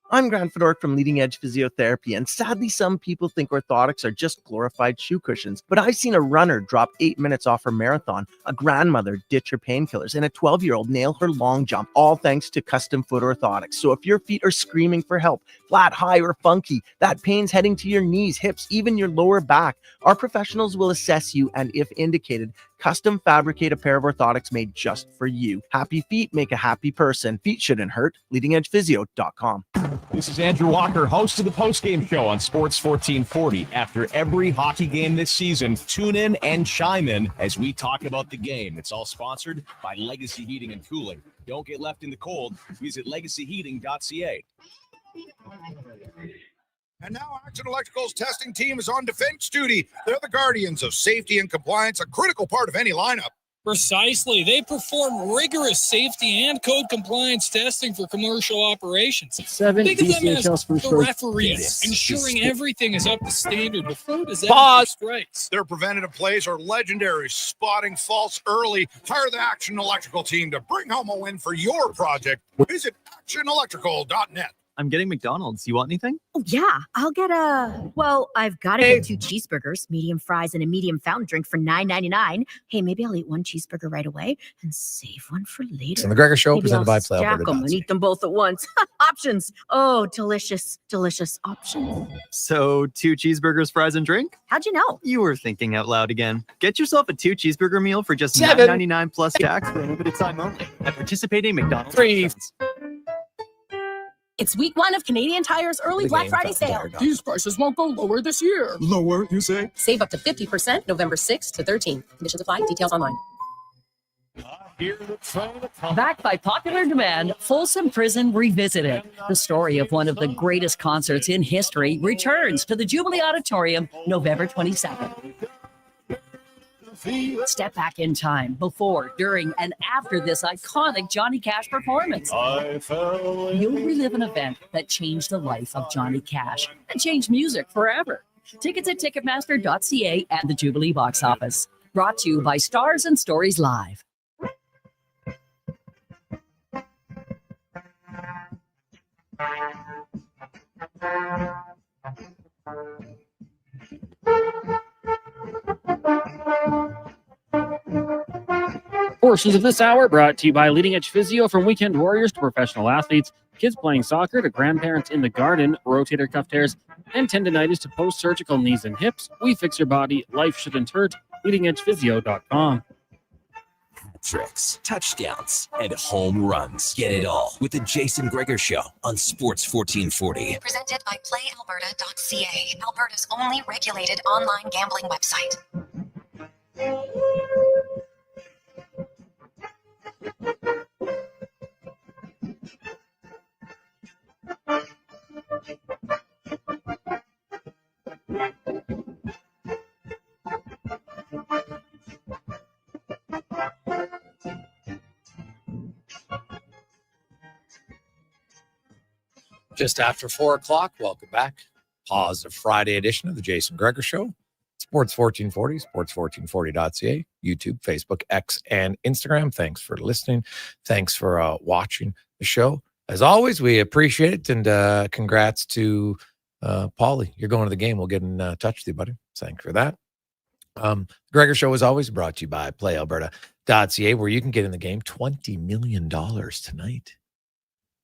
I'm Grant Fedork from Leading Edge Physiotherapy, and sadly, some people think orthotics are just glorified shoe cushions. But I've seen a runner drop 8 minutes off her marathon, a grandmother ditch her painkillers, and a 12-year-old nail her long jump, all thanks to custom foot orthotics. So if your feet are screaming for help, flat, high, or funky, that pain's heading to your knees, hips, even your lower back, our professionals will assess you and, if indicated, custom fabricate a pair of orthotics made just for you. Happy feet make a happy person. Feet shouldn't hurt. LeadingEdgePhysio.com. This is Andrew Walker, host of the postgame show on Sports 1440. After every hockey game this season, tune in and chime in as we talk about the game. It's all sponsored by Legacy Heating and Cooling. Don't get left in the cold. Visit legacyheating.ca. And now Action Electrical's testing team is on defense duty. They're the guardians of safety and compliance, a critical part of any lineup. Precisely. They perform rigorous safety and code compliance testing for commercial operations. 7 Think of them as DCHL the Spruce referees, ensuring everything is up to standard before disaster Pause. strikes. Their preventative plays are legendary, spotting faults early. Hire the Action Electrical team to bring home a win for your project. Visit actionelectrical.net. I'm getting McDonald's. You want anything? Oh, yeah. I'll get I've got to get 2 cheeseburgers, medium fries, and a medium fountain drink for $9.99. Hey, maybe I'll eat 1 cheeseburger right away and save one for later. Jason Gregor Show, Maybe presented by I'll stack PlayAlberta.ca. them and eat them both at once. Options. Oh, delicious, delicious options. So 2 cheeseburgers, fries, and drink? How'd you know? You were thinking out loud again. Get yourself a 2 cheeseburger meal for just $7. $9.99 plus tax for a limited time only at participating McDonald's. 3. It's week 1 of Canadian Tire's early Black Friday sale. These prices won't go lower this year. Lower, you say? Save up to 50% November 6th to 13th. Conditions apply. Details online. Backed by popular demand, Folsom Prison Revisited. The story of one of the greatest concerts in history returns to the Jubilee Auditorium November 22nd. Step back in time before, during, and after this iconic Johnny Cash performance. You'll relive an event that changed the life of Johnny Cash and changed music forever. Tickets at Ticketmaster.ca and the Jubilee box office. Brought to you by Stars and Stories Live. Portions of this hour brought to you by Leading Edge Physio, from weekend warriors to professional athletes, kids playing soccer to grandparents in the garden, rotator cuff tears and tendonitis to post-surgical knees and hips. We fix your body. Life shouldn't hurt. LeadingEdgePhysio.com. Tricks, touchdowns, and home runs. Get it all with the Jason Gregor Show on Sports 1440. Presented by PlayAlberta.ca, Alberta's only regulated online gambling website. Just after 4 o'clock, welcome back. Positive Friday edition of the Jason Gregor Show. Sports 1440, sports1440.ca, YouTube, Facebook, X, and Instagram. Thanks for listening. Thanks for watching the show. As always, we appreciate it. And congrats to Paulie. You're going to the game. We'll get in touch with you, buddy. Thanks for that. Gregor Show is always brought to you by PlayAlberta.ca, where you can get in the game. $20 million tonight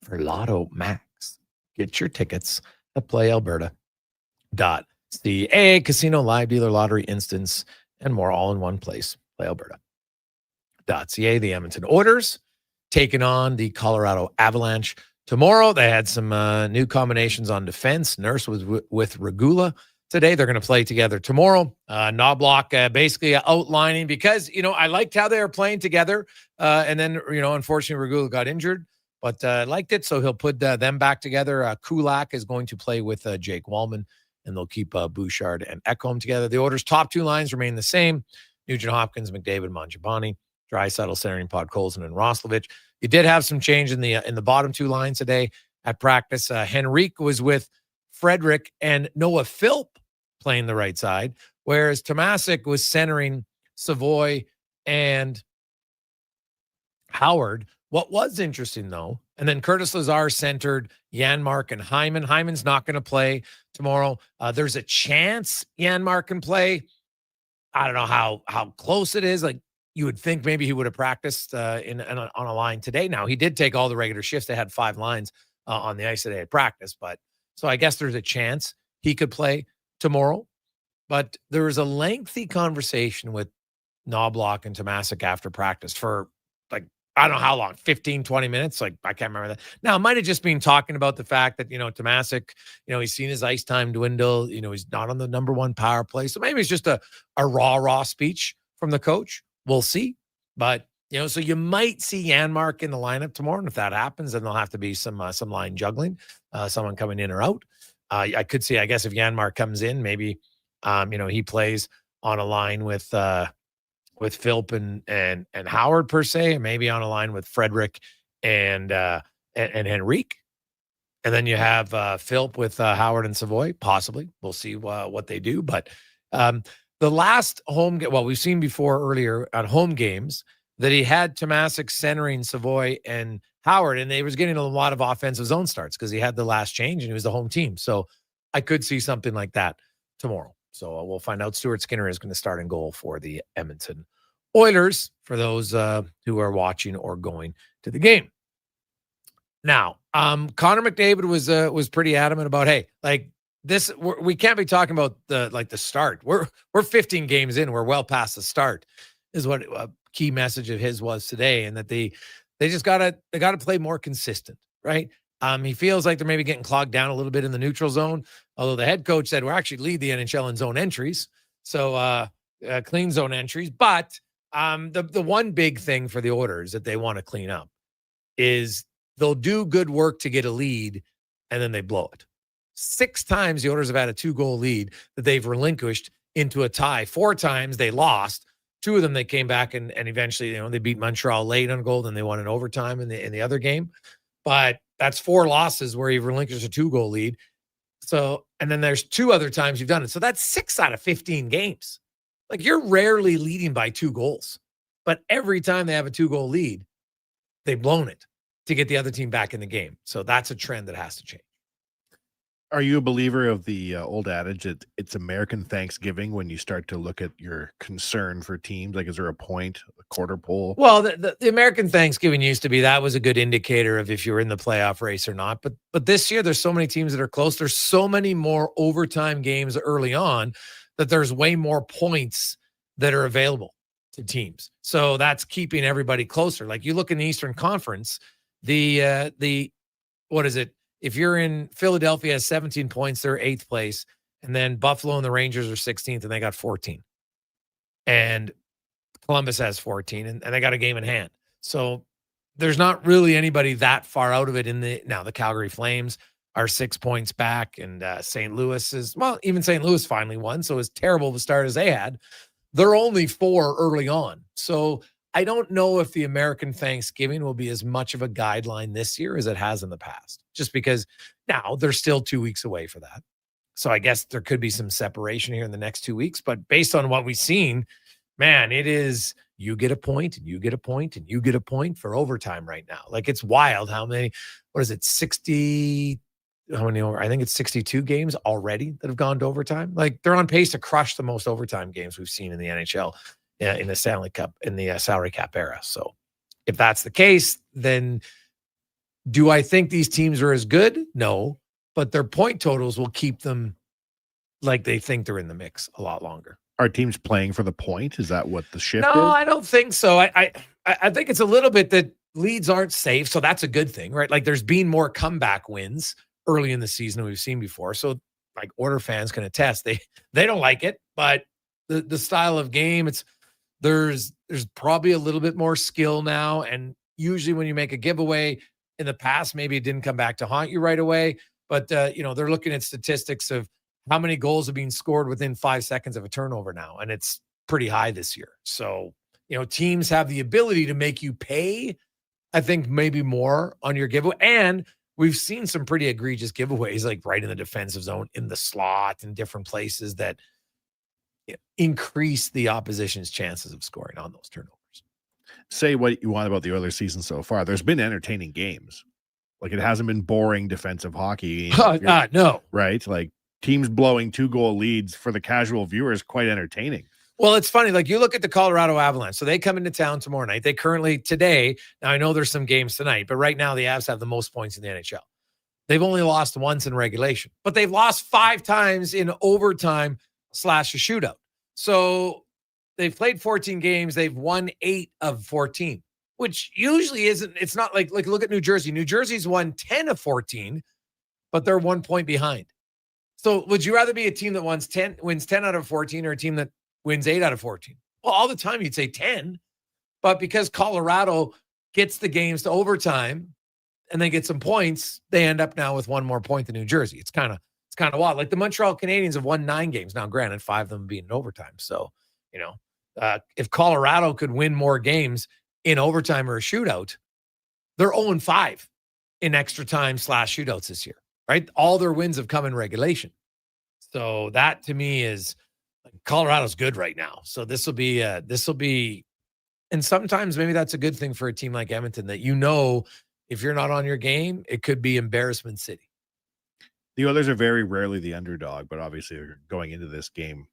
for Lotto Max. Get your tickets at PlayAlberta.ca. Casino, live dealer, lottery, instance, and more, all in one place. PlayAlberta.ca. The Edmonton Oilers taking on the Colorado Avalanche tomorrow. They had some new combinations on defense. Nurse was with Regula today. They're going to play together tomorrow. Knobloch basically outlining, because, I liked how they were playing together. And then, unfortunately, Regula got injured. But liked it, so he'll put them back together. Kulak is going to play with Jake Wallman, and they'll keep Bouchard and Ekholm together. The Oilers' top 2 lines remain the same: Nugent-Hopkins, McDavid, Mangiapane, Draisaitl, Centering, Podkolzin, and Roslovic. You did have some change in the bottom 2 lines today at practice. Henrique was with Frederick and Noah Philp playing the right side, whereas Tomasic was centering Savoy and Howard. What was interesting, though, and then Curtis Lazar centered Janmark and Hyman. Hyman's not going to play tomorrow. There's a chance Janmark can play. I don't know how close it is. Like, you would think maybe he would have practiced on a line today. Now, he did take all the regular shifts. They had 5 lines on the ice today at practice. So I guess there's a chance he could play tomorrow. But there was a lengthy conversation with Knobloch and Tomasic after practice for, I don't know how long, 15, 20 minutes. I can't remember that. Now, it might have just been talking about the fact that, Tomasic, he's seen his ice time dwindle. He's not on the number 1 power play. So maybe it's just a raw speech from the coach. We'll see. But, So you might see Janmark in the lineup tomorrow. And if that happens, then there'll have to be some line juggling, someone coming in or out. I could see, I guess, if Janmark comes in, maybe, he plays on a line with Philp and Howard per se, and maybe on a line with Frederick and Henrique. And then you have Philp with Howard and Savoy, possibly. We'll see what they do. But the last home game, well, we've seen before earlier on home games that he had Tomasic centering Savoy and Howard, and they was getting a lot of offensive zone starts because he had the last change and he was the home team. So I could see something like that tomorrow. So we'll find out. Stuart Skinner is going to start in goal for the Edmonton Oilers for those who are watching or going to the game. Now, Connor McDavid was pretty adamant about, hey, like this, we can't be talking about the start. We're 15 games in. We're well past the start, is what a key message of his was today, and that they just gotta play more consistent, right? He feels like they're maybe getting clogged down a little bit in the neutral zone, although the head coach said we're actually lead the NHL in zone entries, so clean zone entries. But the one big thing for the Oilers that they want to clean up is they'll do good work to get a lead, and then they blow it. 6 times the Oilers have had a 2-goal lead that they've relinquished into a tie. 4 times they lost. 2 of them they came back and eventually, they beat Montreal late on goal, and they won in overtime in the other game. But that's 4 losses where you've relinquished a 2-goal lead. So, and then there's 2 other times you've done it. So that's 6 out of 15 games. Like, you're rarely leading by 2 goals, but every time they have a 2-goal lead, they've blown it to get the other team back in the game. So that's a trend that has to change. Are you a believer of the old adage that it's American Thanksgiving when you start to look at your concern for teams? Like, is there a point, a quarter pole? Well, the American Thanksgiving used to be, that was a good indicator of if you're in the playoff race or not. But this year, there's so many teams that are close. There's so many more overtime games early on that there's way more points that are available to teams. So that's keeping everybody closer. Like, you look in the Eastern Conference, what is it? If you're in Philadelphia has 17 points, they're 8th place. And then Buffalo and the Rangers are 16th, and they got 14. And Columbus has 14, and they got a game in hand. So there's not really anybody that far out of it now the Calgary Flames are 6 points back, and St. Louis is, well, even St. Louis finally won. So as terrible of a start as they had, they're only 4 early on. So I don't know if the American Thanksgiving will be as much of a guideline this year as it has in the past, just because now they're still 2 weeks away for that. So I guess there could be some separation here in the next 2 weeks, but based on what we've seen, man, it is, you get a point and you get a point and you get a point for overtime right now. Like, it's wild how many, what is it? 60, how many over? I think it's 62 games already that have gone to overtime. Like, they're on pace to crush the most overtime games we've seen in the NHL. In the Stanley Cup, in the salary cap era. So if that's the case, then do I think these teams are as good? No, but their point totals will keep them like they think they're in the mix a lot longer. Are teams playing for the point? Is that what the shift is? No, I don't think so. I think it's a little bit that leads aren't safe. So that's a good thing, right? Like, there's been more comeback wins early in the season than we've seen before. So, like, Order fans can attest. They don't like it, but the style of game, there's probably a little bit more skill now. And usually when you make a giveaway in the past, maybe it didn't come back to haunt you right away. But, they're looking at statistics of how many goals are being scored within 5 seconds of a turnover now. And it's pretty high this year. So, teams have the ability to make you pay, I think, maybe more on your giveaway. And we've seen some pretty egregious giveaways, like right in the defensive zone, in the slot, and different places that increase the opposition's chances of scoring on those turnovers. Say what you want about the Oilers season so far. There's been entertaining games. Like, it hasn't been boring defensive hockey. No. Right? Like, teams blowing 2-goal leads for the casual viewer is quite entertaining. Well, it's funny. Like, you look at the Colorado Avalanche. So they come into town tomorrow night. They currently today, now I know there's some games tonight, but right now the Avs have the most points in the NHL. They've only lost once in regulation, but they've lost 5 times in overtime / a shootout. So they've played 14 games. They've won 8 of 14, which usually isn't, it's not like look at New Jersey. New Jersey's won 10 of 14, but they're 1 point behind. So would you rather be a team that wins 10 out of 14 or a team that wins 8 out of 14? Well, all the time you'd say 10, But because Colorado gets the games to overtime and they get some points, they end up now with one more point than New Jersey. It's kind of wild. Like the Montreal Canadiens have won 9 games. Now, granted, 5 of them being in overtime. So, if Colorado could win more games in overtime or a shootout, they're 0-5 in extra time / shootouts this year, right? All their wins have come in regulation. So that to me is Colorado's good right now. So this will be, and sometimes maybe that's a good thing for a team like Edmonton that, if you're not on your game, it could be embarrassment city. The Oilers are very rarely the underdog, but obviously they're going into this game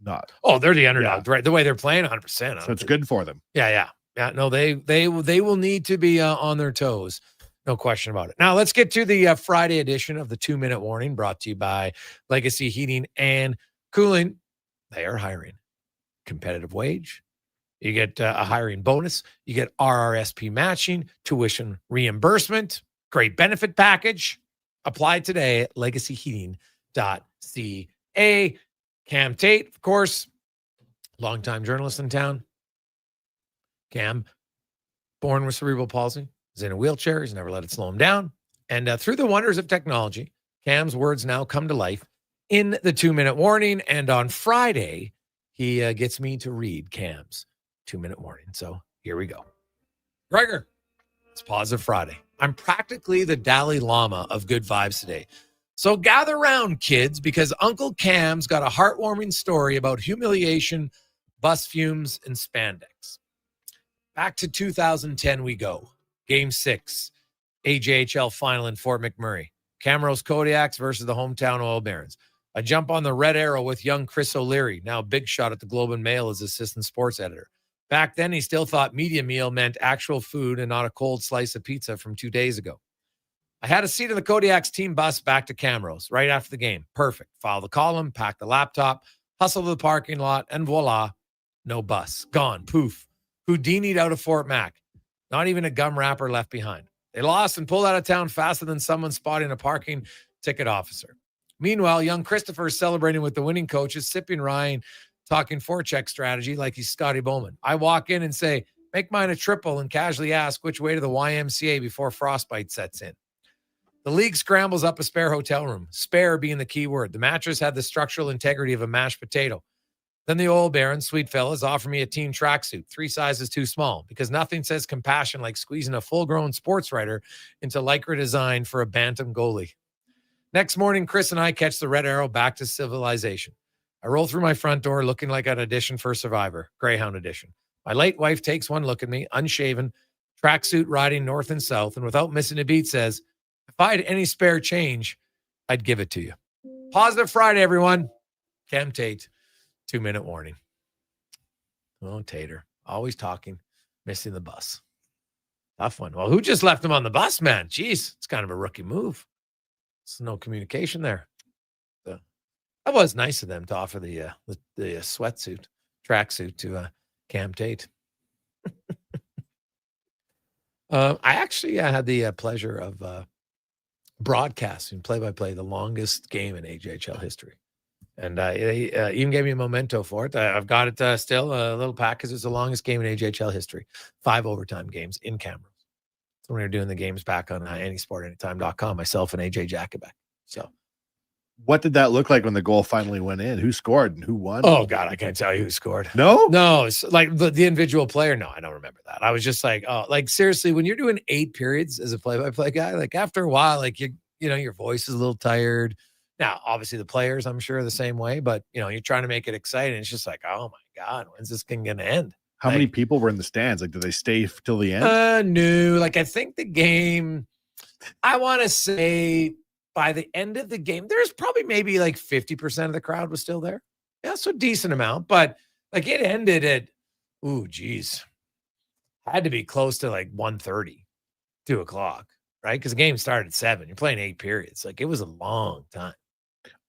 not. Oh, they're the underdog, right? The way they're playing, 100%. So it's good for them. Yeah. No, they will need to be on their toes. No question about it. Now let's get to the Friday edition of the 2-Minute Warning, brought to you by Legacy Heating and Cooling. They are hiring. Competitive wage. You get a hiring bonus. You get RRSP matching, tuition reimbursement, great benefit package. Apply today at legacyheating.ca. Cam Tate, of course, longtime journalist in town. Cam, born with cerebral palsy, is in a wheelchair. He's never let it slow him down. And through the wonders of technology, Cam's words now come to life in the 2-Minute Warning. And on Friday, he gets me to read Cam's 2-Minute Warning. So here we go. Gregor, it's Positive Friday. I'm practically the Dalai Lama of good vibes today. So gather round, kids, because Uncle Cam's got a heartwarming story about humiliation, bus fumes, and spandex. Back to 2010 we go. Game 6, AJHL final in Fort McMurray. Camrose Kodiaks versus the hometown Oil Barons. I jump on the Red Arrow with young Chris O'Leary, now big shot at the Globe and Mail as assistant sports editor. Back then, he still thought media meal meant actual food and not a cold slice of pizza from 2 days ago. I had a seat in the Kodiaks team bus back to Camrose right after the game. Perfect. File the column, pack the laptop, hustle to the parking lot, and voila, no bus. Gone. Poof. Houdini'd out of Fort Mac. Not even a gum wrapper left behind. They lost and pulled out of town faster than someone spotting a parking ticket officer. Meanwhile, young Christopher is celebrating with the winning coaches, sipping Ryan, talking forecheck strategy like he's Scotty Bowman. I walk in and say, make mine a triple, and casually ask which way to the YMCA before frostbite sets in. The league scrambles up a spare hotel room, spare being the key word. The mattress had the structural integrity of a mashed potato. Then the Oil Barons, sweet fellas, offer me a team tracksuit, 3 sizes too small, because nothing says compassion like squeezing a full-grown sports writer into Lycra design for a bantam goalie. Next morning, Chris and I catch the Red Arrow back to civilization. I roll through my front door looking like I'd auditioned for Survivor, Greyhound edition. My late wife takes one look at me, unshaven, tracksuit riding north and south, and without missing a beat says, if I had any spare change, I'd give it to you. Positive Friday, everyone. Cam Tate, 2-Minute Warning. Oh, Tater, always talking, missing the bus. Tough one. Well, who just left him on the bus, man? Jeez, it's kind of a rookie move. There's no communication there. So, that was nice of them to offer the sweatsuit, tracksuit to Cam Tate. I actually had the pleasure of broadcasting play-by-play the longest game in AJHL history. And they even gave me a memento for it. I've got it still, a little pack, because it's the longest game in AJHL history. 5 overtime games in Camrose. So we were doing the games back on anysportanytime.com, myself and AJ Jacobek. So what did that look like when the goal finally went in? Who scored and who won? Oh, God, I can't tell you who scored. No? No, it's like the individual player. No, I don't remember that. I was just like, oh, like seriously, when you're doing 8 periods as a play-by-play guy, like after a while, like you know, your voice is a little tired. Now, obviously the players, I'm sure, are the same way, but you know, you're trying to make it exciting. It's just like, oh my God, when's this thing going to end? How many people were in the stands? Like, did they stay till the end? No. Like, I think the game, I want to say by the end of the game, there's probably maybe like 50% of the crowd was still there. Yeah, so decent amount, but like it ended at, had to be close to like 1:30, 2 o'clock, right? Because the game started at 7. You're playing 8 periods. Like, it was a long time.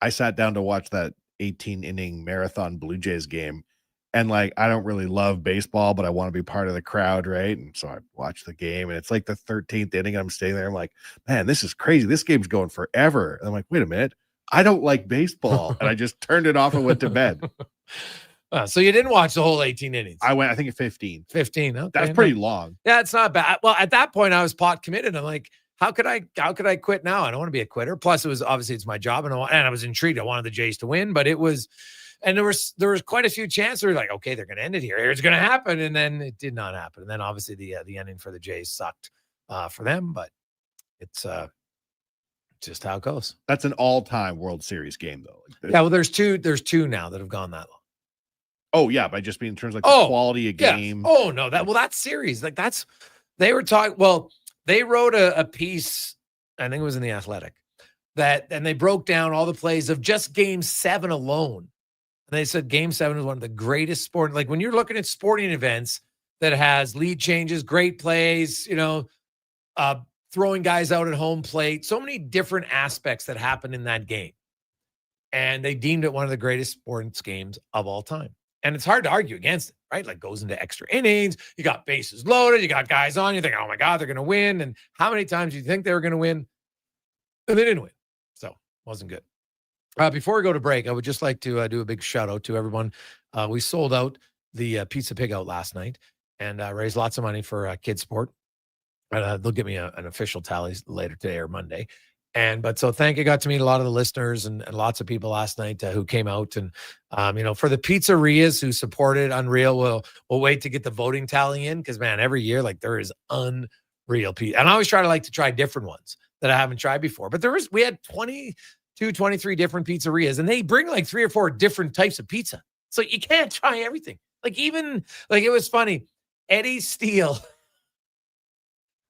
I sat down to watch that 18-inning marathon Blue Jays game. And like, I don't really love baseball, but I want to be part of the crowd, right? And so I watched the game, and it's like the 13th inning. I'm staying there. I'm like, man, this is crazy. This game's going forever. And I'm like, wait a minute. I don't like baseball. And I just turned it off and went to bed. So you didn't watch the whole 18 innings. I think at 15. 15. Okay. That's pretty long. Yeah, it's not bad. Well, at that point, I was pot committed. I'm like, how could I quit now? I don't want to be a quitter. Plus, it's my job, and I was intrigued. I wanted the Jays to win, but it was, and there was quite a few chances. Like, okay, they're going to end it here. It's going to happen, and then it did not happen. And then obviously the ending for the Jays sucked for them, but it's just how it goes. That's an all-time World Series game, though. Yeah, well, there's two now that have gone that long. Oh yeah, but I just mean in terms of like the quality of game. Oh no, that series, like they were talking. Well, they wrote a piece, I think it was in The Athletic, and they broke down all the plays of just Game 7 alone. And they said Game 7 was one of the greatest sport. Like when you're looking at sporting events that has lead changes, great plays, throwing guys out at home plate, so many different aspects that happened in that game. And they deemed it one of the greatest sports games of all time. And it's hard to argue against it, right? Like goes into extra innings. You got bases loaded. You got guys on. You think, oh my God, they're going to win. And how many times do you think they were going to win? And they didn't win. So it wasn't good. Before we go to break, I would just like to do a big shout out to everyone. We sold out the Pizza Pig Out last night and raised lots of money for kids sport. They'll give me an official tally later today or Monday. So thank you. Got to meet a lot of the listeners and lots of people last night who came out and, for the pizzerias who supported Unreal, we'll wait to get the voting tally in. Cause man, every year, like there is unreal pizza. And I always try to try different ones that I haven't tried before, but we had 22, 23 different pizzerias and they bring like 3 or 4 different types of pizza. So you can't try everything. It was funny. Eddie Steele.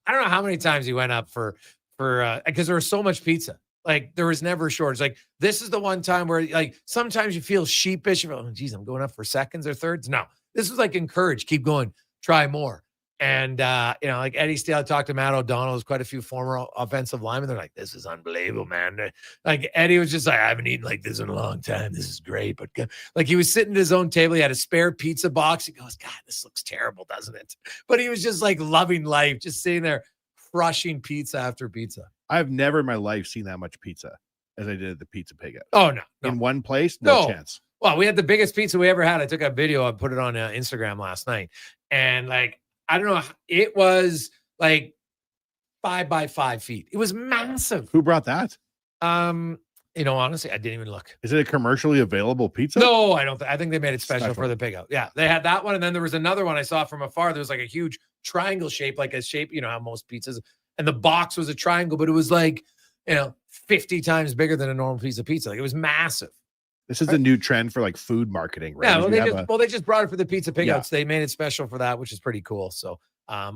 I don't know how many times he went up for because there was so much pizza. Like there was never a shortage. Like this is the one time where like sometimes you feel sheepish. You feel, oh, geez, I'm going up for seconds or thirds. No, this was like encourage, keep going, try more. And like Eddie Steele, I talked to Matt O'Donnell, there's quite a few former offensive linemen. They're like, this is unbelievable, man. Like Eddie was just like, I haven't eaten like this in a long time. This is great. But like he was sitting at his own table. He had a spare pizza box. He goes, God, this looks terrible, doesn't it? But he was just like loving life, just sitting there, crushing pizza after pizza. I've never in my life seen that much pizza as I did at the Pizza Pig Out. Oh, no. In one place? No chance. Well, we had the biggest pizza we ever had. I took a video. I put it on Instagram last night. And like, I don't know. It was like 5 by 5 feet. It was massive. Who brought that? Honestly, I didn't even look. Is it a commercially available pizza? No, I don't. I think they made it special for the Pig Out. Yeah, they had that one. And then there was another one I saw from afar. There was like a huge triangle shape, like a shape, how most pizzas, and the box was a triangle, but it was like, 50 times bigger than a normal piece of pizza. Like it was massive. This is a new trend for like food marketing, right? Yeah, they just brought it for the Pizza Pig Outs. They made it special for that, which is pretty cool. So I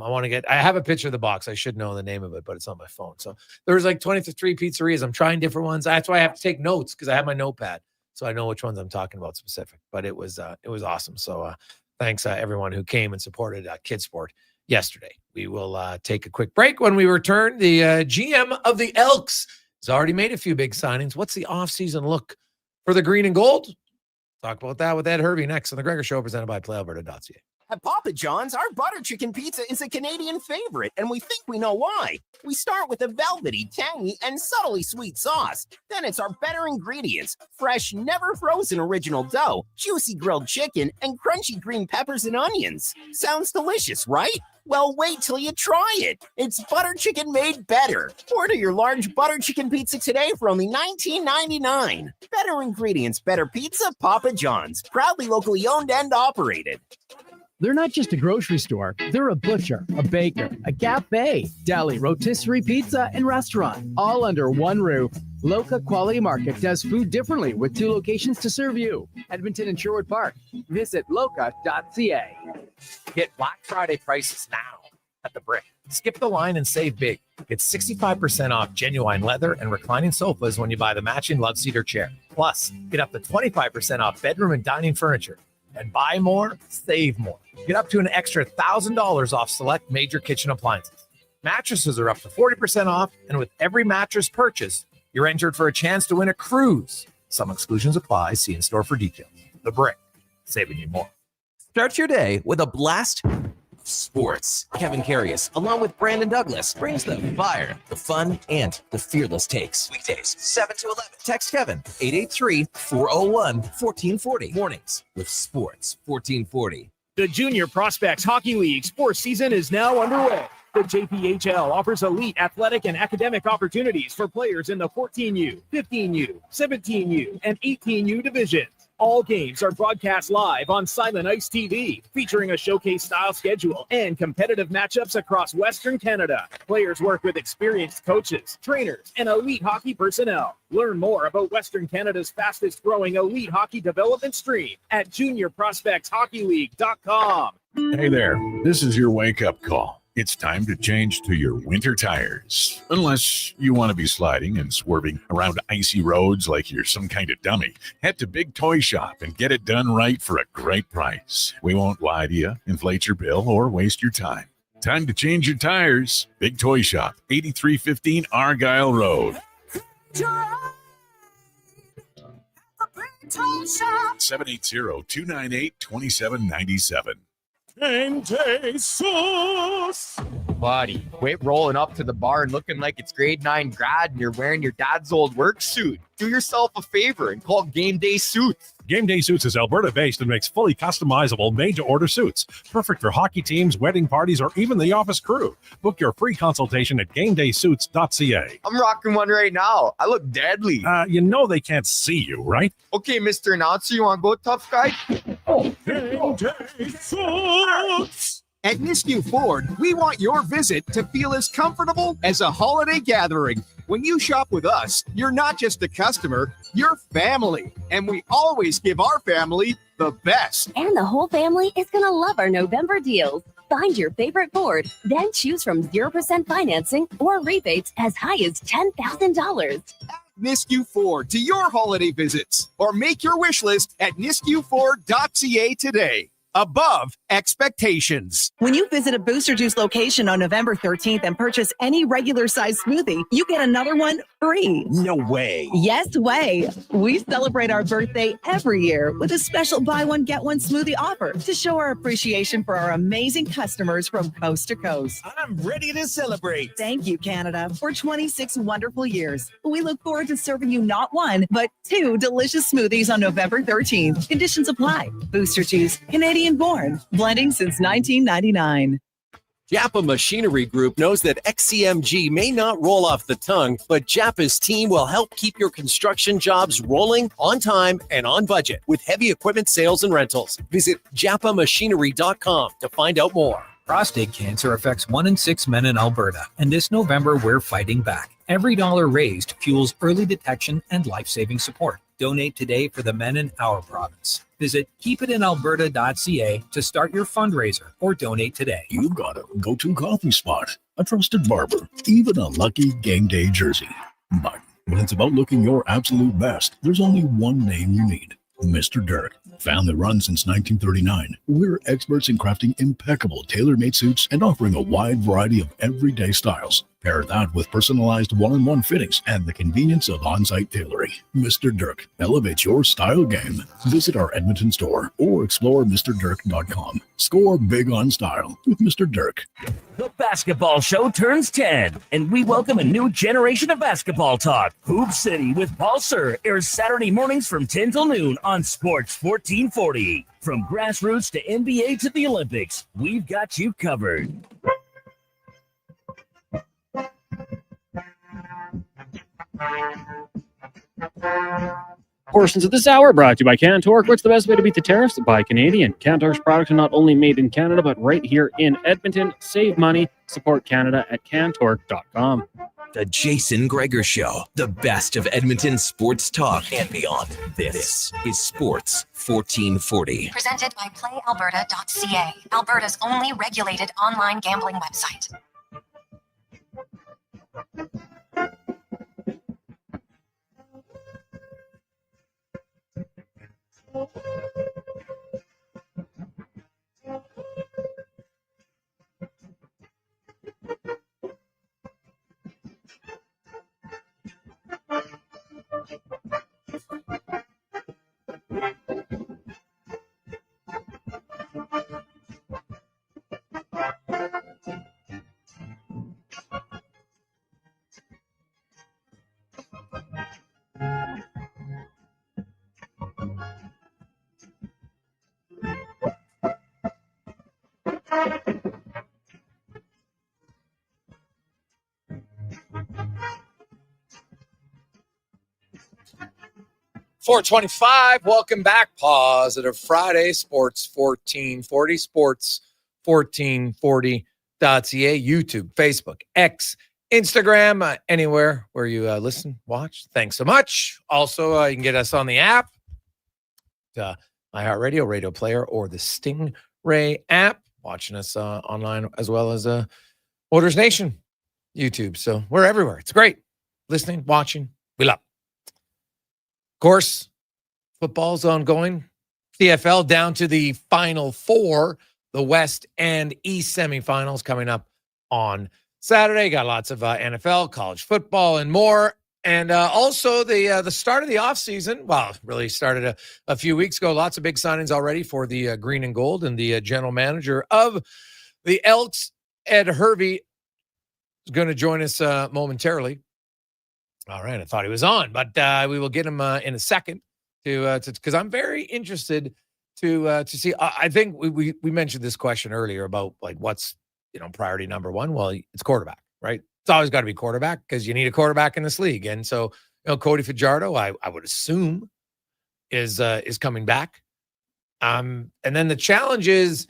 have a picture of the box. I should know the name of it, but it's on my phone. So there was like 23 pizzerias. I'm trying different ones. That's why I have to take notes because I have my notepad. So I know which ones I'm talking about specific, but it was awesome. So thanks everyone who came and supported Kids Sport yesterday. We will take a quick break. When we return, the GM of the Elks has already made a few big signings. What's the offseason look for the green and gold? Talk about that with Ed Hervey next on the Gregor Show, presented by PlayAlberta.ca. At Papa John's, our butter chicken pizza is a Canadian favorite, and we think we know why. We start with a velvety, tangy, and subtly sweet sauce. Then it's our better ingredients: fresh, never frozen original dough, juicy grilled chicken, and crunchy green peppers and onions. Sounds delicious, right? Well, wait till you try it. It's butter chicken made better. Order your large butter chicken pizza today for only $19.99. Better ingredients, better pizza, Papa John's. Proudly locally owned and operated. They're not just a grocery store. They're a butcher, a baker, a cafe, deli, rotisserie pizza, and restaurant, all under one roof. Loca Quality Market does food differently with 2 locations to serve you. Edmonton and Sherwood Park. Visit loca.ca. Get Black Friday prices now at the Brick. Skip the line and save big. Get 65% off genuine leather and reclining sofas when you buy the matching love seater chair. Plus, get up to 25% off bedroom and dining furniture. And buy more, save more. Get up to an extra $1,000 off select major kitchen appliances. Mattresses are up to 40% off, and with every mattress purchase, you're entered for a chance to win a cruise. Some exclusions apply. See in-store for details. The Brick, saving you more. Start your day with a blast Sports. Kevin Carius, along with Brandon Douglas, brings the fire, the fun, and the fearless takes. Weekdays, 7 to 11. Text Kevin, 883-401-1440. Mornings with Sports 1440. The Junior Prospects Hockey League sports season is now underway. The JPHL offers elite athletic and academic opportunities for players in the 14U, 15U, 17U, and 18U divisions. All games are broadcast live on Silent Ice TV, featuring a showcase-style schedule and competitive matchups across Western Canada. Players work with experienced coaches, trainers, and elite hockey personnel. Learn more about Western Canada's fastest-growing elite hockey development stream at juniorprospectshockeyleague.com. Hey there, this is your wake-up call. It's time to change to your winter tires. Unless you want to be sliding and swerving around icy roads like you're some kind of dummy, head to Big Toy Shop and get it done right for a great price. We won't lie to you, inflate your bill, or waste your time. Time to change your tires. Big Toy Shop, 8315 Argyle Road. 780-298-2797. Game day sauce. Buddy, quit rolling up to the bar and looking like it's grade 9 grad and you're wearing your dad's old work suit. Do yourself a favor and call Game Day Suits. Game Day Suits is Alberta-based and makes fully customizable, made-to-order suits. Perfect for hockey teams, wedding parties, or even the office crew. Book your free consultation at GameDaySuits.ca. I'm rocking one right now. I look deadly. You know they can't see you, right? Okay, Mr. Announcer, you want to go, tough guy? Game day sauce. At Nisku Ford, we want your visit to feel as comfortable as a holiday gathering. When you shop with us, you're not just a customer, you're family. And we always give our family the best. And the whole family is going to love our November deals. Find your favorite Ford, then choose from 0% financing or rebates as high as $10,000. Nisku Ford to your holiday visits or make your wish list at niskuford.ca today. Above expectations. When you visit a Booster Juice location on November 13th and purchase any regular size smoothie, you get another one free. No way. Yes way. We celebrate our birthday every year with a special buy one, get one smoothie offer to show our appreciation for our amazing customers from coast to coast. I'm ready to celebrate. Thank you, Canada, for 26 wonderful years. We look forward to serving you not one, but 2 delicious smoothies on November 13th. Conditions apply. Booster Juice, Canadian born, blending since 1999. Japa Machinery Group knows that XCMG may not roll off the tongue, but Japa's team will help keep your construction jobs rolling on time and on budget with heavy equipment sales and rentals. Visit japamachinery.com to find out more. Prostate cancer affects 1 in 6 men in Alberta, and this November we're fighting back. Every dollar raised fuels early detection and life-saving support. Donate today for the men in our province. Visit keepitinalberta.ca to start your fundraiser or donate today. You've got a go-to coffee spot, a trusted barber, even a lucky game day jersey. But when it's about looking your absolute best, there's only one name you need. Mr. Dirk. Family run since 1939. We're experts in crafting impeccable tailor-made suits and offering a wide variety of everyday styles. Pair that with personalized one-on-one fittings and the convenience of on-site tailoring. Mr. Dirk elevates your style game. Visit our Edmonton store or explore MrDirk.com. Score big on style with Mr. Dirk. The basketball show turns 10, and we welcome a new generation of basketball talk. Hoop City with Paul Sir airs Saturday mornings from 10 till noon on Sports 1440. From grassroots to NBA to the Olympics, we've got you covered. Portions of this hour brought to you by Cantor. What's the best way to beat the tariffs? Buy Canadian. Cantor's products are not only made in Canada, but right here in Edmonton. Save money. Support Canada at cantor.com. The Jason Gregor Show. The best of Edmonton sports talk and beyond. This is Sports 1440. Presented by PlayAlberta.ca, Alberta's only regulated online gambling website. .425, welcome back. Positive Friday, Sports 1440, sports1440.ca, YouTube, Facebook, X, Instagram, anywhere where you listen, watch. Thanks so much. Also, you can get us on the app, iHeartRadio, Radio Player, or the Stingray app. Watching us online as well as Orders Nation, YouTube. So we're everywhere. It's great. Listening, watching, we love. Of course, football's ongoing. CFL down to the Final Four, the West and East semifinals coming up on Saturday. Got lots of NFL, college football, and more. And also the start of the offseason, well, really started a few weeks ago. Lots of big signings already for the green and gold. And the general manager of the Elks, Ed Hervey, is going to join us momentarily. All right, I thought he was on, but we will get him in a second to because I'm very interested to see. I think we mentioned this question earlier about like what's priority number one. Well, it's quarterback, right? It's always got to be quarterback because you need a quarterback in this league, and so Cody Fajardo, I would assume is coming back. And then the challenge is,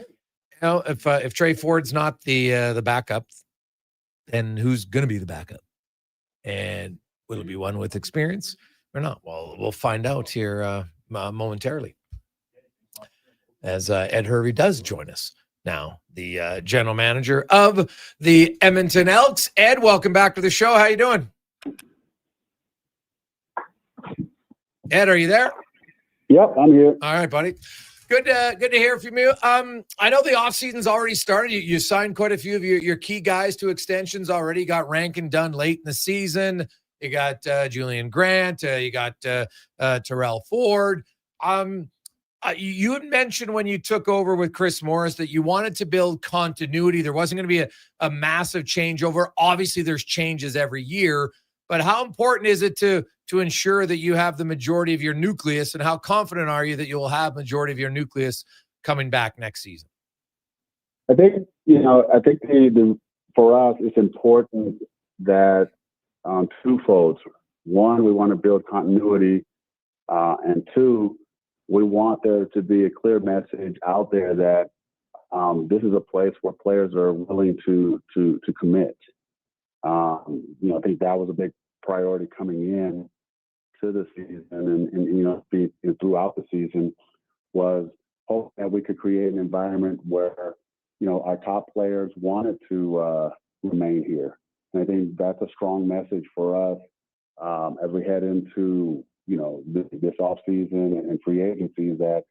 if Trey Ford's not the backup, then who's going to be the backup? And will it be one with experience or not? Well, we'll find out here momentarily as Ed Hervey does join us now, the general manager of the Edmonton Elks. Ed, welcome back to the show. How you doing? Ed, are you there? Yep, I'm here. All right, buddy. Good to hear from you. I know the offseason's already started. You signed quite a few of your key guys to extensions already. You got Rankin done late in the season. You got Julian Grant. You got Terrell Ford. You had mentioned when you took over with Chris Morris that you wanted to build continuity. There wasn't going to be a massive changeover. Obviously, there's changes every year. But how important is it to ensure that you have the majority of your nucleus, and how confident are you that you'll have majority of your nucleus coming back next season? I think for us, it's important that twofold. One, we want to build continuity, and two, we want there to be a clear message out there that this is a place where players are willing to commit. I think that was a big priority coming in to the season, and throughout the season was hope that we could create an environment where our top players wanted to remain here. And I think that's a strong message for us as we head into this off season and free agency, that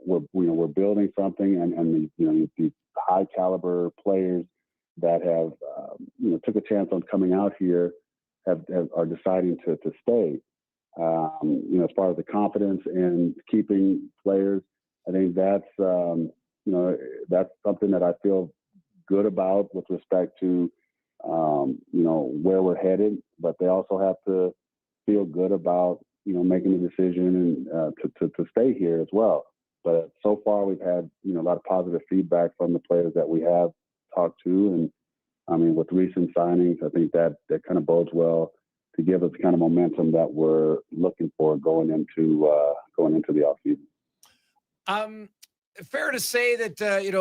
we're building something, and the high caliber players that have took a chance on coming out here are deciding to stay. As far as the confidence in keeping players, I think that's something that I feel good about with respect to where we're headed. But they also have to feel good about making the decision and to stay here as well. But so far, we've had a lot of positive feedback from the players that we have talked to, and I mean, with recent signings, I think that kind of bodes well to give us the kind of momentum that we're looking for going into the offseason. Fair to say that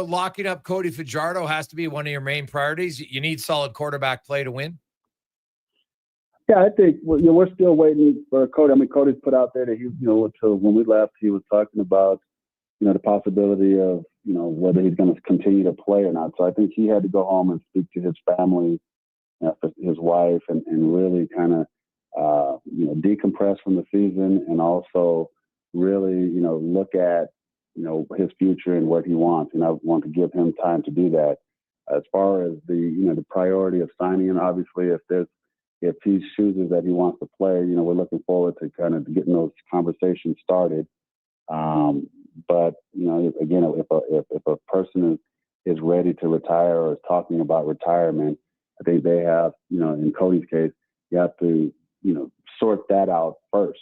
locking up Cody Fajardo has to be one of your main priorities. You need solid quarterback play to win. Yeah, I think we're still waiting for Cody. I mean, Cody's put out there that when we left, he was talking about the possibility of whether he's going to continue to play or not. So I think he had to go home and speak to his family, his wife, and really kind of decompress from the season, and also really look at his future and what he wants. And I want to give him time to do that. As far as the priority of signing, and obviously if he chooses that he wants to play, we're looking forward to kind of getting those conversations started. But again, if a person is ready to retire or is talking about retirement, I think they have, in Cody's case, you have to, sort that out first,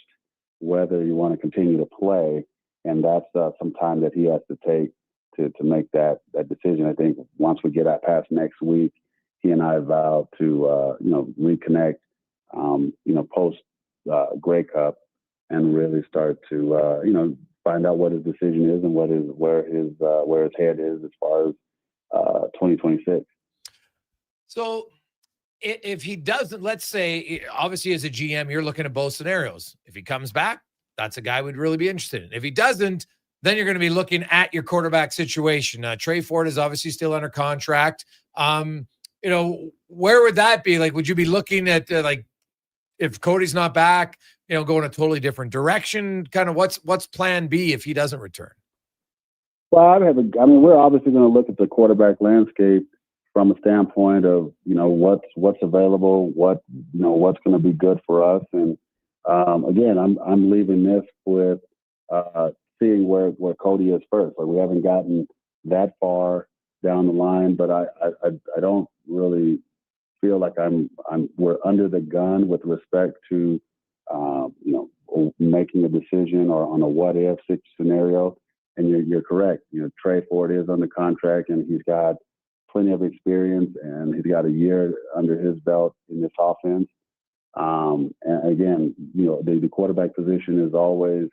whether you want to continue to play, and that's some time that he has to take to make that decision. I think once we get out past next week, he and I vow to reconnect, post Grey Cup, and really start to find out what his decision is and where his head is as far as 2026. So if he doesn't, let's say, obviously as a GM, you're looking at both scenarios. If he comes back, that's a guy we'd really be interested in. If he doesn't, then you're going to be looking at your quarterback situation. Trey Ford is obviously still under contract. Where would that be? Like, would you be looking at if Cody's not back, going a totally different direction? Kind of what's plan B if he doesn't return? Well, we're obviously going to look at the quarterback landscape from a standpoint of, what's available, what's going to be good for us. And again, I'm leaving this with seeing where Cody is first. Like, we haven't gotten that far down the line, but I don't really feel like we're under the gun with respect to making a decision or on a what if scenario. And you're correct. Trey Ford is under contract, and he's got plenty of experience, and he's got a year under his belt in this offense. And again, the quarterback position is always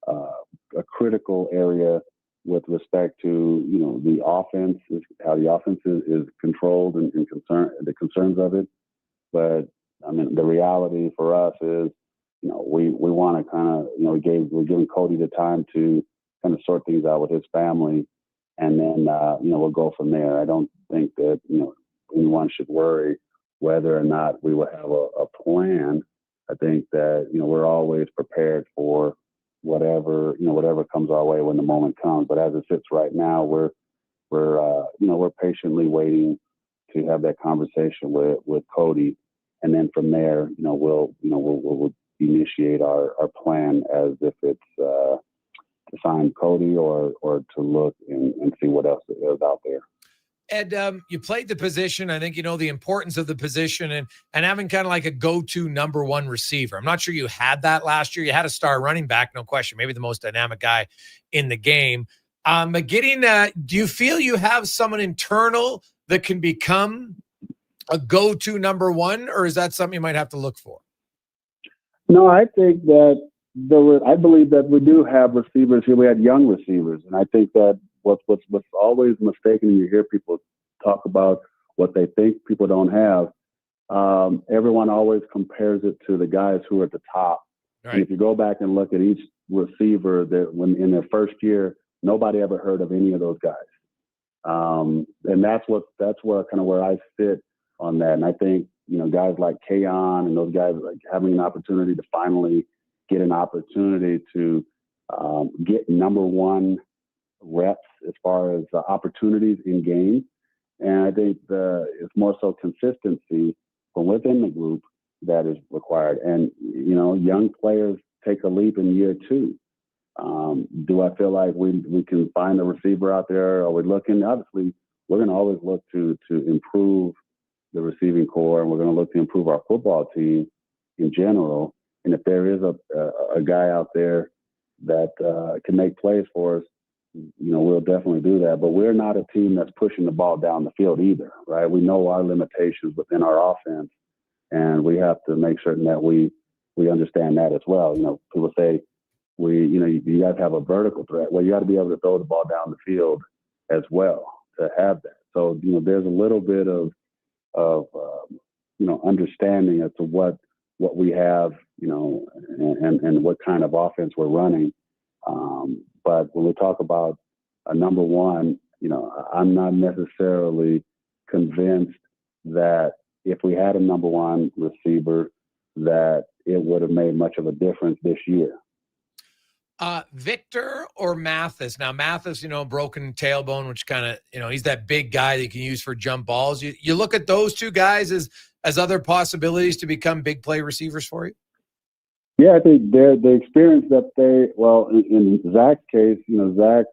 a critical area with respect to the offense, how the offense is controlled and the concerns of it. But the reality for us is, we want to kind of, we're giving Cody the time to kind of sort things out with his family, and then we'll go from there. I don't think that anyone should worry whether or not we will have a plan. I think that we're always prepared for whatever comes our way when the moment comes. But as it sits right now, we're patiently waiting to have that conversation with Cody, and then from there, we'll initiate our plan as if it's to sign Cody or to look and see what else is out there. Ed, you played the position. I think you know the importance of the position and having kind of like a go-to number one receiver. I'm not sure you had that last year. You had a star running back, no question, maybe the most dynamic guy in the game. But do you feel you have someone internal that can become a go-to number one, or is that something you might have to look for? No, I think that I believe that we do have receivers here. We had young receivers, and I think that what's always mistaken, and you hear people talk about what they think people don't have. Everyone always compares it to the guys who are at the top. Right. And if you go back and look at each receiver, that when in their first year, nobody ever heard of any of those guys. And that's where I sit on that. And I think guys like Kayon and those guys like having an opportunity to finally get an opportunity to get number one reps as far as opportunities in games. And I think it's more so consistency from within the group that is required. And, young players take a leap in year two. Do I feel like we can find a receiver out there? Are we looking? Obviously, we're going to always look to improve the receiving core, and we're going to look to improve our football team in general. And if there is a guy out there that can make plays for us, we'll definitely do that. But we're not a team that's pushing the ball down the field either, right? We know our limitations within our offense, and we have to make certain that we understand that as well. People say, you guys have a vertical threat. Well, you got to be able to throw the ball down the field as well to have that. So, there's a little bit of understanding as to what we have, and what kind of offense we're running. But when we talk about a number one, I'm not necessarily convinced that if we had a number one receiver, that it would have made much of a difference this year. Victor or Mathis? Now, Mathis, broken tailbone, which kind of, he's that big guy that you can use for jump balls. You look at those two guys as other possibilities to become big play receivers for you? Yeah, I think the experience that in Zach's case, Zach,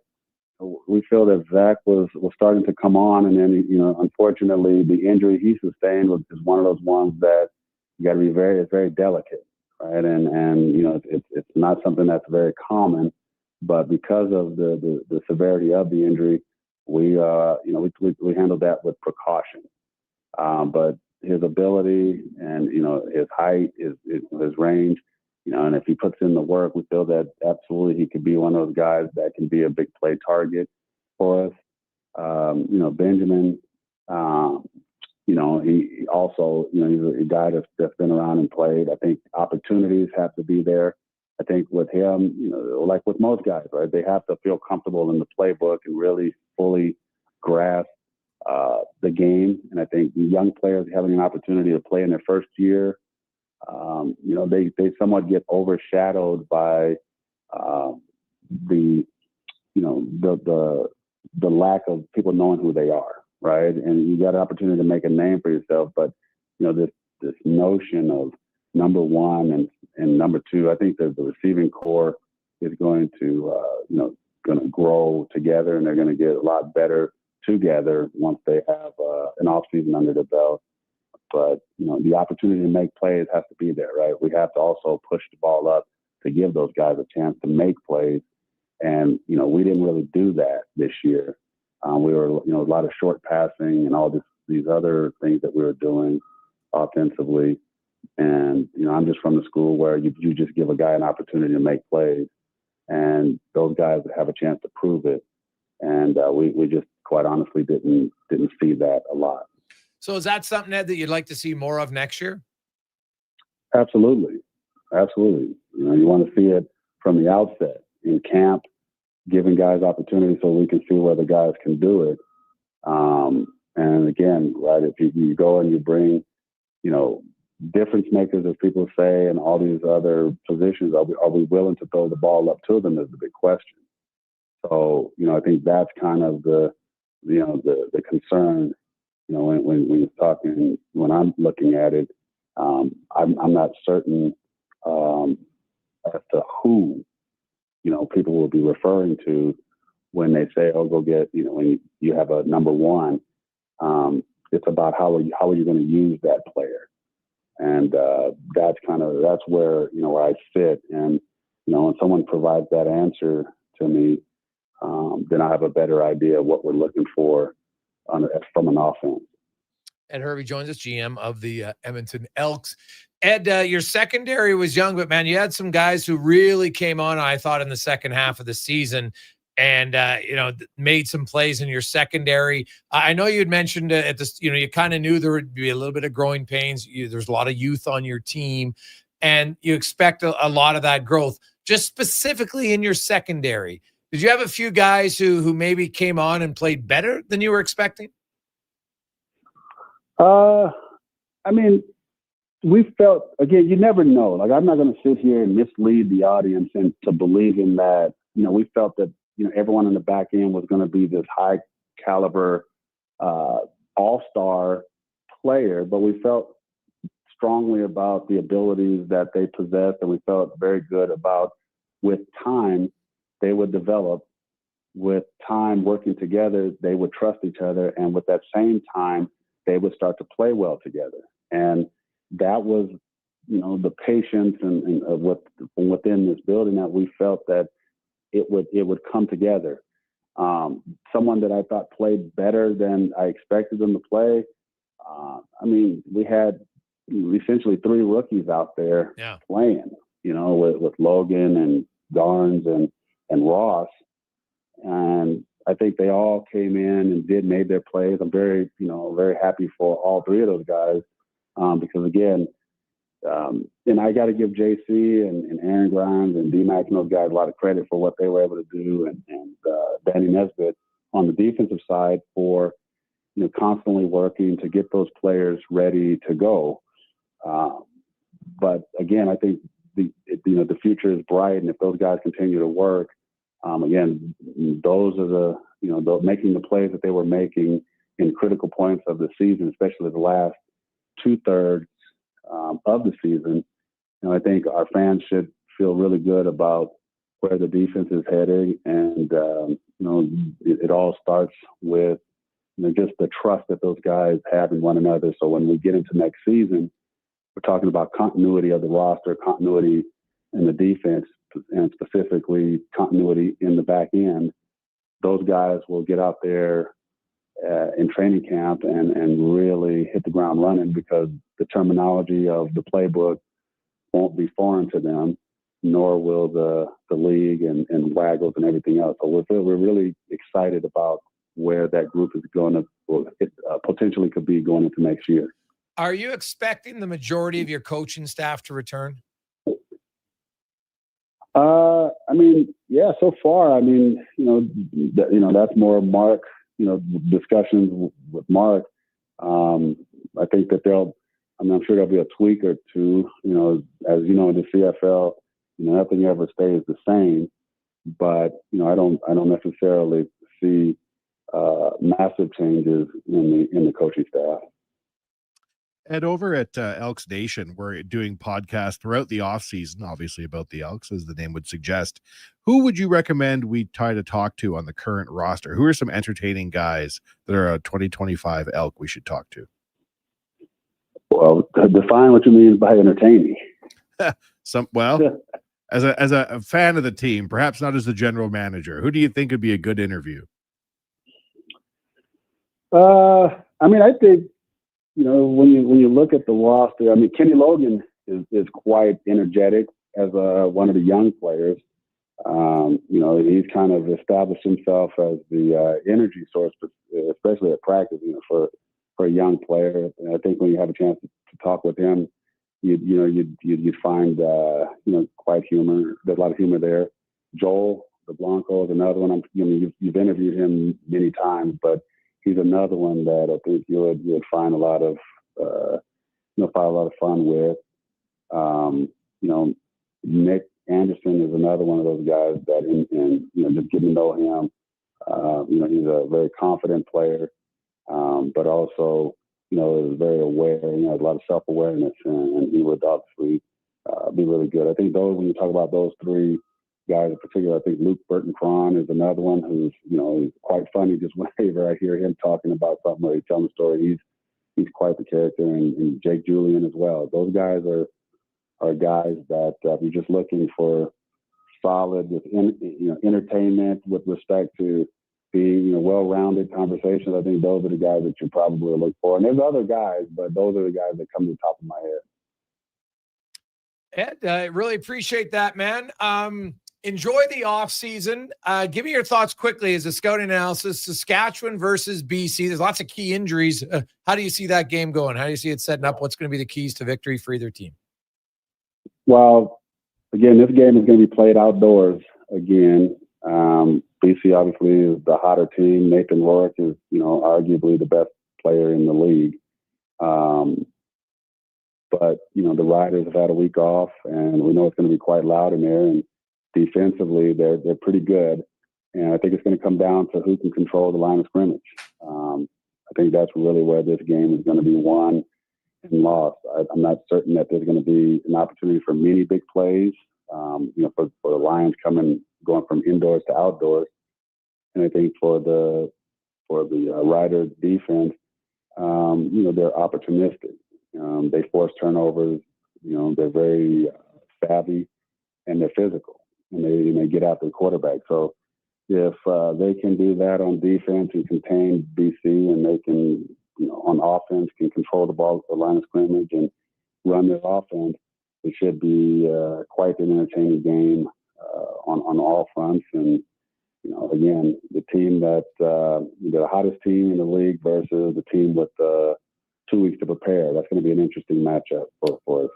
we feel that Zach was starting to come on, and then, unfortunately, the injury he sustained is one of those ones that you got to be it's very delicate, right? And it's not something that's very common, but because of the severity of the injury, we handled that with precaution. But his ability and, his height, his range, and if he puts in the work, we feel that absolutely he could be one of those guys that can be a big play target for us. Benjamin, he also, he's a guy that's been around and played. I think opportunities have to be there. I think with him, like with most guys, right, they have to feel comfortable in the playbook and really fully grasp the game. And I think young players having an opportunity to play in their first year, they somewhat get overshadowed by the lack of people knowing who they are, right? And you got an opportunity to make a name for yourself, but this notion of number one and number two, I think that the receiving core is going to grow together, and they're going to get a lot better together once they have an offseason under their belt. But, the opportunity to make plays has to be there, right? We have to also push the ball up to give those guys a chance to make plays. And, we didn't really do that this year. We were, a lot of short passing and all these other things that we were doing offensively. And, I'm just from the school where you just give a guy an opportunity to make plays, and those guys have a chance to prove it. And we just quite honestly didn't see that a lot. So is that something, Ed, that you'd like to see more of next year? Absolutely. You want to see it from the outset in camp, giving guys opportunities so we can see whether guys can do it. And again, right, if you go and you bring, difference makers, as people say, and all these other positions, are we willing to throw the ball up to them is the big question. So, I think that's kind of the concern, when you're talking, when I'm looking at it, I'm not certain as to who, people will be referring to when they say, oh, go get, when you have a number one. It's about how are you going to use that player? And that's where, where I sit. And, when someone provides that answer to me, then I have a better idea of what we're looking for from an offense. Ed Hervey joins us, GM of the Edmonton Elks. Ed, your secondary was young, but man, you had some guys who really came on, I thought, in the second half of the season and, made some plays in your secondary. I know you'd mentioned at this, you kind of knew there would be a little bit of growing pains. There's a lot of youth on your team, and you expect a lot of that growth. Just specifically in your secondary, did you have a few guys who maybe came on and played better than you were expecting? We felt, again, you never know. Like, I'm not going to sit here and mislead the audience into believing that, we felt that, everyone in the back end was going to be this high caliber all-star player, but we felt strongly about the abilities that they possessed, and we felt very good about, with time, they would develop. With time working together, they would trust each other, and with that same time, they would start to play well together. And that was, the patience and from within this building that we felt that it would come together. Someone that I thought played better than I expected them to play. We had essentially three rookies out there playing, with Logan and Garnes and Ross. And I think they all came in and made their plays. I'm very, very happy for all three of those guys. Because again, and I got to give JC and Aaron Grimes and D-Mac and those guys a lot of credit for what they were able to do, and Danny Nesbitt on the defensive side for, constantly working to get those players ready to go. But again, I think the future is bright, and if those guys continue to work, again, those are making the plays that they were making in critical points of the season, especially the last 2/3 of the season. I think our fans should feel really good about where the defense is heading. And, it all starts with, just the trust that those guys have in one another. So when we get into next season, we're talking about continuity of the roster, continuity in the defense, and specifically continuity in the back end. those guys will get out there in training camp and really hit the ground running, because the terminology of the playbook won't be foreign to them, nor will the league and waggles and everything else. So we're really excited about where that group is going to potentially could be going into next year. Are you expecting the majority of your coaching staff to return? I mean, yeah, so far, I mean, that's more Mark, discussions with Mark. I think that I'm sure there'll be a tweak or two, as you know, in the CFL, nothing ever stays the same, but, I don't necessarily see massive changes in the coaching staff. And over at Elks Nation, we're doing podcasts throughout the off season, obviously about the Elks, as the name would suggest. Who would you recommend we try to talk to on the current roster? Who are some entertaining guys that are a 2025 Elk we should talk to? Well, define what you mean by entertaining. As a fan of the team, perhaps not as the general manager, who do you think would be a good interview? I mean, I think, when you look at the roster, I mean, Kenny Logan is quite energetic as one of the young players. He's kind of established himself as the energy source, especially at practice, for a young player. And I think when you have a chance to talk with him, you'd find quite humor. There's a lot of humor there. Joel the Blanco is another one. You've interviewed him many times, but he's another one that I think you would find a lot of fun with. Nick Anderson is another one of those guys that, just getting to know him, he's a very confident player, but also, is very aware, has a lot of self-awareness, and he would obviously be really good. I think when you talk about those three guys in particular, I think Luke Burton-Cron is another one who's, is quite funny. Just whenever I hear him talking about something or he's telling a story, he's quite the character, and Jake Julian as well. Those guys are guys that if you're just looking for solid with entertainment with respect to being well-rounded conversations, I think those are the guys that you probably look for. And there's other guys, but those are the guys that come to the top of my head. Ed, I really appreciate that, man. Enjoy the off season. Give me your thoughts quickly as a scouting analysis. Saskatchewan versus BC. There's lots of key injuries. How do you see that game going? How do you see it setting up? What's going to be the keys to victory for either team? Well, again, this game is going to be played outdoors again. BC obviously is the hotter team. Nathan Rourke is, arguably the best player in the league. But, the Riders have had a week off, and we know it's going to be quite loud in there. And defensively, they're pretty good. And I think it's going to come down to who can control the line of scrimmage. I think that's really where this game is going to be won and lost. I'm not certain that there's going to be an opportunity for many big plays, for the Lions going from indoors to outdoors. And I think for the Riders defense, they're opportunistic. They force turnovers. They're very savvy, and they're physical, and they get after the quarterback. So if they can do that on defense and contain BC, and they can, on offense, can control the ball at the line of scrimmage and run their offense, it should be quite an entertaining game on all fronts. And again, the team that the hottest team in the league versus the team with 2 weeks to prepare. That's going to be an interesting matchup for us.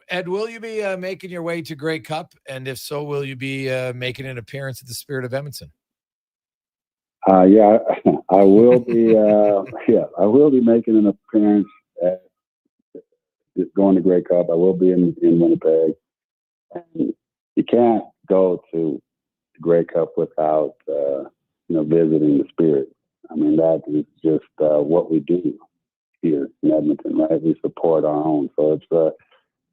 Ed, will you be making your way to Grey Cup? And if so, will you be making an appearance at the Spirit of Edmonton? Yeah, I will be. I will be making an appearance at going to Grey Cup. I will be in Winnipeg. And you can't go to Grey Cup without visiting the Spirit. I mean, that is just what we do here in Edmonton, right? We support our own, so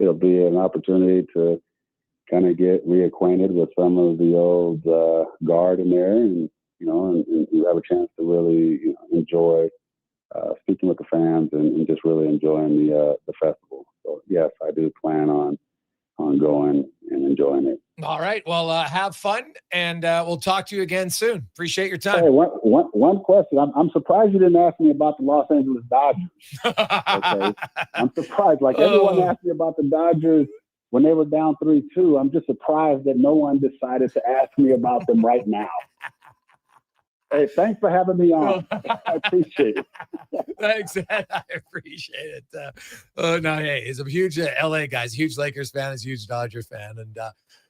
it'll be an opportunity to kind of get reacquainted with some of the old guard in there, and you have a chance to really enjoy speaking with the fans and just really enjoying the festival. So yes, I do plan on going and enjoying it. All right. Well, have fun, and we'll talk to you again soon. Appreciate your time. Hey, one question. I'm surprised you didn't ask me about the Los Angeles Dodgers. Okay, I'm surprised. Like everyone asked me about the Dodgers when they were down 3-2. I'm just surprised that no one decided to ask me about them right now. Hey, thanks for having me on. I appreciate it. Thanks, Ed. I appreciate it. No, hey, he's a huge LA guy. He's a huge Lakers fan. He's a huge Dodger fan. And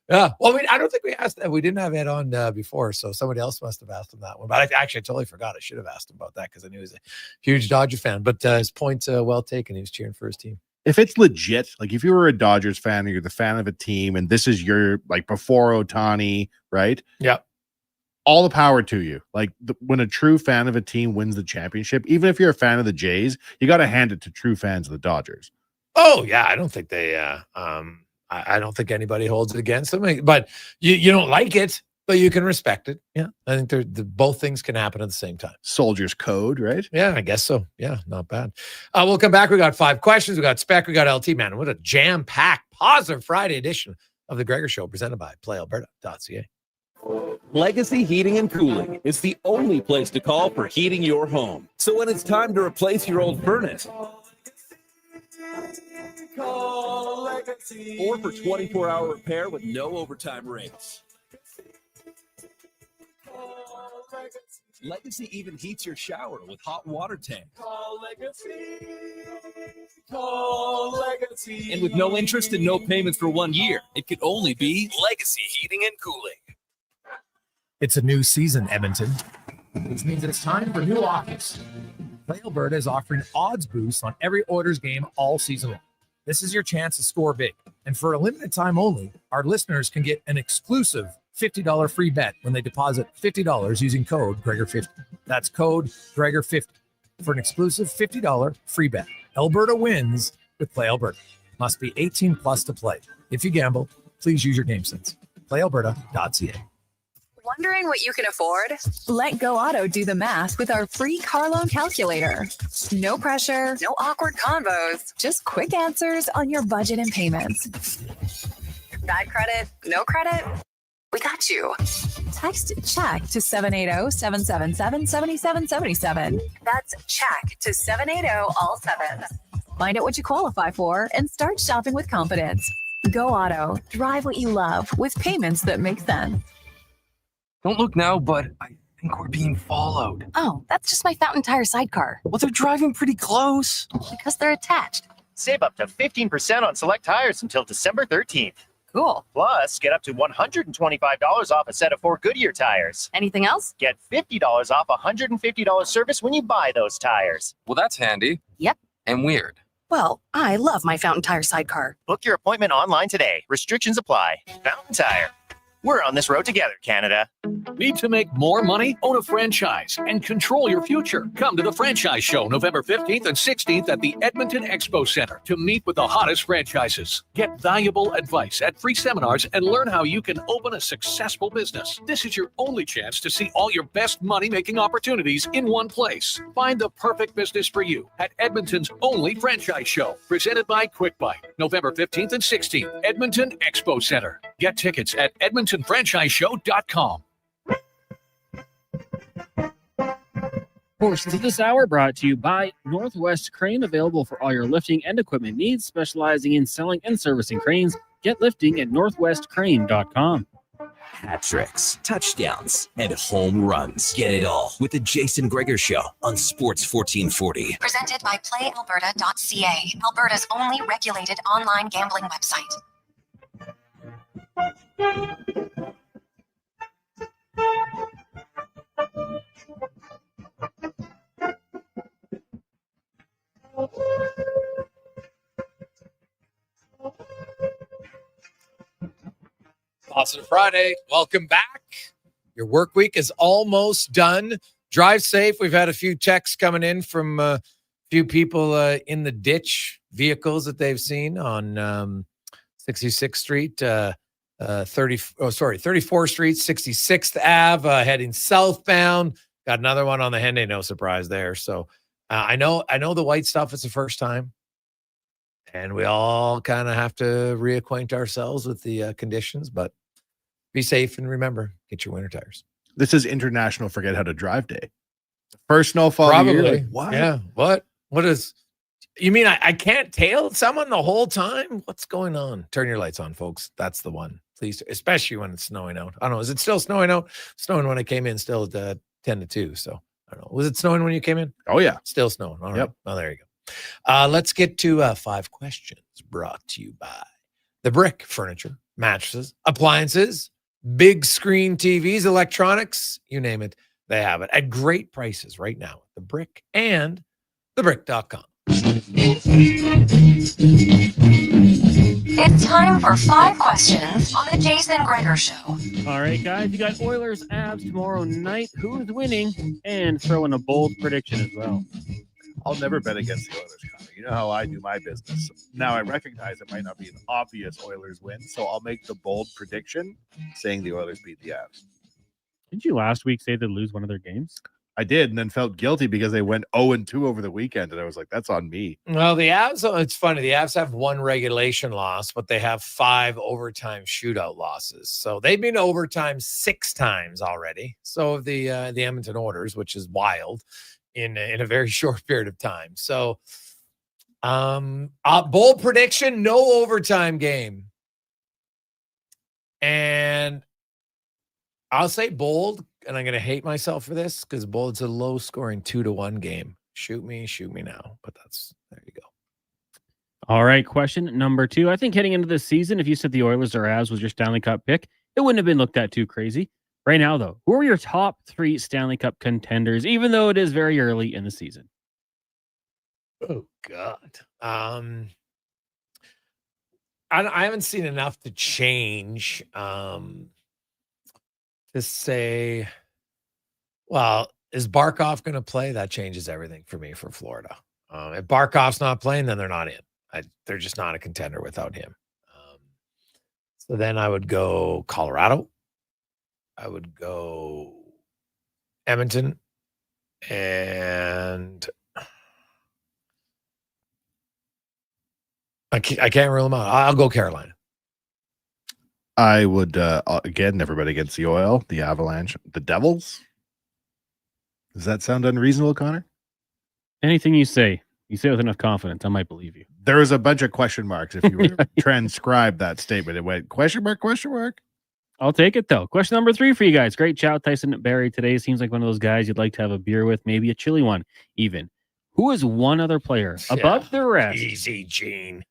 yeah, well, I don't think we asked that. We didn't have Ed on before, so somebody else must have asked him that one. But I totally forgot. I should have asked him about that because I knew he was a huge Dodger fan. But his point's well taken. He was cheering for his team. If it's legit, like if you were a Dodgers fan or you're the fan of a team and this is your, like, before Ohtani, right? Yeah. All the power to you. Like when a true fan of a team wins the championship, even if you're a fan of the Jays, you got to hand it to true fans of the Dodgers. Oh yeah, I don't think they. I don't think anybody holds it against them. But you don't like it, but you can respect it. Yeah, I think both things can happen at the same time. Soldier's code, right? Yeah, I guess so. Yeah, not bad. We'll come back. We got 5 questions. We got Spec. We got LT. Man, what a jam-packed, positive Friday edition of the Gregor Show, presented by PlayAlberta.ca. Legacy Heating and Cooling is the only place to call for heating your home. So when it's time to replace your old furnace, or for 24-hour repair with no overtime rates. Legacy even heats your shower with hot water tank. Call Legacy. And with no interest and no payments for 1 year, it could only be Legacy Heating and Cooling. It's a new season, Edmonton, which means it's time for new offers. Play Alberta is offering odds boosts on every Oilers game all season long. This is your chance to score big. And for a limited time only, our listeners can get an exclusive $50 free bet when they deposit $50 using code Gregor50. That's code Gregor50 for an exclusive $50 free bet. Alberta wins with Play Alberta. Must be 18 plus to play. If you gamble, please use your game sense. PlayAlberta.ca. Wondering what you can afford? Let Go Auto do the math with our free car loan calculator. No pressure, no awkward convos, just quick answers on your budget and payments. Bad credit? No credit? We got you. Text check to 780-777-7777. That's check to 780 all 7. Find out what you qualify for and start shopping with confidence. Go Auto. Drive what you love with payments that make sense. Don't look now, but I think we're being followed. Oh, that's just my Fountain Tire sidecar. Well, they're driving pretty close. Because they're attached. Save up to 15% on select tires until December 13th. Cool. Plus, get up to $125 off a set of 4 Goodyear tires. Anything else? Get $50 off $150 service when you buy those tires. Well, that's handy. Yep. And weird. Well, I love my Fountain Tire sidecar. Book your appointment online today. Restrictions apply. Fountain Tire. We're on this road together, Canada. Need to make more money? Own a franchise and control your future. Come to the Franchise Show November 15th and 16th at the Edmonton Expo Center to meet with the hottest franchises. Get valuable advice at free seminars and learn how you can open a successful business. This is your only chance to see all your best money-making opportunities in one place. Find the perfect business for you at Edmonton's only franchise show, presented by Quick Bite, November 15th and 16th, Edmonton Expo Center. Get tickets at EdmontonFranchiseShow.com. Portions of this hour brought to you by Northwest Crane, available for all your lifting and equipment needs, specializing in selling and servicing cranes. Get lifting at northwestcrane.com. Hat tricks, touchdowns, and home runs. Get it all with the Jason Gregor Show on Sports 1440. Presented by PlayAlberta.ca, Alberta's only regulated online gambling website. Positive Friday. Welcome back. Your work week is almost done. Drive safe. We've had a few texts coming in from a few people in the ditch, vehicles that they've seen on 66th Street, 34th Street, 66th Ave, heading southbound. Got another one on the Henday, no surprise there. So I know the white stuff is the first time. And we all kind of have to reacquaint ourselves with the conditions, but be safe and remember, get your winter tires. This is International Forget How to Drive Day. First snowfall of the year. Like, what? Yeah. What is, you mean I can't tail someone the whole time? What's going on? Turn your lights on, folks. That's the one. Please, especially when it's snowing out. I don't know. Is it still snowing out? Snowing when I came in, still at 10 to 2. So I don't know. Was it snowing when you came in? Oh, yeah. Still snowing. All right. Yep. Oh, there you go. Let's get to 5 questions brought to you by The Brick Furniture, mattresses, appliances, big screen TVs, electronics, you name it. They have it at great prices right now at The Brick and thebrick.com. It's time for 5 questions on the Jason Gregor Show. All right, guys, you got Oilers Avs tomorrow night. Who's winning? And throw in a bold prediction as well. I'll never bet against the Oilers, Connor. You know how I do my business. Now, I recognize it might not be an obvious Oilers win, so I'll make the bold prediction saying the Oilers beat the Avs. Did you last week say they'd lose one of their games? I did, and then felt guilty because they went 0-2 over the weekend, and I was like, that's on me. Well, the Avs, it's funny. The Avs have 1 regulation loss, but they have 5 overtime shootout losses. So they've been overtime 6 times already. So have the Edmonton Oilers, which is wild in a very short period of time. So bold prediction, no overtime game. And I'll say bold, and I'm going to hate myself for this because bold's a low scoring 2-1 game. Shoot me now. But there you go. All right, question number 2. I think heading into this season, if you said the Oilers or Avs was your Stanley Cup pick, it wouldn't have been looked at too crazy. Right now, though, who are your top 3 Stanley Cup contenders, even though it is very early in the season? Oh, God. I haven't seen enough to change to say, well, is Barkov going to play? That changes everything for me for Florida. If Barkov's not playing, then they're not in. They're just not a contender without him. So then I would go Colorado. I would go Edmonton, and I can't rule them out. I'll go Carolina. I would, again, never bet against the Oil, the Avalanche, the Devils. Does that sound unreasonable, Connor? Anything you say with enough confidence, I might believe you. There was a bunch of question marks. If you were to transcribe that statement, it went question mark, question mark. I'll take it, though. Question number 3 for you guys. Great chat, Tyson Barry. Today seems like one of those guys you'd like to have a beer with, maybe a chilly one, even. Who is one other player above the rest? Easy, Gene.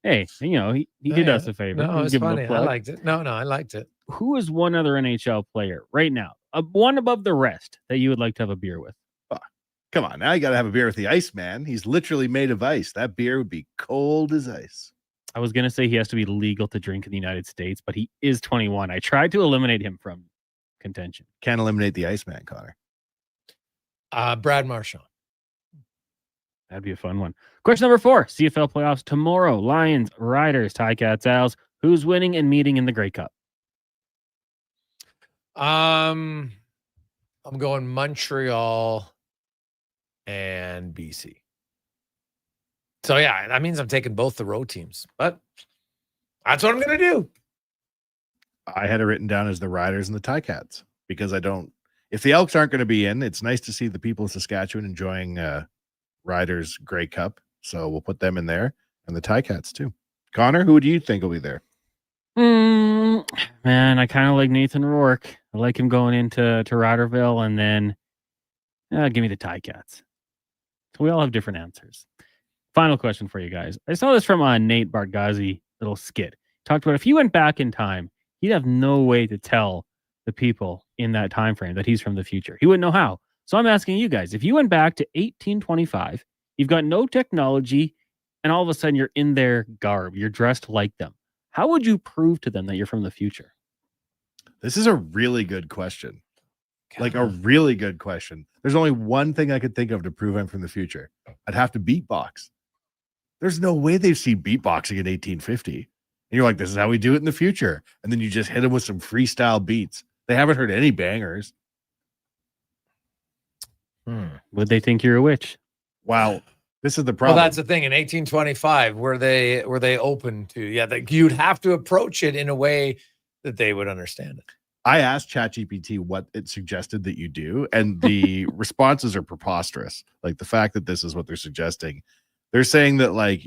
Hey, he did us a favor. No, it's funny. I liked it. No, I liked it. Who is one other NHL player right now, one above the rest, that you would like to have a beer with? Come on, now you got to have a beer with the Iceman. He's literally made of ice. That beer would be cold as ice. I was going to say he has to be legal to drink in the United States, but he is 21. I tried to eliminate him from contention. Can't eliminate the Iceman, Connor. Brad Marchand. That'd be a fun one. Question number 4. CFL playoffs tomorrow. Lions, Riders, Ticats, Als. Who's winning and meeting in the Grey Cup? I'm going Montreal and BC. So, yeah, that means I'm taking both the road teams. But that's what I'm going to do. I had it written down as the Riders and the Ticats because if the Elks aren't going to be in, it's nice to see the people of Saskatchewan enjoying Riders Grey Cup. So we'll put them in there and the Ticats too. Connor, who do you think will be there? Man, I kind of like Nathan Rourke. I like him going into Riderville, and then give me the Ticats. So we all have different answers. Final question for you guys. I saw this from Nate Bargatze little skit. Talked about if he went back in time, he'd have no way to tell the people in that time frame that he's from the future. He wouldn't know how. So I'm asking you guys, if you went back to 1825, you've got no technology, and all of a sudden you're in their garb, you're dressed like them, how would you prove to them that you're from the future? This is a really good question. Like a really good question. There's only one thing I could think of to prove I'm from the future. I'd have to beatbox. There's no way they've seen beatboxing in 1850. And you're like, this is how we do it in the future. And then you just hit them with some freestyle beats. They haven't heard any bangers. Would they think you're a witch? Wow. This is the Well, problem. that's the thing. In 1825, were they open to? Yeah, you'd have to approach it in a way that they would understand it. I asked ChatGPT what it suggested that you do, and the responses are preposterous. Like the fact that this is what they're suggesting. They're saying that like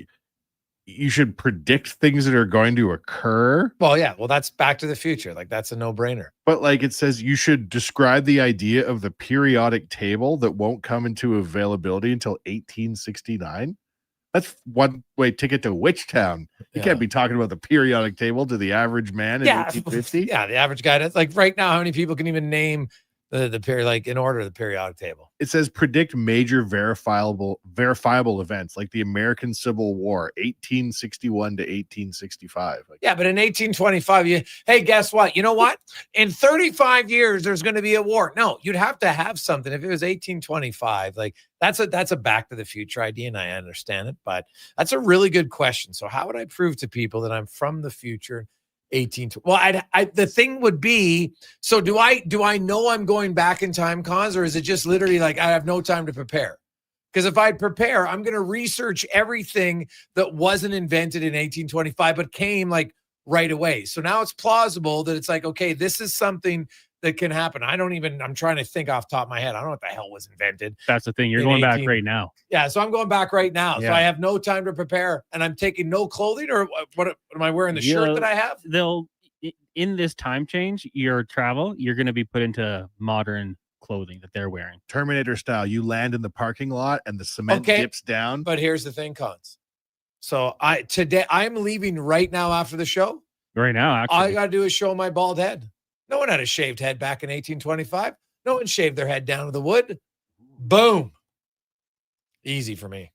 you should predict things that are going to occur. Well, yeah. Well, that's Back to the Future. Like that's a no-brainer. But like it says you should describe the idea of the periodic table that won't come into availability until 1869. That's one-way ticket to which town? You can't be talking about the periodic table to the average man in 1850. Yeah, the average guy. That's like right now, how many people can even name the period, like in order, the periodic table? It says predict major verifiable events like the American Civil War, 1861 to 1865. Like, Yeah, but in 1825, hey, guess what? You know what? In 35 years, there's going to be a war. No, you'd have to have something. If it was 1825, like that's a Back to the Future idea, and I understand it, but that's a really good question. So how would I prove to people that I'm from the future? Well, the thing would be, so do I know I'm going back in time, Cons, or is it just literally like I have no time to prepare? Because if I prepare, I'm going to research everything that wasn't invented in 1825 but came like right away. So now it's plausible that it's like, okay, this is something that can happen. I'm trying to think off the top of my head. I don't know what the hell was invented. That's the thing. You're going back right now. Yeah, so I'm going back right now. Yeah. So I have no time to prepare, and I'm taking no clothing, or what am I wearing? The shirt that I have? In this time change, your travel, you're going to be put into modern clothing that they're wearing. Terminator style. You land in the parking lot and the cement dips down. But here's the thing, Cons. So I'm leaving right now after the show. Right now, actually. All I got to do is show my bald head. No one had a shaved head back in 1825. No one shaved their head down to the wood. Boom. Easy for me.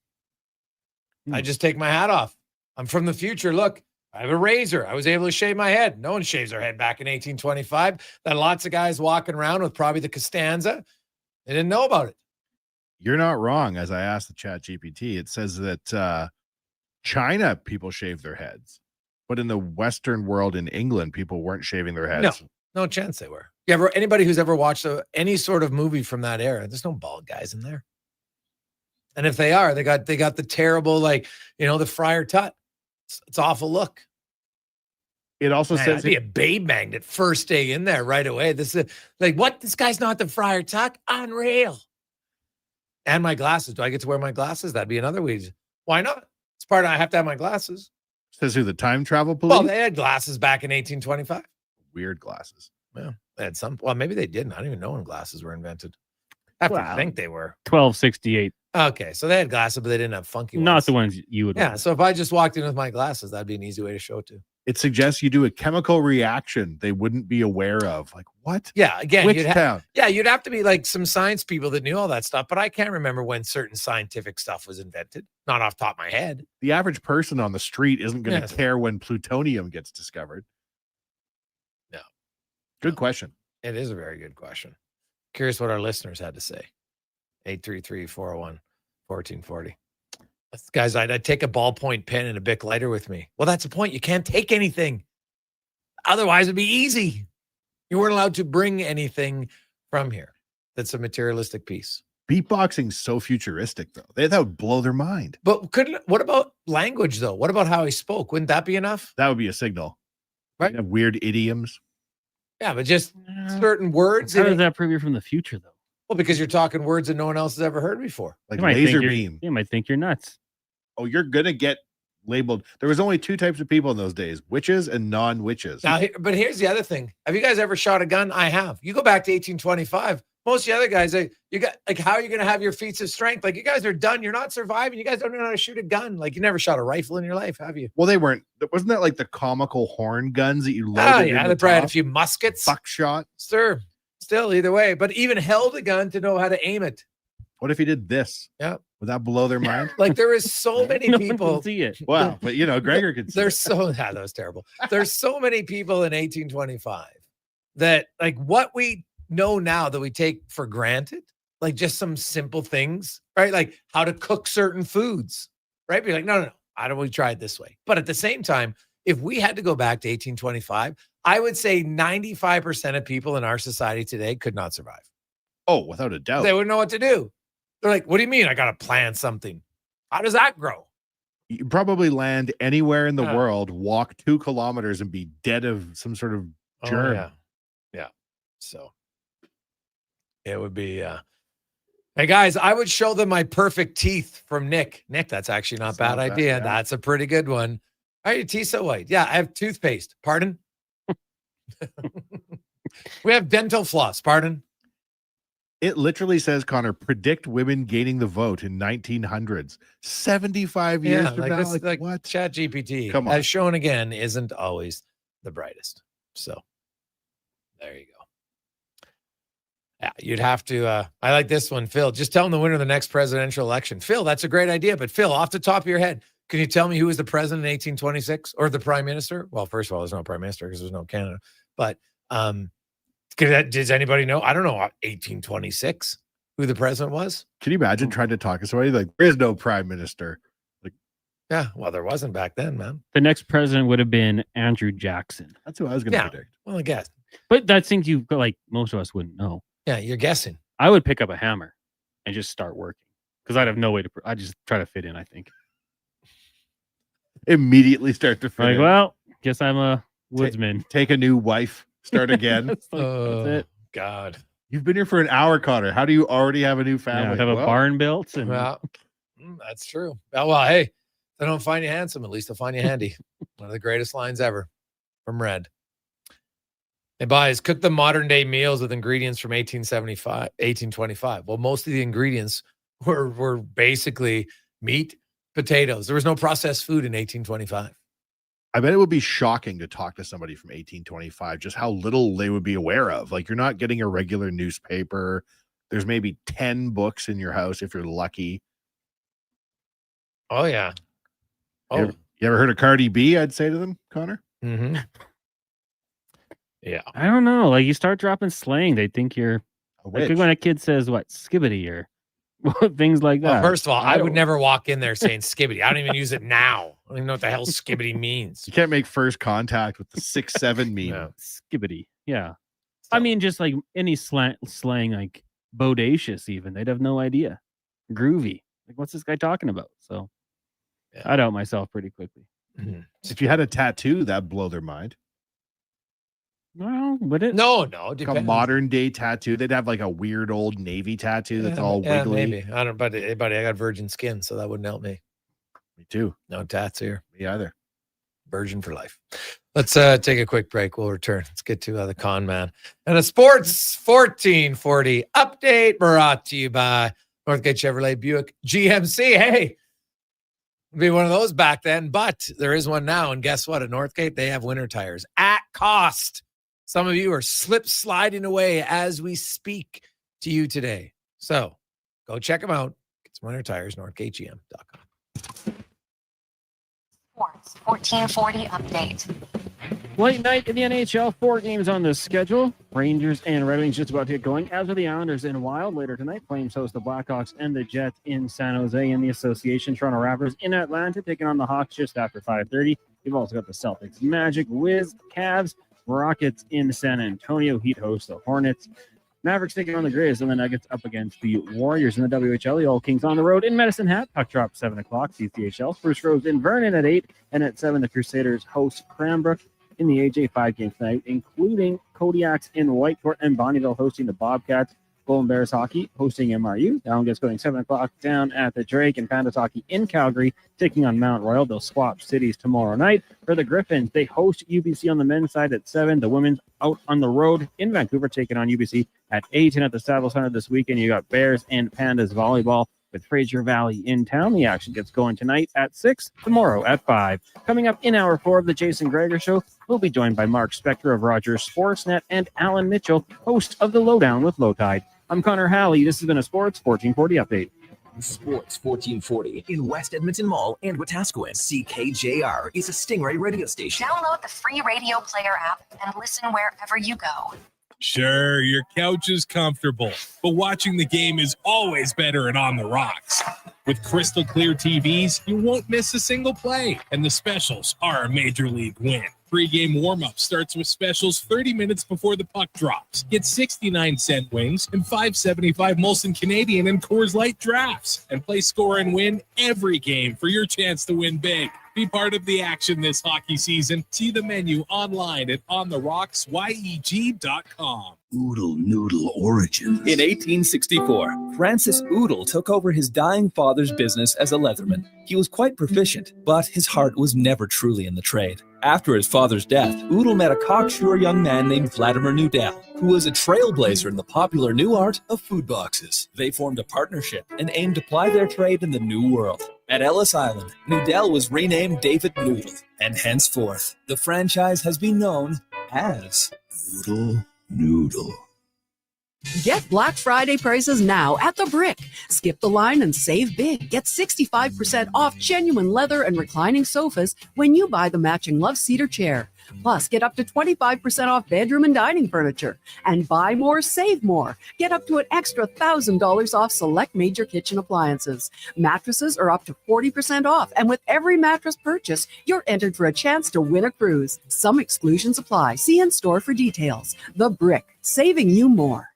I just take my hat off. I'm from the future. Look, I have a razor. I was able to shave my head. No one shaves their head back in 1825. There are lots of guys walking around with probably the Costanza. They didn't know about it. You're not wrong. As I asked the Chat GPT, it says that China people shave their heads, but in the Western world, in England, people weren't shaving their heads. No chance they were. Anybody who's ever watched any sort of movie from that era, there's no bald guys in there. And if they are, they got the terrible, like, the Friar Tut. It's awful look. It also says I'd be a babe magnet first day in there right away. This is like, what? This guy's not the Friar Tuck? Unreal. And my glasses. Do I get to wear my glasses? That'd be another way. Why not? It's part of, I have to have my glasses. Says who, the time travel police? Well, they had glasses back in 1825. Weird glasses. Yeah, they had some. Well, maybe they didn't. I don't even know when glasses were invented. I have to think they were. 1268. Okay, so they had glasses, but they didn't have funky ones. Not the ones you would Yeah, want. so if I just walked in with my glasses, that'd be an easy way to show it to. It suggests you do a chemical reaction they wouldn't be aware of. Like, what? Yeah, again, Which you'd town? you'd have to be like some science people that knew all that stuff, but I can't remember when certain scientific stuff was invented. Not off the top of my head. The average person on the street isn't going to Yes. care when plutonium gets discovered. No. Good question. It is a very good question. Curious what our listeners had to say. 833-401-1440. Guys, I'd take a ballpoint pen and a Bic lighter with me. Well, that's the point. You can't take anything. Otherwise, it'd be easy. You weren't allowed to bring anything from here. That's a materialistic piece. Beatboxing's so futuristic, though. That would blow their mind. But what about language, though? What about how he spoke? Wouldn't that be enough? That would be a signal. Right. You have weird idioms. Yeah, but just certain words. How does that prove you're from the future, though? Well, because you're talking words that no one else has ever heard before. Like You might laser think beam. You might think you're nuts. Oh, you're going to get labeled. There was only two types of people in those days, witches and non-witches. Now, but here's the other thing. Have you guys ever shot a gun? I have. You go back to 1825. Most of the other guys, you got like, how are you going to have your feats of strength? Like, you guys are done. You're not surviving. You guys don't know how to shoot a gun. Like, you never shot a rifle in your life, have you? Well, they weren't. Wasn't that like the comical horn guns that you loaded? Oh, in yeah. the They probably had a top? few muskets. Buckshot. Sir, still either way. But even held a gun to know how to aim it. What if he did this? Yeah. Would that blow their mind? Like, there is so many No one people. can see it. Wow. But, Gregor could see There's so, that was terrible. There's so many people in 1825 that, like, what we know now that we take for granted, like just some simple things, right? Like how to cook certain foods, right? Be like, no. I don't want to try it this way. But at the same time, if we had to go back to 1825, I would say 95% of people in our society today could not survive. Oh, without a doubt. They wouldn't know what to do. They're like, what do you mean? I got to plan something. How does that grow? You probably land anywhere in the world, walk 2 kilometers, and be dead of some sort of germ. Yeah. So it would be. Hey guys, I would show them my perfect teeth from Nick. Nick, that's actually not a bad idea. Yeah. That's a pretty good one. Why are your teeth so white? Yeah, I have toothpaste. Pardon? We have dental floss. Pardon? It literally says, Connor, predict women gaining the vote in 1900s. 75 years from now. This, Like, what? ChatGPT, Come on. as shown again, isn't always the brightest. So there you go. Yeah, you'd have to. I like this one, Phil. Just tell them the winner of the next presidential election. Phil, that's a great idea. But Phil, off the top of your head, can you tell me who was the president in 1826 or the prime minister? Well, first of all, there's no prime minister because there's no Canada. But does anybody know? I don't know 1826 who the president was. Can you imagine trying to talk to somebody like there is no prime minister? Like, yeah, well, there wasn't back then, man. The next president would have been Andrew Jackson. That's who I was going to predict. Well, I guess. But that's things you like most of us wouldn't know. Yeah, you're guessing. I would pick up a hammer and just start working because I'd have no way to. I just try to fit in. I think immediately start to fit like, in. well, guess I'm a woodsman. Take a new wife. Start again. That's it. God, you've been here for an hour, Connor. How do you already have a new family? Yeah, have a barn built. And... Well, that's true. Well, hey, if they don't find you handsome, at least they'll find you handy. One of the greatest lines ever from Red. Hey, boys, cook the modern day meals with ingredients from 1825. Well, most of the ingredients were basically meat, potatoes. There was no processed food in 1825. I bet it would be shocking to talk to somebody from 1825, just how little they would be aware of. Like, you're not getting a regular newspaper. There's maybe 10 books in your house if you're lucky. Oh, yeah. Oh, you ever heard of Cardi B? I'd say to them, Connor. Mm-hmm. Yeah. I don't know. Like, you start dropping slang, they think you're like when a kid says what skibbity or things like that. Well, first of all, I would never walk in there saying skibbity. I don't even use it now. I don't even know what the hell skibbity means. You can't make first contact with the 6'7" meme. No. Skibbity. Yeah. I mean, just like any slang like bodacious, even they'd have no idea. Groovy. Like, what's this guy talking about? So I doubt myself pretty quickly. Mm-hmm. If you had a tattoo, that'd blow their mind. Well, would it? No. Like a modern day tattoo. They'd have like a weird old Navy tattoo that's all wiggly. Maybe. I don't, but I got virgin skin, so that wouldn't help me. Me too. No tats here. Me either. Virgin for life. Let's take a quick break. We'll return. Let's get to the con man and a sports 1440 update brought to you by Northgate Chevrolet Buick GMC. Hey, be one of those back then, but there is one now. And guess what? At Northgate, they have winter tires at cost. Some of you are slip sliding away as we speak to you today. So go check them out. Get some winter tires, northgategm.com. Sports 1440 update. Late night in the NHL, 4 games on the schedule. Rangers and Red Wings just about to get going, as are the Islanders in Wild. Later tonight, Flames host the Blackhawks and the Jets in San Jose. In the association, Toronto Raptors in Atlanta, taking on the Hawks just after 5:30. You've also got the Celtics, Magic, Wiz, Cavs, Rockets in San Antonio. Heat host the Hornets. Mavericks taking on the Grizz, and the Nuggets up against the Warriors in the WHL. The All Kings on the road in Medicine Hat. Puck drop 7 o'clock. CCHL. Spruce Groves in Vernon at 8, and at 7 the Crusaders host Cranbrook in the AJ5 game tonight, including Kodiaks in Whitecourt and Bonnieville hosting the Bobcats. Golden Bears hockey hosting MRU. Down gets going 7 o'clock down at the Drake, and Pandas hockey in Calgary taking on Mount Royal. They'll swap cities tomorrow night. For the Griffins, they host UBC on the men's side at 7. The women's out on the road in Vancouver taking on UBC at 8. And at the Saddle Center this weekend, you got Bears and Pandas volleyball with Fraser Valley in town. The action gets going tonight at 6, tomorrow at 5. Coming up in hour 4 of the Jason Gregor Show, we'll be joined by Mark Spector of Rogers Sportsnet and Alan Mitchell, host of The Lowdown with Low Tide. I'm Connor Halley. This has been a Sports 1440 update. Sports 1440 in West Edmonton Mall and Wetaskiwin. CKJR is a Stingray radio station. Download the free radio player app and listen wherever you go. Sure, your couch is comfortable, but watching the game is always better and on the rocks. With crystal clear TVs, you won't miss a single play, and the specials are a major league win. Pre-game warm-up starts with specials 30 minutes before the puck drops. Get 69-cent wings and $5.75 Molson Canadian and Coors Light drafts. And play score and win every game for your chance to win big. Be part of the action this hockey season. See the menu online at ontherocksyeg.com. Oodle noodle origins. In 1864, Francis Oodle took over his dying father's business as a leatherman. He was quite proficient, but his heart was never truly in the trade. After his father's death, Oodle met a cocksure young man named Vladimir Neudel, who was a trailblazer in the popular new art of food boxes. They formed a partnership and aimed to ply their trade in the New World. At Ellis Island, Neudel was renamed David Noodle, and henceforth, the franchise has been known as Oodle Noodle. Get Black Friday prices now at The Brick. Skip the line and save big. Get 65% off genuine leather and reclining sofas when you buy the matching Love Cedar chair. Plus, get up to 25% off bedroom and dining furniture. And buy more, save more. Get up to an extra $1,000 off select major kitchen appliances. Mattresses are up to 40% off. And with every mattress purchase, you're entered for a chance to win a cruise. Some exclusions apply. See in store for details. The Brick, saving you more.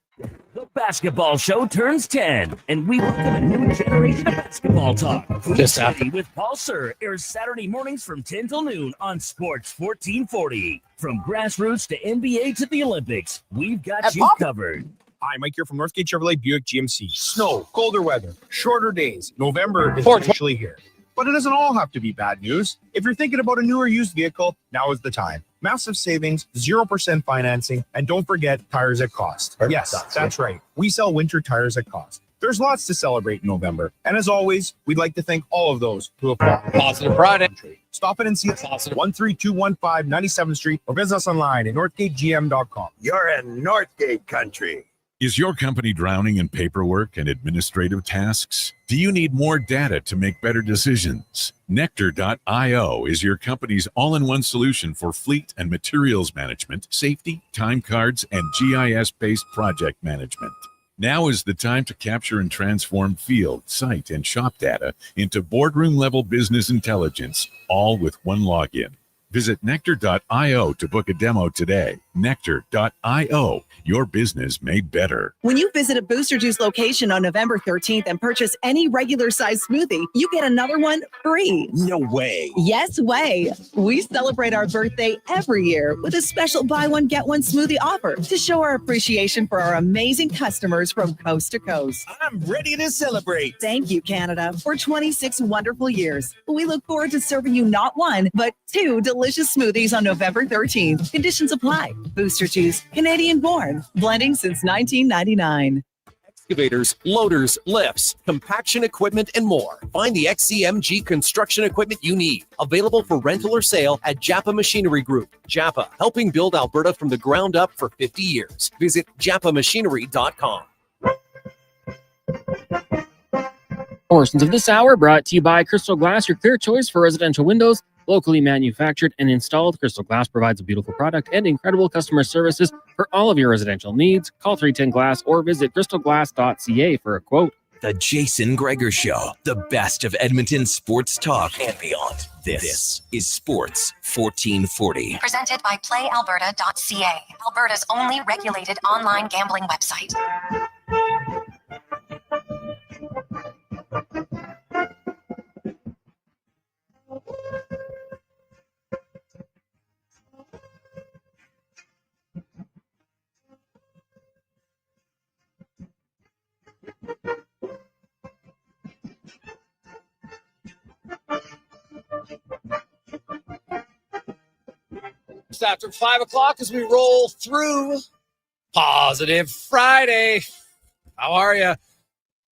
The basketball show turns 10, and we welcome a new generation of basketball talk. Just after. With Paul Sir airs Saturday mornings from 10 till noon on Sports 1440. From grassroots to NBA to the Olympics, we've got you covered. Hi, Mike here from Northgate Chevrolet Buick GMC. Snow, colder weather, shorter days. November is officially here. But it doesn't all have to be bad news. If you're thinking about a new or used vehicle, now is the time. Massive savings, 0% financing, and don't forget tires at cost. Yes, that's right. We sell winter tires at cost. There's lots to celebrate in November. And as always, we'd like to thank all of those who have Positive Friday. Stop in and see us. 13215 97th Street or visit us online at northgategm.com. You're in Northgate country. Is your company drowning in paperwork and administrative tasks? Do you need more data to make better decisions? Nectar.io is your company's all-in-one solution for fleet and materials management, safety, time cards, and GIS-based project management. Now is the time to capture and transform field, site, and shop data into boardroom-level business intelligence, all with one login. Visit Nectar.io to book a demo today. Nectar.io, your business made better. When you visit a Booster Juice location on November 13th and purchase any regular size smoothie, you get another one free. No way. Yes way. We celebrate our birthday every year with a special buy one, get one smoothie offer to show our appreciation for our amazing customers from coast to coast. I'm ready to celebrate. Thank you, Canada, for 26 wonderful years. We look forward to serving you not one, but 2 delicious smoothies on November 13th. Conditions apply. Booster Juice, Canadian born, blending since 1999. Excavators, loaders, lifts, compaction equipment, and more. Find the XCMG construction equipment you need. Available for rental or sale at Japa Machinery Group. Japa, helping build Alberta from the ground up for 50 years. Visit japamachinery.com. Portions of this hour brought to you by Crystal Glass, your clear choice for residential windows. Locally manufactured and installed, Crystal Glass provides a beautiful product and incredible customer services for all of your residential needs. Call 310 Glass or visit crystalglass.ca for a quote. The Jason Gregor Show, the best of Edmonton sports talk and beyond. This is Sports 1440. Presented by PlayAlberta.ca, Alberta's only regulated online gambling website. Just after 5 o'clock as we roll through Positive Friday. How are you?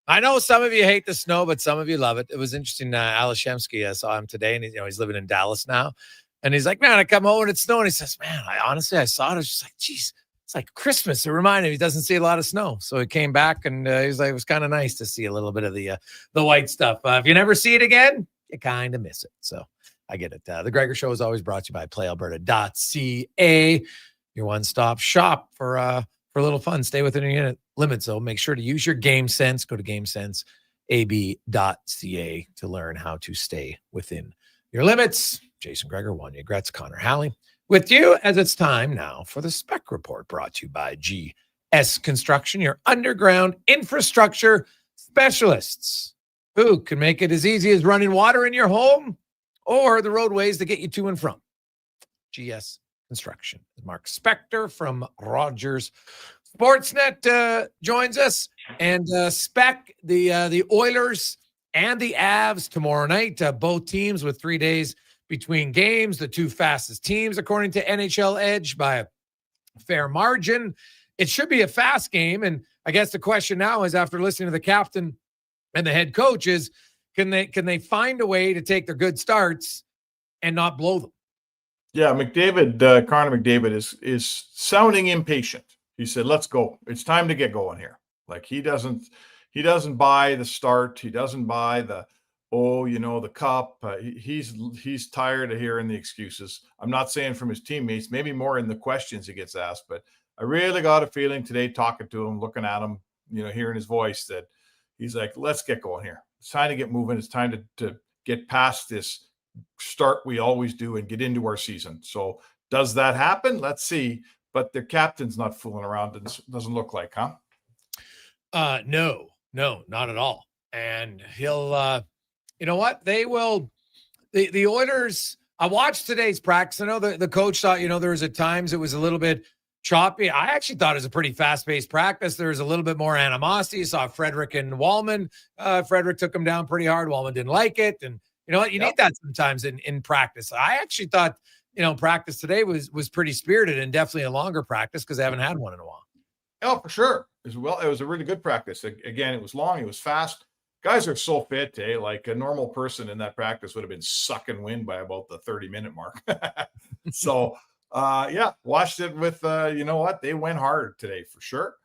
I know some of you hate the snow, but some of you love it. It was interesting. Alex Shemsky, I saw him today, and he's living in Dallas now. And he's like, man, I come home and it's snowing. He says, man, I saw it. I was just like, geez, it's like Christmas. It reminded me he doesn't see a lot of snow. So he came back and he's like, it was kind of nice to see a little bit of the white stuff. If you never see it again, you kind of miss it. So I get it. The Gregor Show is always brought to you by PlayAlberta.ca, your one-stop shop for a little fun. Stay within your unit limits, though. Make sure to use your game sense. Go to GameSenseAB.ca to learn how to stay within your limits. Jason Gregor won you. Congrats, Connor Halley. with you as it's time now for the Spec Report, brought to you by GS Construction, your underground infrastructure specialists who can make it as easy as running water in your home or the roadways to get you to and from. GS Construction. Mark Spector from Rogers Sportsnet joins us, and Spec, the Oilers and the Avs tomorrow night, both teams with 3 days between games, the two fastest teams according to NHL Edge by a fair margin. It should be a fast game, and I guess the question now is, after listening to the captain and the head coach, is can they find a way to take their good starts and not blow them? Yeah, Connor McDavid is sounding impatient. He said, "Let's go. It's time to get going here." Like he doesn't buy the start. He doesn't buy the the cup. He's tired of hearing the excuses. I'm not saying from his teammates, maybe more in the questions he gets asked, but I really got a feeling today, talking to him, looking at him, hearing his voice, that he's like, "Let's get going here. It's time to get moving. It's time to get past this start we always do and get into our season." So does that happen? Let's see. But the captain's not fooling around. It doesn't look like, huh? No, not at all. And he'll, you know what? They will, the Oilers, I watched today's practice. I know the coach thought, there was at times it was a little bit choppy. I actually thought it was a pretty fast-paced practice. There was a little bit more animosity. You saw Frederick and Wallman. Frederick took him down pretty hard. Wallman didn't like it. And you know what? You need that sometimes in practice. I actually thought, practice today was pretty spirited, and definitely a longer practice because they haven't had one in a while. Oh, for sure. It was a really good practice. Again, it was long. It was fast. Guys are so fit, eh? Like a normal person in that practice would have been sucking wind by about the 30-minute mark. So, watched it with, they went hard today for sure.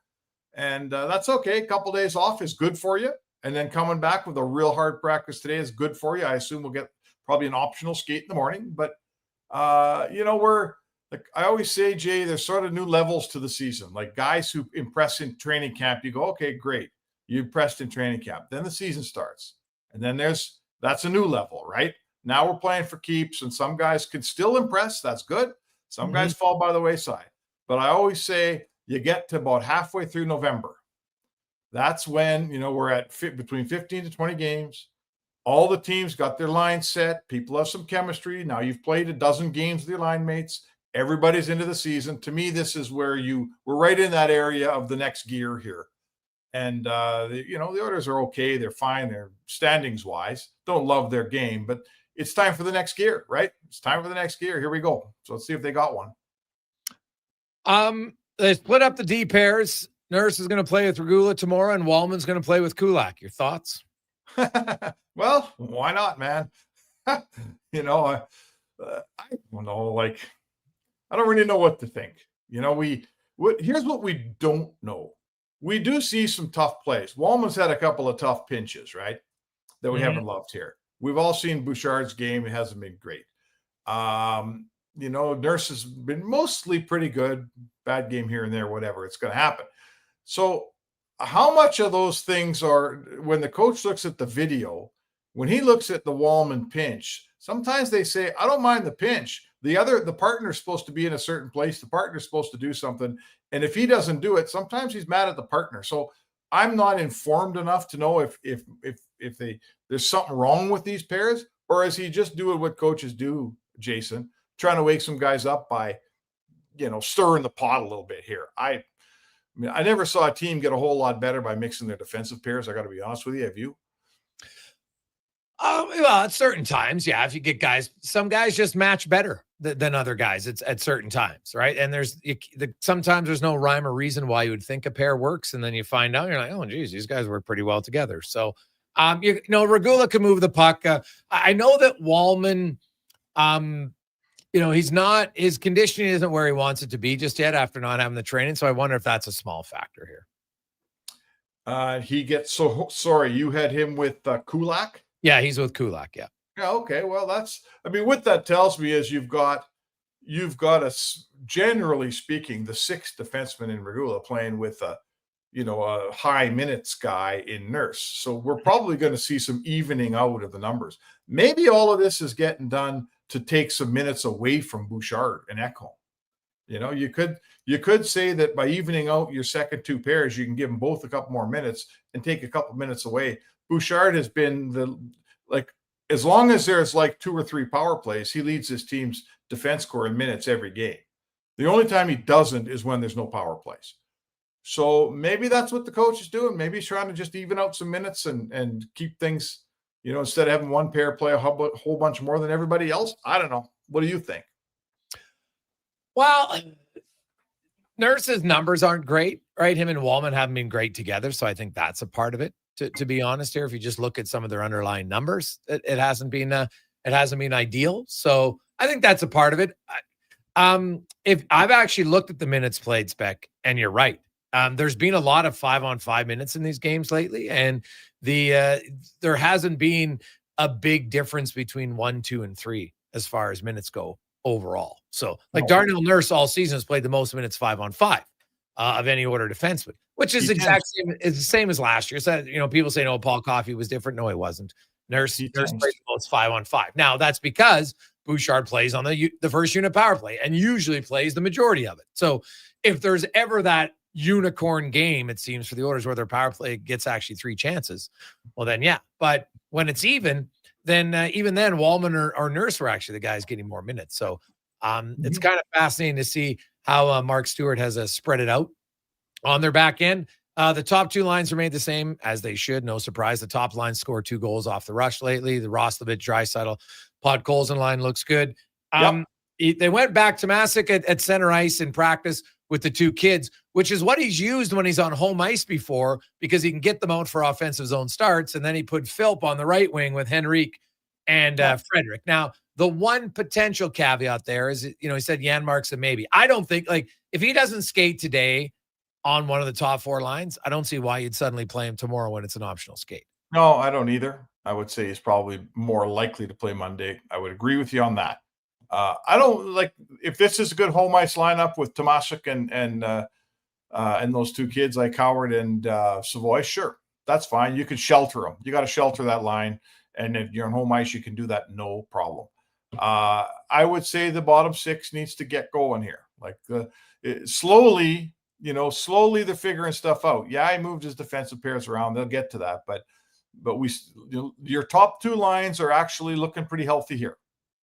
And that's okay. A couple days off is good for you. And then coming back with a real hard practice today is good for you. I assume we'll get probably an optional skate in the morning. But, we're like I always say, Jay, there's sort of new levels to the season. Like guys who impress in training camp, you go, okay, great. You impressed in training camp. Then the season starts. And then that's a new level, right? Now we're playing for keeps, and some guys can still impress. That's good. Some guys fall by the wayside. But I always say you get to about halfway through November. That's when, we're at between 15 to 20 games. All the teams got their line set. People have some chemistry. Now you've played a dozen games with your line mates. Everybody's into the season. To me, this is where we're right in that area of the next gear here. And, the Oilers are okay. They're fine. They're standings wise. Don't love their game, but it's time for the next gear, right? It's time for the next gear. Here we go. So let's see if they got one. They split up the D pairs. Nurse is going to play with Regula tomorrow, and Wallman's going to play with Kulak. Your thoughts? Well, why not, man? I don't know. Like, I don't really know what to think. Here's what we don't know. We do see some tough plays. Wallman's had a couple of tough pinches, right? That we haven't loved here. We've all seen Bouchard's game. It hasn't been great. Nurse has been mostly pretty good. Bad game here and there, whatever. It's going to happen. So how much of those things are, when the coach looks at the video, when he looks at the Wallman pinch, sometimes they say, I don't mind the pinch. The partner's supposed to be in a certain place. The partner's supposed to do something. And if he doesn't do it, sometimes he's mad at the partner. So I'm not informed enough to know if there's something wrong with these pairs, or is he just doing what coaches do, Jason, trying to wake some guys up by, stirring the pot a little bit here. I never saw a team get a whole lot better by mixing their defensive pairs. I got to be honest with you. Have you? Well, at certain times, yeah. If you get some guys just match better than other guys. It's at certain times, right? And sometimes there's no rhyme or reason why you would think a pair works, and then you find out, you're like, oh, geez, these guys work pretty well together. So, Regula can move the puck. I know that Wallman, his conditioning isn't where he wants it to be just yet after not having the training. So I wonder if that's a small factor here. He gets so sorry. You had him with Kulak. Yeah, he's with Kulak. Yeah. Yeah. Okay. Well, what that tells me is you've got generally speaking, the sixth defenseman in Regula playing with a high minutes guy in Nurse. So we're probably going to see some evening out of the numbers. Maybe all of this is getting done to take some minutes away from Bouchard and Ekholm. You know, you could say that by evening out your second two pairs, you can give them both a couple more minutes and take a couple minutes away. Bouchard has been as long as there's like 2 or 3 power plays, he leads his team's defense core in minutes every game. The only time he doesn't is when there's no power plays. So maybe that's what the coach is doing. Maybe he's trying to just even out some minutes and keep things, you know, instead of having one pair play a whole bunch more than everybody else. I don't know. What do you think? Well, Nurse's numbers aren't great, right? Him and Wallman haven't been great together. So I think that's a part of it, to be honest here. If you just look at some of their underlying numbers, it hasn't been ideal. So I think that's a part of it. If I've actually looked at the minutes played, Spec, and you're right. There's been a lot of 5-on-5 minutes in these games lately, and there hasn't been a big difference between 1, 2, and 3 as far as minutes go overall. So, Darnell Nurse all season has played the most minutes 5-on-5 of any order defenseman, which is the same as last year. So, you know, people say, "No, Paul Coffey was different." No, he wasn't. Nurse played the most 5-on-5. Now that's because Bouchard plays on the first unit power play and usually plays the majority of it. So if there's ever that unicorn game, it seems, for the Oilers where their power play gets actually 3 chances, well then, yeah. But when it's even then Wallman or Nurse were actually the guys getting more minutes. So it's kind of fascinating to see how Mark Stewart has spread it out on their back end. The top 2 lines remained the same as they should. No surprise. The top line scored 2 goals off the rush lately. The Roslovic, Draisaitl, Podkolzin line looks good. They went back to Masick at center ice in practice with the 2 kids, which is what he's used when he's on home ice before, because he can get them out for offensive zone starts. And then he put Philp on the right wing with Henrique and Frederick. Now, the one potential caveat there is, you know, he said Janmark's a maybe. I don't think, if he doesn't skate today on one of the top 4 lines, I don't see why you'd suddenly play him tomorrow when it's an optional skate. No, I don't either. I would say he's probably more likely to play Monday. I would agree with you on that. I don't if this is a good home ice lineup with Tomasic and those 2 kids like Howard and Savoy. Sure, that's fine. You can shelter them. You got to shelter that line, and if you're on home ice, you can do that, no problem. I would say the bottom 6 needs to get going here. Slowly they're figuring stuff out. Yeah, he moved his defensive pairs around. They'll get to that, but your top 2 lines are actually looking pretty healthy here,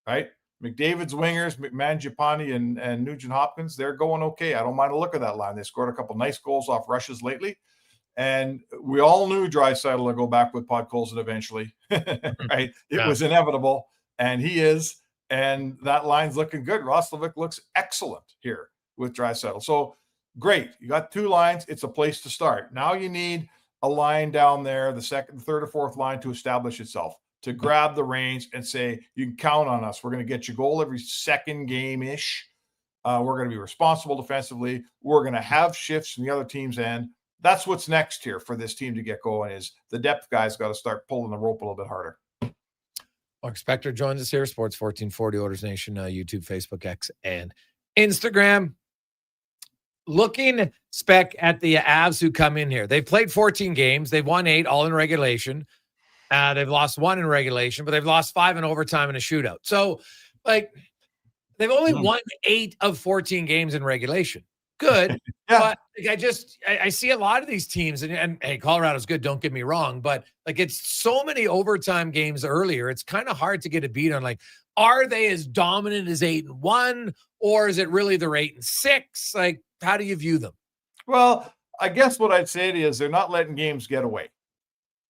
right? McDavid's wingers, Mangiapane and Nugent Hopkins, they're going okay. I don't mind a look at that line. They scored a couple nice goals off rushes lately. And we all knew Draisaitl would go back with Podkolzin eventually, right? It was inevitable, and he is. And that line's looking good. Roslovic looks excellent here with Draisaitl. So great. You got 2 lines. It's a place to start. Now you need a line down there, the second, third, or fourth line to establish itself, to grab the reins and say, you can count on us. We're going to get you a goal every second game-ish. We're going to be responsible defensively. We're going to have shifts from the other team's end. That's what's next here for this team to get going, is the depth guys got to start pulling the rope a little bit harder. Mark Spector joins us here, Sports 1440, Oilers Nation, YouTube, Facebook, X, and Instagram. Looking, Spec, at the Avs who come in here. They've played 14 games. They've won 8, all in regulation. They've lost 1 in regulation, but they've lost 5 in overtime and a shootout. So, they've only won 8 of 14 games in regulation. Good. But I see a lot of these teams, and hey, Colorado's good, don't get me wrong, but it's so many overtime games earlier. It's kind of hard to get a beat on, are they as dominant as 8-1, or is it really they're 8-6? How do you view them? Well, I guess what I'd say to you is they're not letting games get away.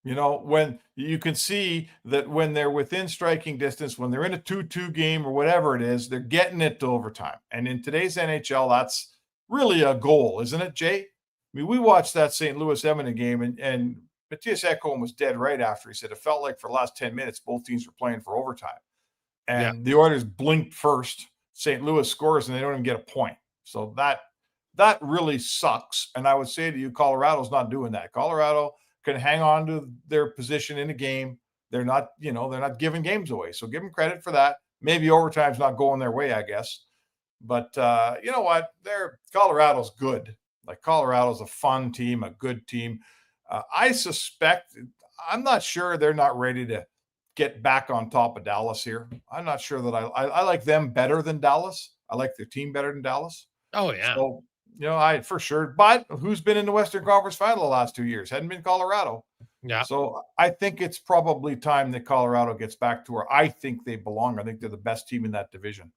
You know, when you can see that when they're within striking distance, when they're in a 2-2 game or whatever it is, they're getting it to overtime. And in today's NHL, that's really a goal, isn't it, Jay? I mean, we watched that St. Louis Edmonton game, and Matthias Ekholm was dead right after. He said it felt like for the last 10 minutes, both teams were playing for overtime. And the Oilers blinked first. St. Louis scores, and they don't even get a point. So that really sucks. And I would say to you, Colorado's not doing that. Colorado can hang on to their position in the game. They're not giving games away. So give them credit for that. Maybe overtime's not going their way, I guess. But you know what? Colorado's good. Colorado's a fun team, a good team. I suspect, I'm not sure they're not ready to get back on top of Dallas here. I'm not sure that I like them better than Dallas. I like their team better than Dallas. Oh, yeah. So, I for sure. But who's been in the Western Conference Final the last 2 years? Hadn't been Colorado. Yeah. So I think it's probably time that Colorado gets back to where I think they belong. I think they're the best team in that division.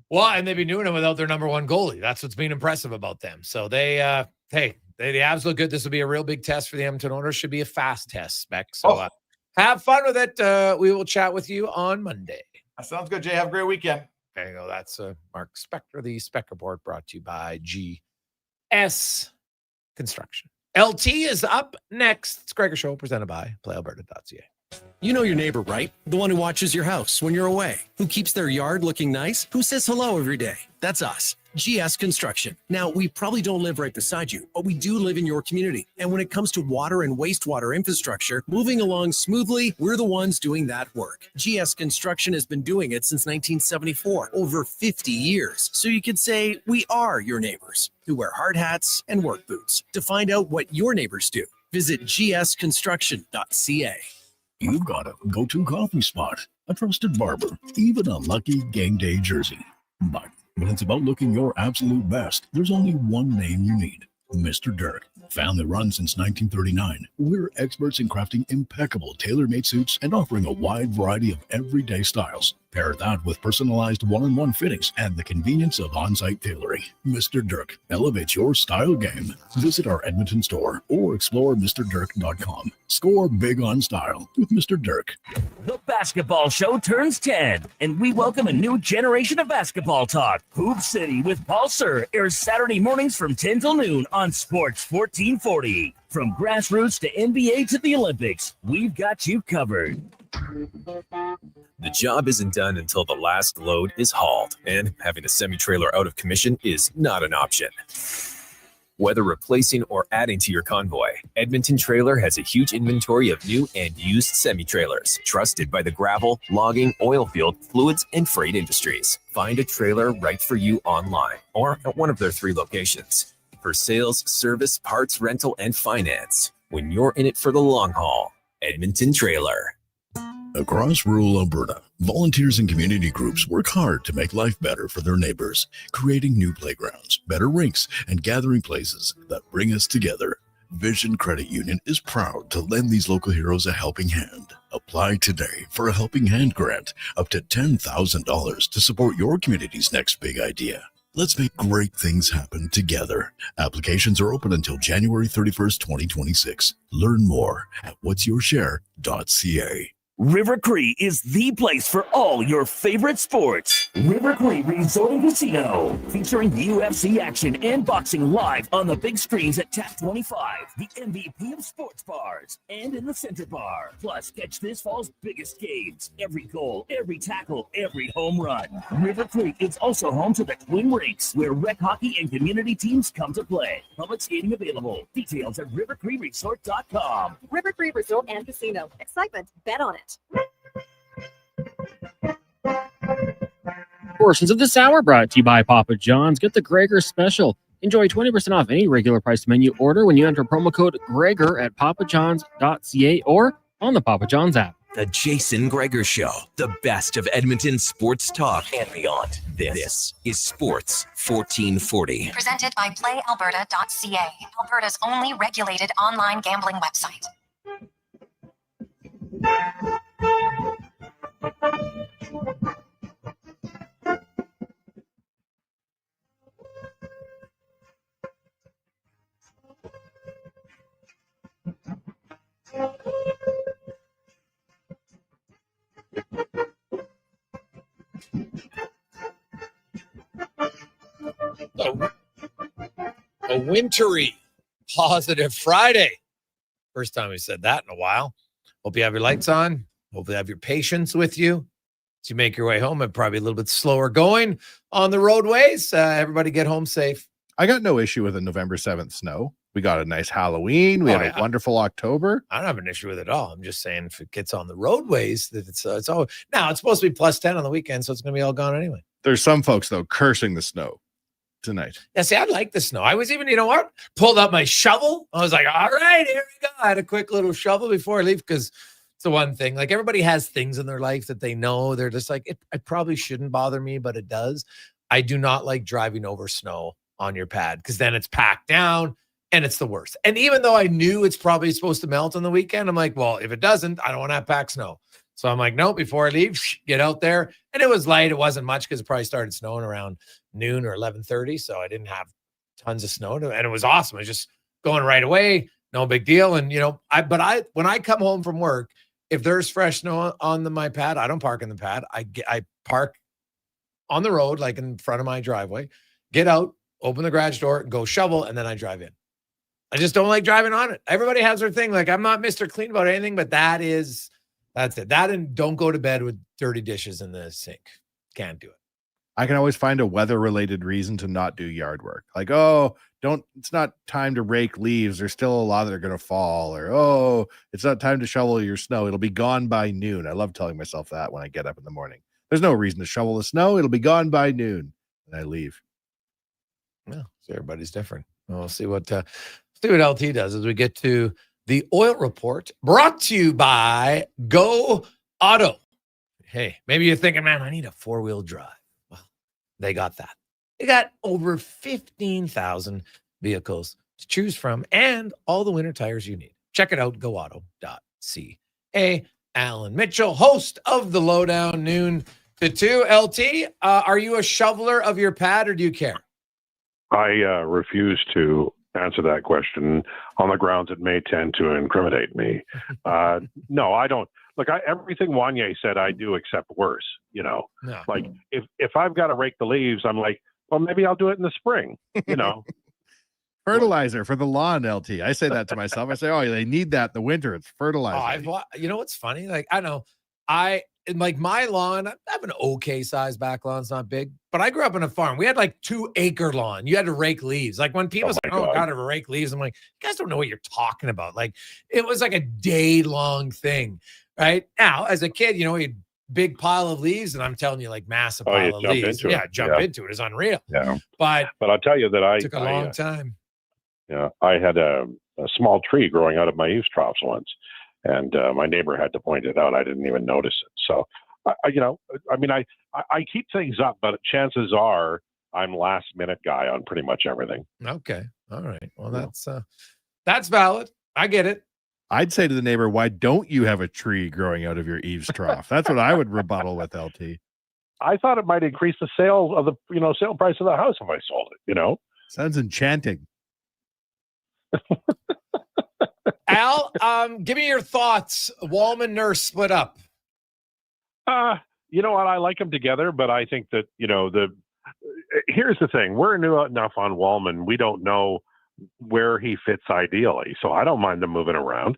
Well, and they've been doing it without their number one goalie. That's what's been impressive about them. So the Avs look good. This will be a real big test for the Edmonton owners. Should be a fast test, Spec. So have fun with it. We will chat with you on Monday. That sounds good, Jay. Have a great weekend. There you go. That's Mark Spector, the Spec Report, brought to you by GS Construction. LT is up next. It's Gregor Show, presented by PlayAlberta.ca. You know your neighbor, right? The one who watches your house when you're away, who keeps their yard looking nice, who says hello every day. That's us, GS Construction. Now, we probably don't live right beside you, but we do live in your community. And when it comes to water and wastewater infrastructure, moving along smoothly, we're the ones doing that work. GS Construction has been doing it since 1974, over 50 years. So you could say we are your neighbors who wear hard hats and work boots. To find out what your neighbors do, visit gsconstruction.ca. You've got a go-to coffee spot, a trusted barber, even a lucky game day jersey. But when it's about looking your absolute best, there's only one name you need: Mr. Dirk. Family run since 1939, we're experts in crafting impeccable tailor-made suits and offering a wide variety of everyday styles. Pair that with personalized one-on-one fittings and the convenience of on-site tailoring. Mr. Dirk elevates your style game. Visit our Edmonton store or explore MrDirk.com. Score big on style with Mr. Dirk. The basketball show turns 10, and we welcome a new generation of basketball talk. Hoop City with Paul Sir airs Saturday mornings from 10 till noon on Sports 1440. From grassroots to NBA to the Olympics, we've got you covered. The job isn't done until the last load is hauled, and having a semi-trailer out of commission is not an option. Whether replacing or adding to your convoy, Edmonton Trailer has a huge inventory of new and used semi-trailers, trusted by the gravel, logging, oil field, fluids, and freight industries. Find a trailer right for you online or at one of their 3 locations. For sales, service, parts, rental, and finance, when you're in it for the long haul, Edmonton Trailer. Across rural Alberta, volunteers and community groups work hard to make life better for their neighbors, creating new playgrounds, better rinks, and gathering places that bring us together. Vision Credit Union is proud to lend these local heroes a helping hand. Apply today for a Helping Hand grant up to $10,000 to support your community's next big idea. Let's make great things happen together. Applications are open until January 31st, 2026. Learn more at whatsyourshare.ca. River Cree is the place for all your favorite sports. River Cree Resort and Casino, featuring UFC action and boxing live on the big screens at TAP 25, the MVP of sports bars, and in the Center Bar. Plus, catch this fall's biggest games. Every goal, every tackle, every home run. River Creek is also home to the Twin Rinks, where rec hockey and community teams come to play. Public skating available. Details at rivercreekresort.com. River Cree Resort and Casino. Excitement. Bet on it. Portions of this hour brought to you by Papa John's. Get the Gregor special. Enjoy 20% off any regular price menu order when you enter promo code Gregor at papajohns.ca or on the Papa John's app. The Jason Gregor Show, the best of Edmonton sports talk and beyond. This is Sports 1440. Presented by PlayAlberta.ca, Alberta's only regulated online gambling website. A wintry positive Friday. First time we said that in a while. Hope you have your lights on. Hope you have your patience with you as you make your way home. And probably a little bit slower going on the roadways. Everybody get home safe. I got no issue with a November 7th snow. We got a nice Halloween. We had a wonderful October. I don't have an issue with it at all. I'm just saying if it gets on the roadways, that it's all now. It's supposed to be plus 10 on the weekend, so it's going to be all gone anyway. There's some folks though cursing the snow tonight. Yeah, see, I like the snow. I was even, you know what? Pulled out my shovel. I was like, all right, here we go. I had a quick little shovel before I leave because It's the one thing. Like everybody has things in their life that they know. They're just like, it probably shouldn't bother me, but it does. I do not like driving over snow on your pad because then it's packed down and it's the worst. And even though I knew it's probably supposed to melt on the weekend, I'm like, well, if it doesn't, I don't want to have packed snow. So I'm like, no, before I leave, get out there. And it was light. It wasn't much because it probably started snowing around noon or 11:30. So I didn't have tons of snow. And it was awesome. It was just going right away. No big deal. And, when I come home from work, if there's fresh snow on my pad, I don't park in the pad. I park on the road, like in front of my driveway, get out, open the garage door, go shovel, and then I drive in. I just don't like driving on it. Everybody has their thing. Like I'm not Mr. Clean about anything, but that's it. That and don't go to bed with dirty dishes in the sink. Can't do it. I can always find a weather-related reason to not do yard work. Like, it's not time to rake leaves. There's still a lot that are going to fall. Or, it's not time to shovel your snow. It'll be gone by noon. I love telling myself that when I get up in the morning. There's no reason to shovel the snow. It'll be gone by noon. And I leave. Yeah, so everybody's different. We'll see what LT does as we get to the oil report, brought to you by Go Auto. Hey, maybe you're thinking, man, I need a 4-wheel drive. Well, they got that. They got over 15,000 vehicles to choose from and all the winter tires you need. Check it out, goauto.ca. Alan Mitchell, host of The Lowdown, noon to 2. LT, are you a shoveler of your pad or do you care? I refuse to answer that question on the grounds it may tend to incriminate me. No, I don't. Look, everything Wanye said I do except worse, No. Like if I've got to rake the leaves, I'm like, well, maybe I'll do it in the spring, Fertilizer for the lawn, LT. I say that to myself. I say, they need that in the winter. It's fertilizer. You know what's funny? Like, I know my lawn, I have an okay size back lawn. It's not big, but I grew up on a farm. We had like 2-acre lawn. You had to rake leaves. Like when people say, gotta rake leaves. I'm like, you guys don't know what you're talking about. Like it was like a day-long thing, right? Now, as a kid, you had big pile of leaves, and I'm telling you, like massive pile of leaves. Jump into it is unreal. Yeah. But I'll tell you that it took a long time. Yeah. I had a small tree growing out of my eaves troughs once. And my neighbor had to point it out. I didn't even notice it. So, I keep things up, but chances are I'm last minute guy on pretty much everything. Okay. All right. Well, that's valid. I get it. I'd say to the neighbor, why don't you have a tree growing out of your eaves trough? That's what I would rebuttal with, LT. I thought it might increase the sale of the sale price of the house if I sold it, Sounds enchanting. Al, give me your thoughts. Walman Nurse split up. You know what? I like them together, but I think that, here's the thing. We're new enough on Walman. We don't know where he fits ideally. So I don't mind them moving around.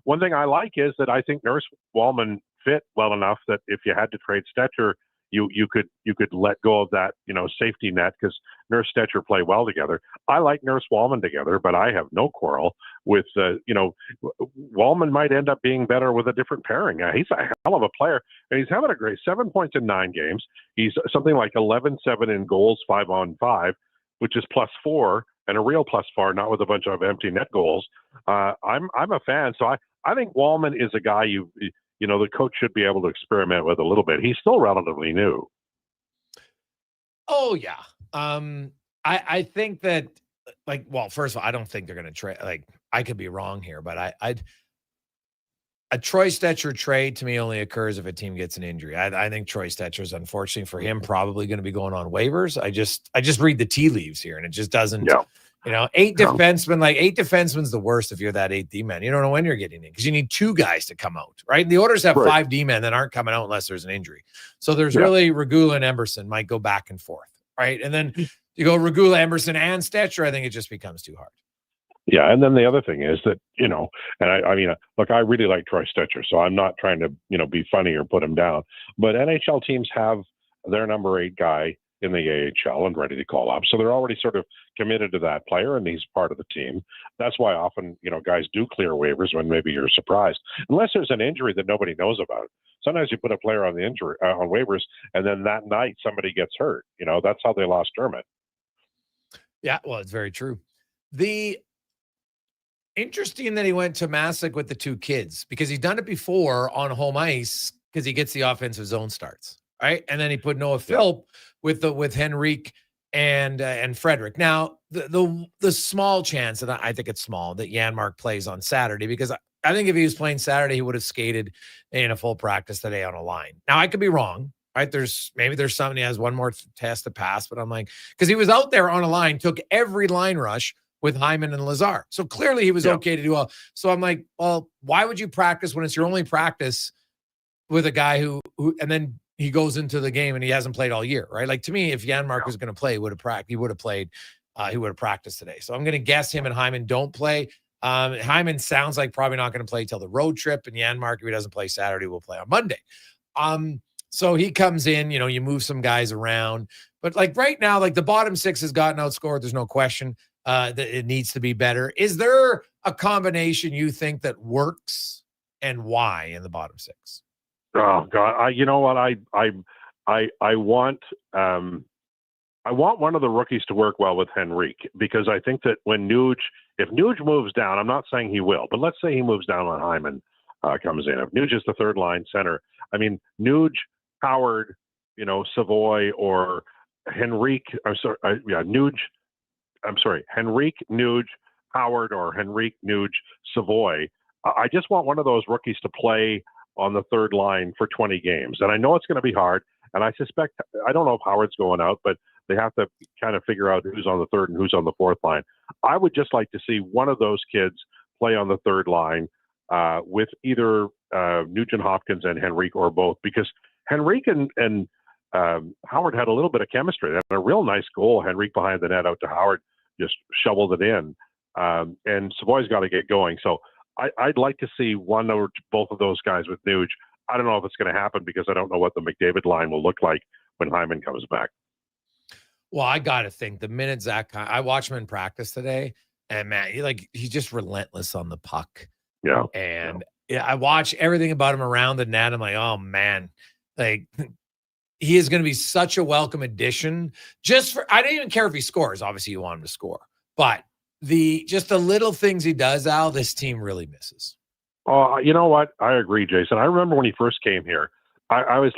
One thing I like is that I think Nurse Walman fit well enough that if you had to trade Stetcher, you could let go of that, safety net because Nurse Stetcher play well together. I like Nurse Walman together, but I have no quarrel with, Walman might end up being better with a different pairing. He's a hell of a player, and he's having a great 7 points in 9 games. He's something like 11-7 in goals 5-on-5, which is +4 and a real +4, not with a bunch of empty net goals. I'm a fan, so I think Walman is a guy the coach should be able to experiment with a little bit. He's still relatively new. Oh, yeah. I think that, first of all, I don't think they're going to trade. I could be wrong here, but a Troy Stetcher trade to me only occurs if a team gets an injury. I think Troy Stetcher's, unfortunately for him, probably going to be going on waivers. I just read the tea leaves here, and it just doesn't. Yeah. 8 defensemen, 8 defensemen's the worst if you're that 8th D-man. You don't know when you're getting in because you need 2 guys to come out, right? And the Oilers have 5 D-men that aren't coming out unless there's an injury. So there's really Regula and Emberson might go back and forth, right? And then you go Regula, Emberson, and Stetcher. I think it just becomes too hard. Yeah, and then the other thing is that, and look, I really like Troy Stetcher, so I'm not trying to, be funny or put him down. But NHL teams have their number 8 guy in the AHL and ready to call up. So they're already sort of committed to that player, and he's part of the team. That's why often, guys do clear waivers when maybe you're surprised, unless there's an injury that nobody knows about. Sometimes you put a player on the injury on waivers, and then that night somebody gets hurt. That's how they lost Dermott. Yeah, well, it's very true. Interesting that he went to Masick with the two kids because he's done it before on home ice because he gets the offensive zone starts, right? And then he put Noah Philp with Henrique and Frederick. Now, the small chance, and I think it's small, that Janmark plays on Saturday because I think if he was playing Saturday, he would have skated in a full practice today on a line. Now, I could be wrong, right? There's something he has one more test to pass, but I'm like, because he was out there on a line, took every line rush with Hyman and Lazar. So clearly he was okay to do all. So I'm like, well, why would you practice when it's your only practice with a guy who and then he goes into the game and he hasn't played all year, right? Like to me, if Janmark was going to play, he would have played. He would have practiced today. So I'm going to guess him and Hyman don't play. Hyman sounds like probably not going to play till the road trip, and Janmark, if he doesn't play Saturday, will play on Monday. So he comes in, you move some guys around, but like right now, like the bottom six has gotten outscored. There's no question that it needs to be better. Is there a combination you think that works, and why in the bottom six? Oh God! You know what? I want one of the rookies to work well with Henrique, because I think that when if Nuge moves down, I'm not saying he will, but let's say he moves down when Hyman comes in. If Nuge is the third line center, I mean Nuge, Howard, Savoy, or Henrique. Henrique, Nuge, Howard, or Henrique, Nuge, Savoy. I just want one of those rookies to play on the third line for 20 games. And I know it's going to be hard. And I suspect, I don't know if Howard's going out, but they have to kind of figure out who's on the third and who's on the fourth line. I would just like to see one of those kids play on the third line with either Nugent Hopkins and Henrique, or both, because Henrique and Howard had a little bit of chemistry. They had a real nice goal. Henrique behind the net out to Howard, just shoveled it in. And Savoy's got to get going. So I'd like to see one or both of those guys with Nuge. I don't know if it's going to happen because I don't know what the McDavid line will look like when Hyman comes back. Well, I got to think the minute Zach, I watched him in practice today, and man, he's just relentless on the puck. Yeah. And I watch everything about him around the net. I'm like, oh man, like he is going to be such a welcome addition. I don't even care if he scores. Obviously you want him to score, but just the little things he does, Al, this team really misses. Oh, you know what? I agree, Jason. I remember when he first came here, I was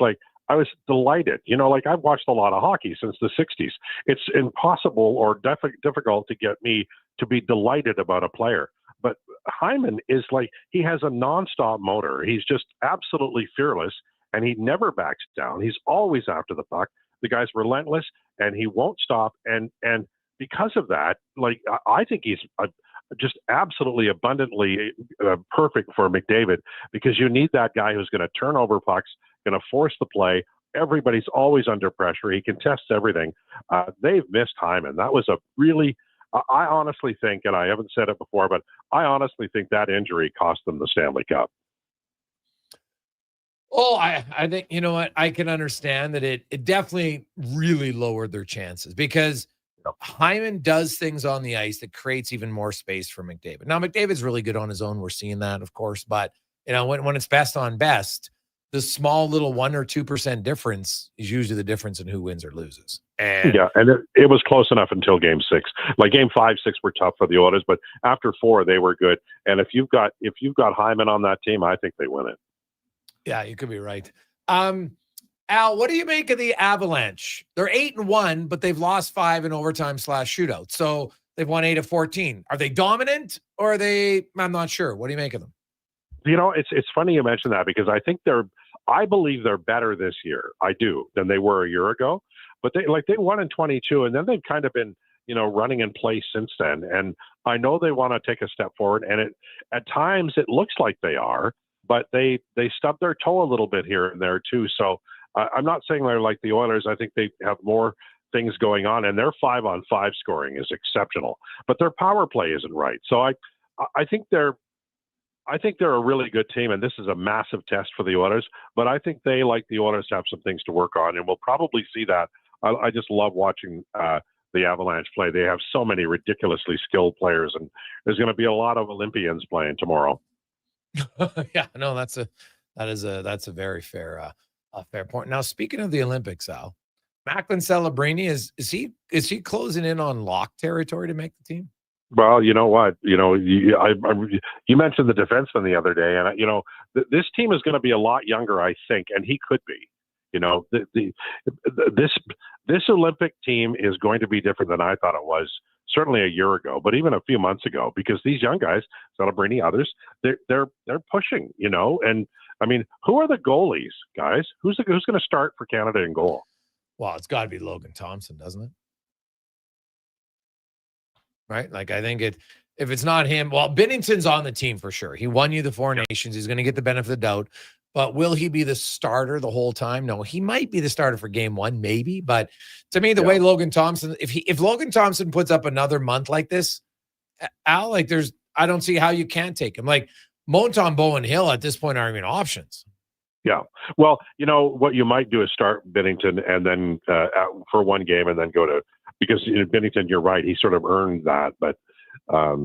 delighted. I've watched a lot of hockey since the 60s. It's impossible or difficult to get me to be delighted about a player. But Hyman is he has a nonstop motor. He's just absolutely fearless, and he never backs down. He's always after the puck. The guy's relentless, and he won't stop. And because of that, I think he's just absolutely abundantly perfect for McDavid, because you need that guy who's going to turn over pucks, going to force the play. Everybody's always under pressure. He contests everything. They've missed Hyman. That was I honestly think, and I haven't said it before, but I honestly think that injury cost them the Stanley Cup. Oh, I think, you know what? I can understand that it definitely really lowered their chances, because Hyman does things on the ice that creates even more space for McDavid. Now, McDavid's really good on his own. We're seeing that, of course, but when it's best on best, the small little 1 or 2% difference is usually the difference in who wins or loses. And it was close enough until game 6. Game 5, 6 were tough for the Oilers, but after 4, they were good. And if you've got Hyman on that team, I think they win it. Yeah, you could be right. Al, what do you make of the Avalanche? They're 8-1, but they've lost 5 in overtime / shootout. So they've won 8 of 14. Are they dominant, or are they? I'm not sure. What do you make of them? It's funny you mention that, because I believe they're better this year. I do, than they were a year ago. But they won in 22, and then they've kind of been running in place since then. And I know they want to take a step forward, and at times it looks like they are, but they stub their toe a little bit here and there too. So I'm not saying they're like the Oilers. I think they have more things going on, and their 5-on-5 scoring is exceptional, but their power play isn't right. So I think they're a really good team, and this is a massive test for the Oilers. But I think they, like the Oilers, have some things to work on, and we'll probably see that. I just love watching the Avalanche play. They have so many ridiculously skilled players, and there's going to be a lot of Olympians playing tomorrow. Yeah, no, that's a very fair point. Now, speaking of the Olympics, Al, Macklin Celebrini is he closing in on lock territory to make the team? Well, you know what? You mentioned the defenseman the other day, and this team is going to be a lot younger, I think, and he could be. This Olympic team is going to be different than I thought it was. Certainly a year ago, but even a few months ago, because these young guys, Celebrini, others, they're pushing. And I mean, who are the goalies, guys? Who's going to start for Canada in goal? Well, it's got to be Logan Thompson, doesn't it? Right? Like, I think if it's not him, well, Binnington's on the team for sure. He won you the Four Nations. He's going to get the benefit of the doubt. But will he be the starter the whole time? No, he might be the starter for game one, maybe. But to me, the way Logan Thompson, if Logan Thompson puts up another month like this, Al, I don't see how you can't take him. Like Montembeault and Hill at this point aren't even options. Yeah. Well, what you might do is start Binnington and then for one game and then go to, because Binnington, you're right, he sort of earned that. But I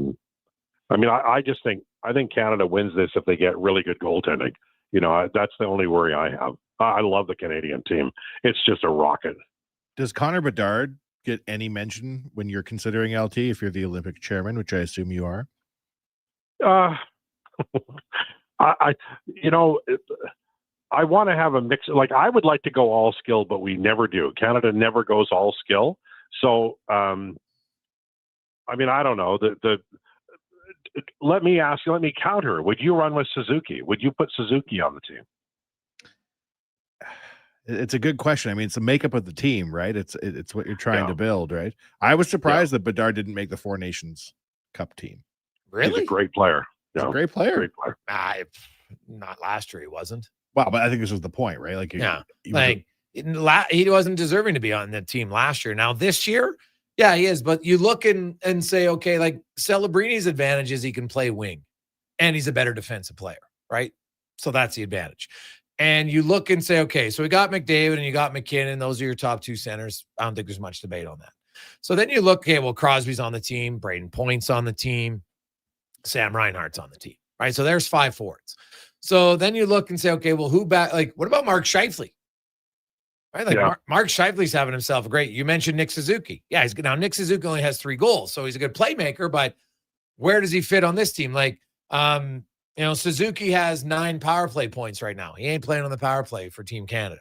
think Canada wins this if they get really good goaltending. That's the only worry I have. I love the Canadian team. It's just a rocket. Does Connor Bedard get any mention when you're considering LT if you're the Olympic chairman, which I assume you are? I want to have a mix. Like, I would like to go all skill, but we never do. Canada never goes all skill. So, I don't know. Let me counter. Would you run with Suzuki? Would you put Suzuki on the team? It's a good question. I mean, it's the makeup of the team, right? It's what you're trying to build, right? I was surprised that Bedard didn't make the Four Nations Cup team. Really? He's a great player. He's a great player. Great player. Not last year, he wasn't. Wow, but I think this was the point, right? Like, he wasn't deserving to be on the team last year. Now this year, yeah, he is. But you look and say, okay, like Celebrini's advantage is he can play wing, and he's a better defensive player, right? So that's the advantage. And you look and say, okay, so we got McDavid and you got McKinnon. Those are your top two centers. I don't think there's much debate on that. So then you look, okay, well, Crosby's on the team, Braden Point's on the team, Sam Reinhart's on the team, right? So there's 5 forwards. So then you look and say, okay, well, what about Mark Scheifele? Right? Like Mark Scheifele's having himself a great. You mentioned Nick Suzuki. Yeah, now Nick Suzuki only has 3 goals, so he's a good playmaker, but where does he fit on this team? Like, Suzuki has 9 power play points right now. He ain't playing on the power play for Team Canada,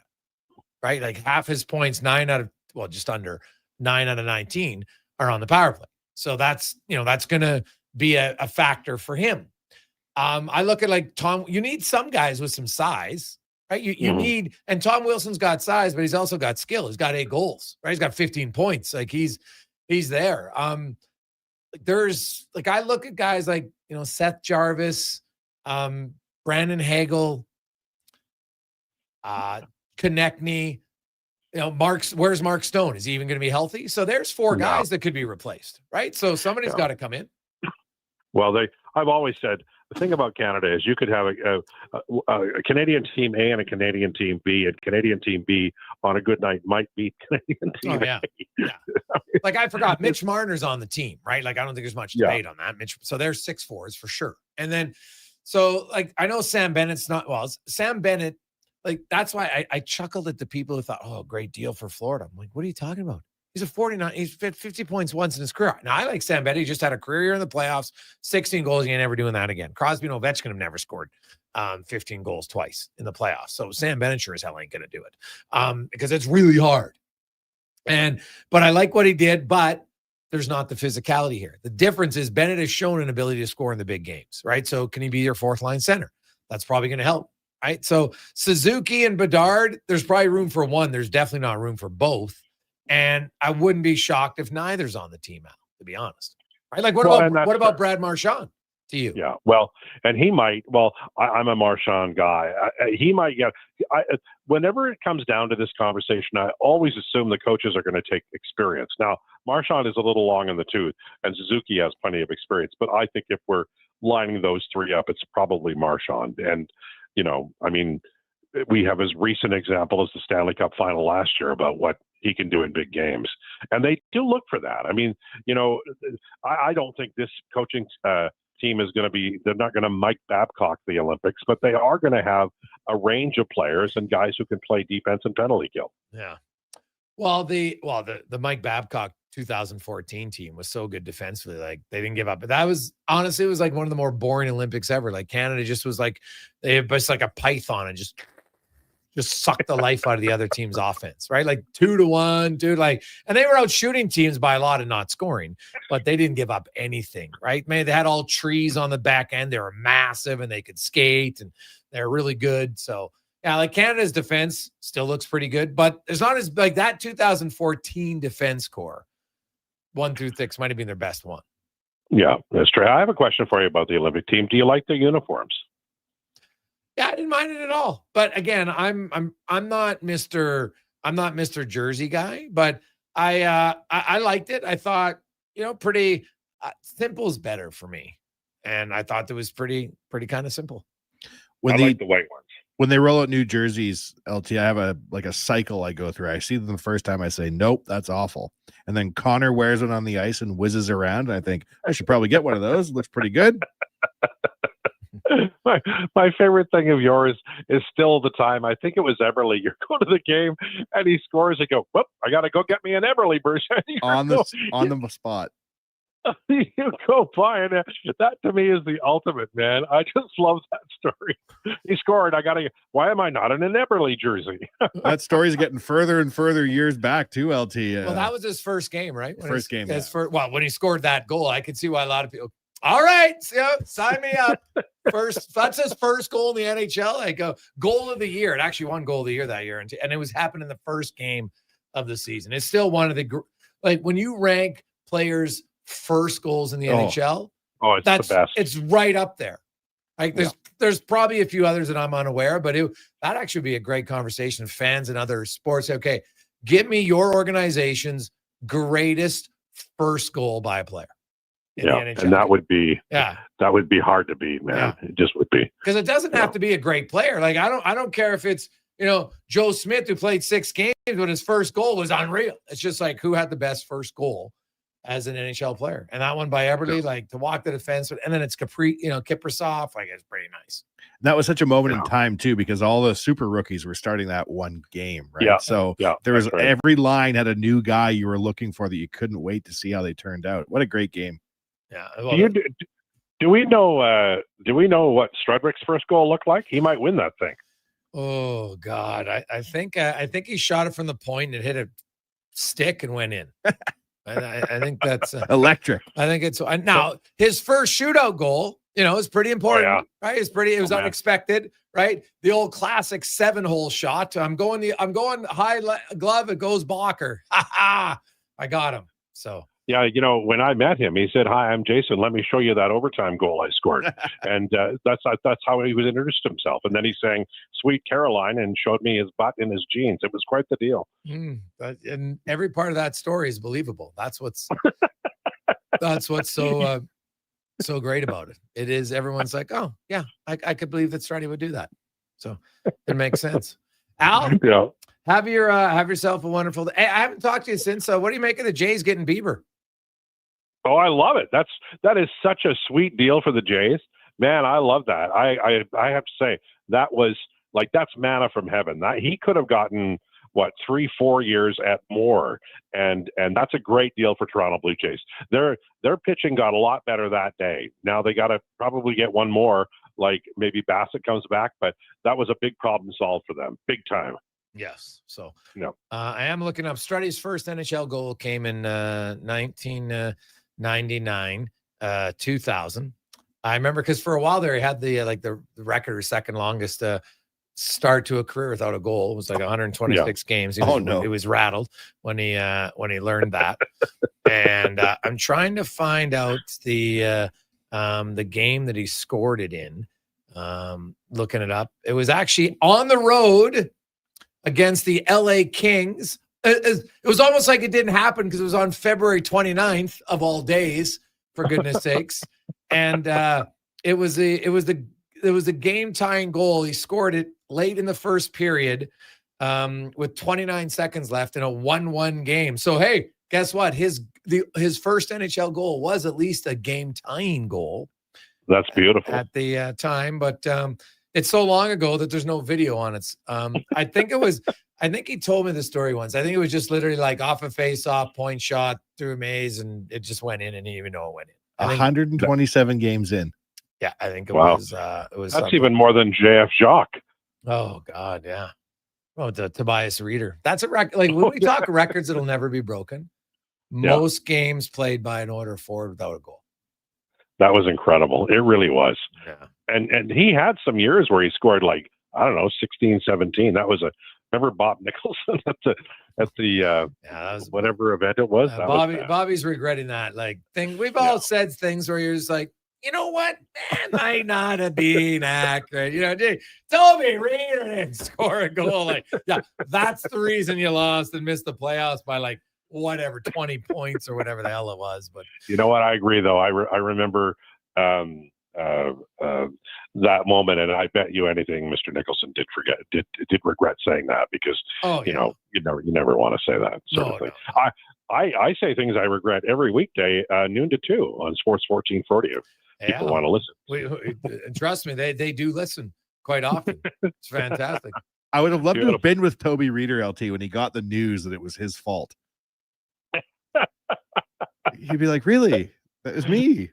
right? Like half his points, just under 9 out of 19 are on the power play. So that's going to be a factor for him. I look at like Tom, you need some guys with some size, right? You need, and Tom Wilson's got size, but he's also got skill. He's got 8 goals, right? He's got 15 points. Like he's there. I look at guys like, Seth Jarvis, Brandon Hagel, Konechny, where's Mark Stone? Is he even going to be healthy? So there's 4 guys that could be replaced, right? So somebody's got to come in. Well, I've always said the thing about Canada is you could have a Canadian team A and a Canadian team B, and Canadian team B on a good night might beat Canadian team A. Yeah. Like I forgot, Mitch Marner's on the team, right? Like I don't think there's much debate on that. So there's 6 forwards for sure. And then, so like I know Sam Bennett's Sam Bennett, like that's why I chuckled at the people who thought, oh, great deal for Florida. I'm like, what are you talking about? He's 50 points once in his career. Now, I like Sam Bennett. He just had a career year in the playoffs, 16 goals. He ain't never doing that again. Crosby and Ovechkin have never scored 15 goals twice in the playoffs. So Sam Bennett sure as hell ain't going to do it because it's really hard. But I like what he did, but there's not the physicality here. The difference is Bennett has shown an ability to score in the big games, right? So can he be your 4th line center? That's probably going to help, right? So Suzuki and Bedard, there's probably room for one. There's definitely not room for both. And I wouldn't be shocked if neither's on the team, Al, to be honest. Right? Like, what about Brad Marchand to you? Yeah, well, and he might. Well, I'm a Marchand guy. He might get. Whenever it comes down to this conversation, I always assume the coaches are going to take experience. Now, Marchand is a little long in the tooth, and Suzuki has plenty of experience. But I think if we're lining those 3 up, it's probably Marchand. And we have as recent example as the Stanley Cup final last year about what he can do in big games. And they do look for that. I mean, I don't think this coaching team is going to be, they're not going to Mike Babcock the Olympics, but they are going to have a range of players and guys who can play defense and penalty kill. Yeah. Well, the Mike Babcock 2014 team was so good defensively. Like they didn't give up. But that was honestly, it was like one of the more boring Olympics ever. Like Canada just was like, they had just like a python and just sucked the life out of the other team's offense, right? Like 2-1, dude. Like, and they were out shooting teams by a lot and not scoring, but they didn't give up anything, right? Man, they had all trees on the back end. They were massive and they could skate and they're really good. So yeah, like Canada's defense still looks pretty good, but it's not as like that 2014 defense core 1 through 6 might have been their best one. Yeah, that's true. I have a question for you about the Olympic team. Do you like their uniforms? Yeah, I didn't mind it at all. But again, I'm not Mr. Jersey guy, but I liked it. I thought, pretty simple is better for me. And I thought that was pretty kind of simple. I like the white ones. When they roll out new jerseys, LT, I have a cycle I go through. I see them the first time, I say, nope, that's awful. And then Connor wears it on the ice and whizzes around. And I think I should probably get one of those. It looks pretty good. My favorite thing of yours is still the time. I think it was Everly. You're going to the game and he scores. And go, whoop! I got to go get me an Everly version on the spot. You go by, and that to me is the ultimate, man. I just love that story. He scored. Why am I not in an Everly jersey? That story's getting further and further years back too, LT. Well, that was his first game, right? First game. When he scored that goal, I could see why a lot of people. All right, sign me up. That's his first goal in the NHL. Like a goal of the year. It actually won goal of the year that year, and it was happening in the first game of the season. It's still one of the when you rank players' first goals in the NHL. Oh, it's the best. It's right up there. Like there's probably a few others that I'm unaware, but that actually be a great conversation. Fans and other sports. Okay, give me your organization's greatest first goal by a player. And that would be hard to beat, man. Yeah. It just would be, because it doesn't have to be a great player. Like I don't care if it's Joe Smith who played 6 games when his first goal was unreal. It's just like who had the best first goal as an NHL player, and that one by Everly, like to walk the defense, and then it's Kiprasov, like it's pretty nice. That was such a moment in time too, because all the super rookies were starting that one game, right? Yeah. So there was every line had a new guy you were looking for that you couldn't wait to see how they turned out. What a great game! Yeah. Do we know what Strudwick's first goal looked like? He might win that thing. Oh God, I think he shot it from the point and it hit a stick and went in. I think that's electric. I think it's now his first shootout goal. Is pretty important, right? It was unexpected, right? The old classic 7-hole shot. I'm going high glove. It goes blocker. Ha ha! I got him. So. Yeah, when I met him, he said, "Hi, I'm Jason. Let me show you that overtime goal I scored." And that's how he was introduced himself. And then he sang "Sweet Caroline" and showed me his butt in his jeans. It was quite the deal. And every part of that story is believable. That's what's so great about it. It is. Everyone's like, "Oh, yeah, I could believe that Struddy would do that." So it makes sense. Al, have yourself a wonderful day. Hey, I haven't talked to you since. What do you make of the Jays getting Bieber? Oh, I love it. That is such a sweet deal for the Jays. Man, I love that. I have to say that's manna from heaven. That he could have gotten 3-4 years at more, and that's a great deal for Toronto Blue Jays. Their pitching got a lot better that day. Now they got to probably get one more, like maybe Bassett comes back, but that was a big problem solved for them, big time. Yes. So I am looking up. Struddy's first NHL goal came in 1999, 2000. I remember because for a while there he had the record or second longest start to a career without a goal. It was like 126 games. It was rattled when he learned that. And I'm trying to find out the game that he scored it in. Looking it up, it was actually on the road against the LA Kings. It was almost like it didn't happen because it was on February 29th of all days, for goodness sakes. And it was a game tying goal. He scored it late in the first period with 29 seconds left in a 1-1 game. So, hey, guess what? His first NHL goal was at least a game tying goal. That's beautiful at the time, but it's so long ago that there's no video on it. I think it was I think he told me the story once. I think it was just literally like off a face-off, point shot through a maze, and it just went in, and he didn't even know it went in. 127 games in. Yeah, I think it Wow. was. It was. That's even more than JF Jacques. Oh God, yeah. Oh, the Tobias Reader. That's a record. Like when we talk records, it'll never be broken. Most games played by an order forward without a goal. That was incredible. It really was. Yeah. And he had some years where he scored like, I don't know, 16, 17. That was remember Bob Nicholson at the whatever event it was? That was bad. Bobby's regretting that thing. We've all said things where you're just like, you know what? That might not have been accurate. Toby Reader didn't score a goal. That's the reason you lost and missed the playoffs by 20 points or whatever the hell it was. But you know what? I agree though. I remember that moment, and I bet you anything, Mr. Nicholson did regret saying that because you never want to say that sort of thing. No. I say things I regret every weekday, noon to 2 on Sports 1440. People want to listen. Trust me, they do listen quite often. It's fantastic. I would have loved to have been with Toby Reader, LT, when he got the news that it was his fault. He'd be like, really? That was me.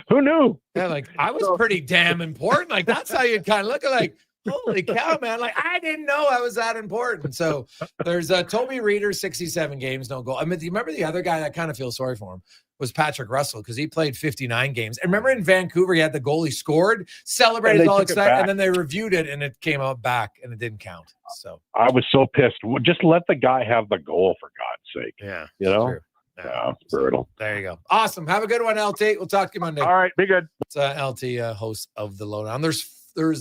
Who knew? Yeah, I was pretty damn important. That's how you kind of look at holy cow, man. I didn't know I was that important. So there's Toby Reader, 67 games, no goal. I mean, do you remember the other guy that kind of feels sorry for him was Patrick Russell because he played 59 games. And remember in Vancouver, he had the goal he scored, celebrated all excited, and then they reviewed it and it came out back and it didn't count. So I was so pissed. Just let the guy have the goal for God's sake. Yeah. True. Yeah, brutal. There you go. Awesome. Have a good one, LT. We'll talk to you Monday. All right. Be good. It's LT, host of The Lowdown. There's 3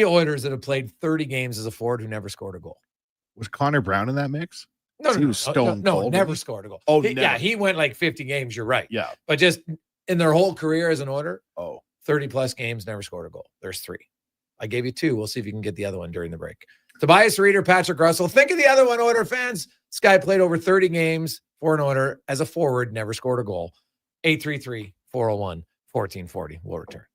Oilers that have played 30 games as a forward who never scored a goal. Was Connor Brown in that mix? No, he was stone cold. Never scored a goal. Oh, he went 50 games. You're right. Yeah. But just in their whole career as an Oiler, 30 plus games, never scored a goal. There's 3. I gave you 2. We'll see if you can get the other one during the break. Tobias Reader, Patrick Russell. Think of the other one, Oiler fans. This guy played over 30 games for an Oiler as a forward, never scored a goal. 833-401-1440. We'll return.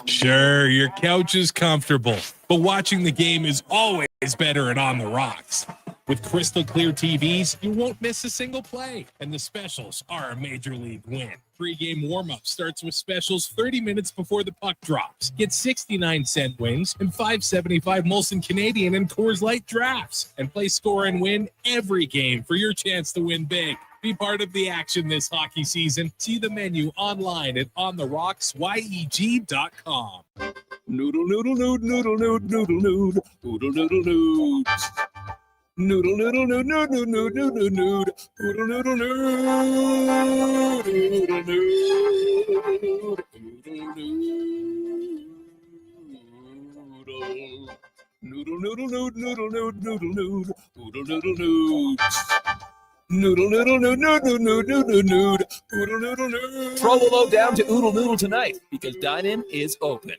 Sure, your couch is comfortable, but watching the game is always better at On the Rocks. With crystal clear TVs, you won't miss a single play, and the specials are a major league win. Pre-game warm-up starts with specials 30 minutes before the puck drops. Get 69-cent wings and $5.75 Molson Canadian and Coors Light drafts, and play score and win every game for your chance to win big. Be part of the action this hockey season. See the menu online at ontherocksyeg.com. Noodle, noodle, noodle, noodle, noodle, noodle, noodle, noodle, noodle, noodle. Noodle, noodle, noodle, noodle, noodle, noodle, noodle, noodle, noodle, noodle, noodle, noodle, noodle, noodle, noodle, noodle, noodle, noodle, noodle. Noodle, noodle, noodle, noodle, noodle, noodle, noodle, noodle, noodle, noodle. Throw the load down to Oodle Noodle tonight because dine-in is open.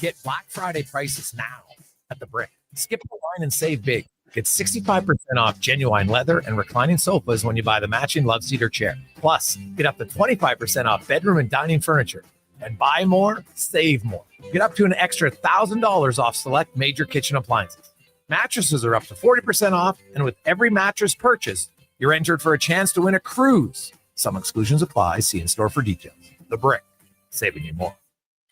Get Black Friday prices now at the Brick. Skip the line and save big. Get 65% off genuine leather and reclining sofas when you buy the matching love seater chair. Plus, get up to 25% off bedroom and dining furniture. And buy more, save more. Get up to an extra $1,000 off select major kitchen appliances. Mattresses are up to 40% off, and with every mattress purchase, you're entered for a chance to win a cruise. Some exclusions apply. See in-store for details. The Brick, saving you more.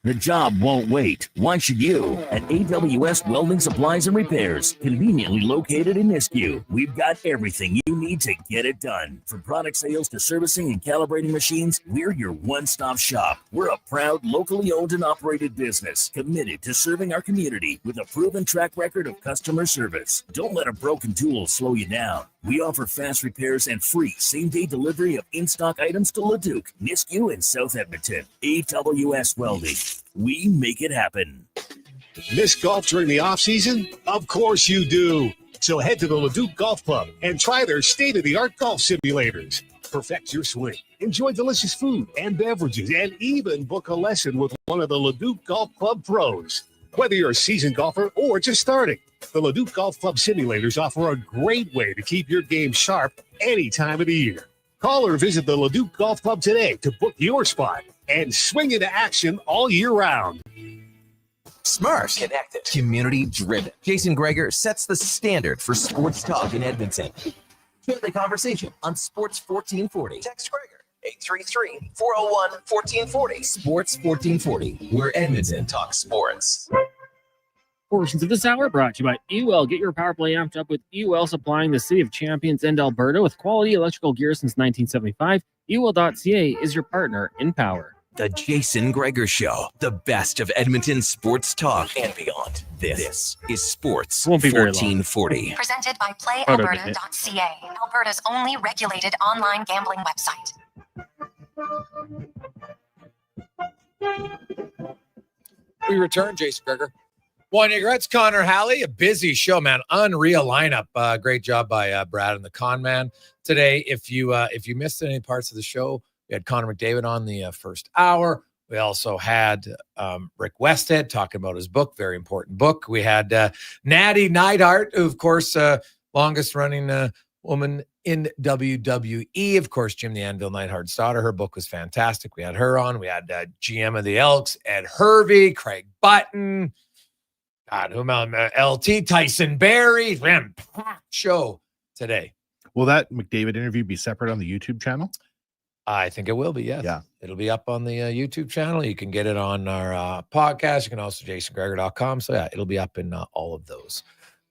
The job won't wait. Why should you? At AWS Welding Supplies and Repairs, conveniently located in Nisku, we've got everything you need to get it done. From product sales to servicing and calibrating machines, we're your one-stop shop. We're a proud, locally owned and operated business, committed to serving our community with a proven track record of customer service. Don't let a broken tool slow you down. We offer fast repairs and free same-day delivery of in-stock items to Leduc, Nisku, and South Edmonton. AWS Welding. We make it happen. Miss golf during the off-season? Of course you do. So head to the Leduc Golf Club and try their state-of-the-art golf simulators. Perfect your swing, enjoy delicious food and beverages, and even book a lesson with one of the Leduc Golf Club pros. Whether you're a seasoned golfer or just starting, the Leduc Golf Club simulators offer a great way to keep your game sharp any time of the year. Call or visit the Leduc Golf Club today to book your spot and swing into action all year round. Smart, connected, community-driven. Jason Gregor sets the standard for sports talk in Edmonton. Join the conversation on Sports 1440. Text Gregor, 833-401-1440. Sports 1440, where Edmonton talks sports. Portions of this hour brought to you by Ewell. Get your power play amped up with Ewell, supplying the city of champions and Alberta with quality electrical gear since 1975. Ewell.ca is your partner in power. The Jason Gregor Show, the best of Edmonton sports talk and beyond. This is Sports Won't be very long. 1440. Presented by PlayAlberta.ca, Alberta's only regulated online gambling website. We return, Jason Gregor. One Eagrettes, Connor Halley, a busy show, man. Unreal lineup. Great job by Brad and the Con Man today. If you missed any parts of the show, we had Connor McDavid on the first hour. We also had Rick Westhead talking about his book, very important book. We had Nattie Neidhart, who, of course, longest running woman in WWE. Of course, Jim the Anvil Neidhart's daughter. Her book was fantastic. We had her on. We had GM of the Elks, Ed Hervey, Craig Button. God, whom LT, Tyson Berry. Man, packed show today. Will that McDavid interview be separate on the YouTube channel? I think it will be, yes. Yeah. It'll be up on the YouTube channel. You can get it on our podcast. You can also jasongregor.com. So, yeah, it'll be up in all of those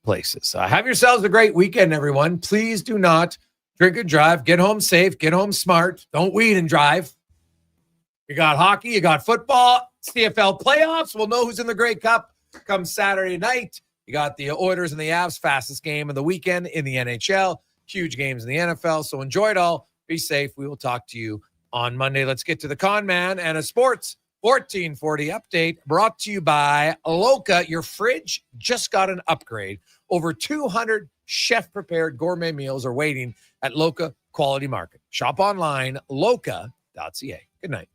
places. Have yourselves a great weekend, everyone. Please do not drink and drive. Get home safe. Get home smart. Don't weed and drive. You got hockey. You got football. CFL playoffs. We'll know who's in the Grey Cup come Saturday night. You got the Oilers and the Avs, fastest game of the weekend in the NHL. Huge games in the NFL. So enjoy it all. Be safe. We will talk to you on Monday. Let's get to the Con Man and a Sports 1440 update brought to you by Loca. Your fridge just got an upgrade. Over 200 chef-prepared gourmet meals are waiting at Loca Quality Market. Shop online, loca.ca. Good night.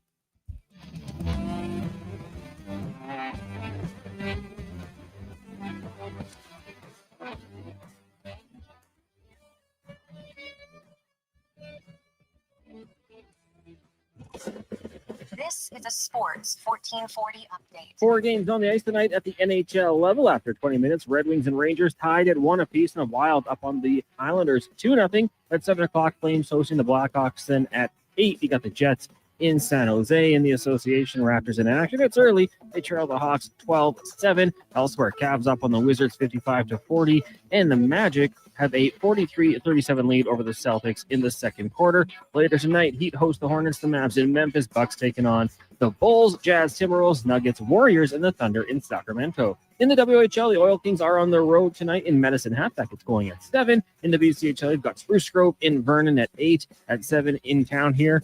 This is a Sports 1440 update. 4 games on the ice tonight at the NHL level. After 20 minutes, Red Wings and Rangers tied at 1 apiece, and a Wild up on the Islanders 2-0. At 7 o'clock, Flames hosting the Blackhawks. Then at 8, you got the Jets in San Jose. In the association, Raptors in action. It's early. They trail the Hawks 12-7. Elsewhere, Cavs up on the Wizards 55-40. And the Magic have a 43-37 lead over the Celtics in the second quarter. Later tonight, Heat host the Hornets, the Mavs in Memphis, Bucks taking on the Bulls, Jazz, Timberwolves, Nuggets, Warriors, and the Thunder in Sacramento. In the WHL, the Oil Kings are on the road tonight in Medicine Hat. That gets going at 7. In the BCHL, you've got Spruce Grove in Vernon at 8. At 7 in town here,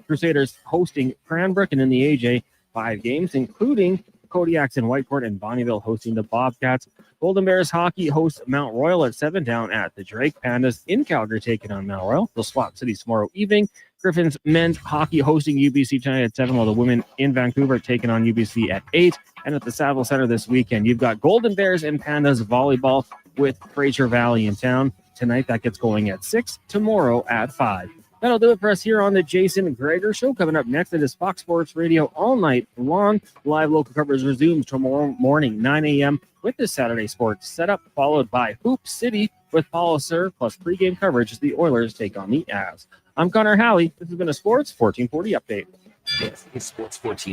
Crusaders hosting Cranbrook, and in the AJ, 5 games, including Kodiaks in Whiteport and Bonnyville hosting the Bobcats. Golden Bears hockey hosts Mount Royal at 7 down at the Drake. Pandas in Calgary taking on Mount Royal. They'll swap cities tomorrow evening. Griffins men's hockey hosting UBC tonight at 7, while the women in Vancouver taking on UBC at 8. And at the Saville Center this weekend, you've got Golden Bears and Pandas volleyball with Fraser Valley in town. Tonight, that gets going at 6. Tomorrow at 5. That'll do it for us here on the Jason Gregor Show. Coming up next, it is Fox Sports Radio all night long. Live local coverage resumes tomorrow morning, 9 a.m. with the Saturday Sports setup, followed by Hoop City with Paul Sir, plus pregame coverage as the Oilers take on the Avs. I'm Connor Halley. This has been a Sports 1440 update. This is Sports 1440.